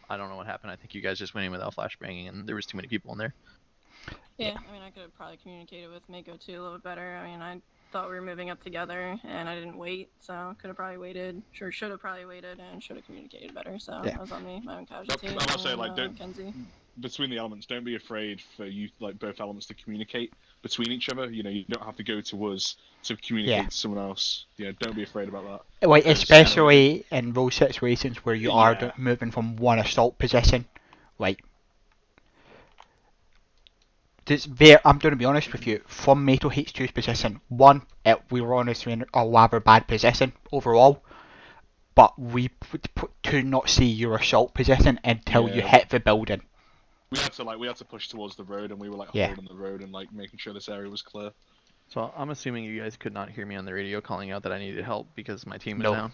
I don't know what happened. I think you guys just went in without flashbanging, and there was too many people in there. Yeah, I mean, I could have probably communicated with Mako too a little bit better. I mean, I thought we were moving up together, and I didn't wait, so could have probably waited. Sure, should have probably waited, and should have communicated better. So Yeah. that was on me, my own casualty. I must say, like, don't Kenzie. between the elements, don't be afraid for you, like, both elements to communicate between each other. You know, you don't have to go to us to communicate Yeah. to someone else. Yeah, don't be afraid about that. Like, 'Cause, especially in those situations where you are Yeah. moving from one assault position. Like, I'm going to be honest with you, from Mato H2's position, we were honestly in a rather bad position overall, but we could not see your assault position until you Yeah. hit the building. we had to push towards the road, and we were like Yeah. holding the road and like making sure this area was clear. So I'm assuming you guys could not hear me on the radio calling out that I needed help because my team was No.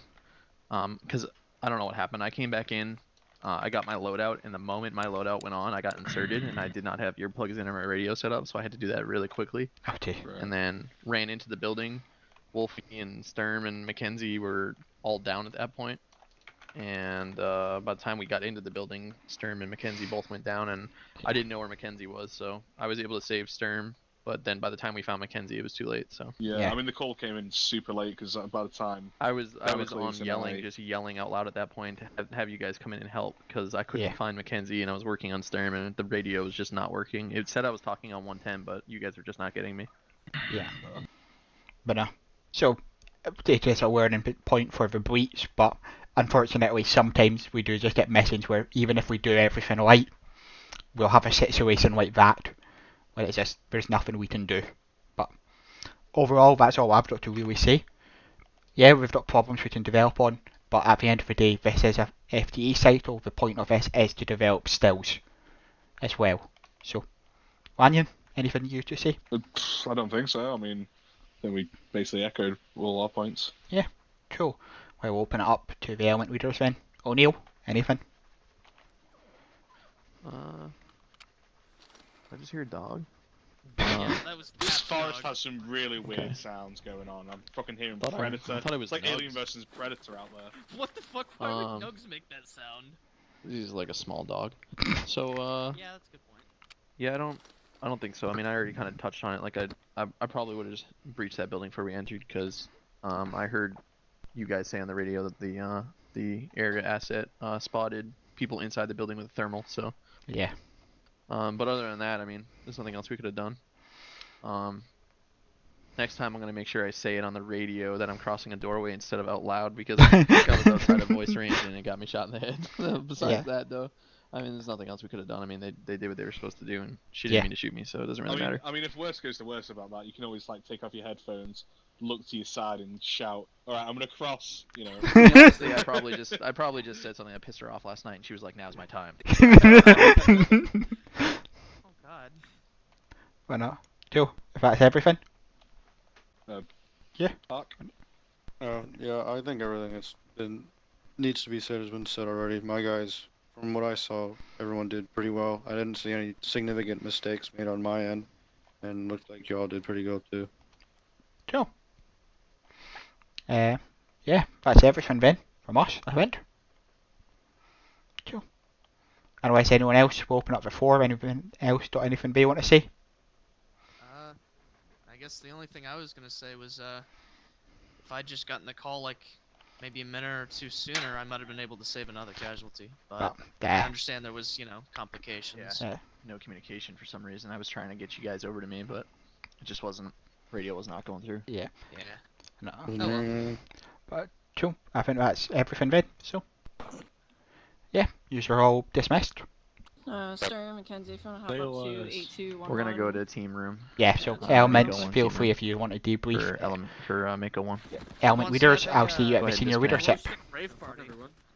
down. Because I don't know what happened. I came back in, I got my loadout, and the moment my loadout went on, I got inserted, and I did not have earplugs in or my radio set up, so I had to do that really quickly. Okay. And then ran into the building. Wolfie and Sturm and Mackenzie were all down at that point. And by the time we got into the building, Sturm and Mackenzie both went down, and I didn't know where Mackenzie was, so I was able to save Sturm. But then by the time we found Mackenzie, it was too late. So Yeah, I mean the call came in super late because by the time I was Damocles on and just yelling out loud at that point to have you guys come in and help because I couldn't Yeah. find Mackenzie and I was working on Sturm and the radio was just not working. It said I was talking on 110, but you guys were just not getting me. Yeah. But so it is a learning point for the breach, but unfortunately sometimes we do just get missions where even if we do everything right, we'll have a situation like that where it's just there's nothing we can do. But overall, that's all I've got to really say. Yeah, we've got problems we can develop on, but at the end of the day, this is a FTE cycle. The point of this is to develop stills as well. So, Lanyon, anything you to say? I don't think so. I mean, then we basically echoed all our points. Yeah, cool. We'll open it up to the element leaders then. O'Neill, anything? I just hear a dog. That was This Pat's forest dog. has some really weird Okay. sounds going on. I'm fucking hearing Thought I Predator. thought it was it's like Alien Nugs. versus Predator out there. What the fuck? Why would Nugs make that sound? He's like a small dog. So Yeah, that's a good point. yeah, I don't think so. I mean, I already kind of touched on it. Like I probably would have just breached that building before we entered because I heard you guys say on the radio that the area asset spotted people inside the building with a thermal. So yeah. But other than that, I mean, there's nothing else we could have done. Next time I'm gonna make sure I say it on the radio that I'm crossing a doorway instead of out loud because I think I was outside of voice range and it got me shot in the head. Besides that, though, I mean, there's nothing else we could have done. I mean, they did what they were supposed to do, and she didn't mean to shoot me, so it doesn't really matter. I mean, if worse goes to worse about that, you can always like take off your headphones, look to your side, and shout, "All right, I'm gonna cross." You know. Honestly, I probably just said something that pissed her off last night, and she was like, "Now's my time." Oh god. Why not? Joe, if that's everything? Yeah. Yeah, I think everything has been needs to be said has been said already. My guys, from what I saw, everyone did pretty well. I didn't see any significant mistakes made on my end, and looked like y'all did pretty good too. Cool. Yeah, that's everything then from us, I think. Cool. Unless anyone else will open up the floor, anything else, got anything they want to say? I guess the only thing I was gonna say was, if I'd just gotten the call like maybe a minute or two sooner, I might have been able to save another casualty. But I understand there was, complications. Yeah. No communication for some reason. I was trying to get you guys over to me, but it just wasn't. Radio was not going through. Yeah. Yeah. No. Oh well. But cool. I think that's everything then. So yeah, you're all dismissed. Sir Mackenzie, if you want to hop up to 8211. We're gonna go to team room. Yeah, so Mako elements, 1 feel team free room. if you want to debrief. For Mako 1. Element leaders, I'll see you at the senior leadership. Rave party.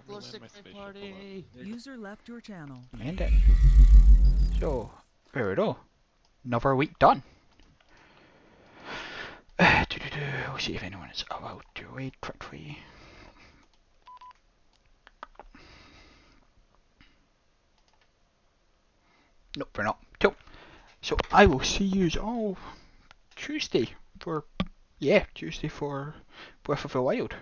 Glow stick rave party. User left your channel. And it. So, there we go. Another week done. We'll see if anyone is allowed to wait quickly. Nope, we're not. Cool. So I will see you all Tuesday for Tuesday for Breath of the Wild.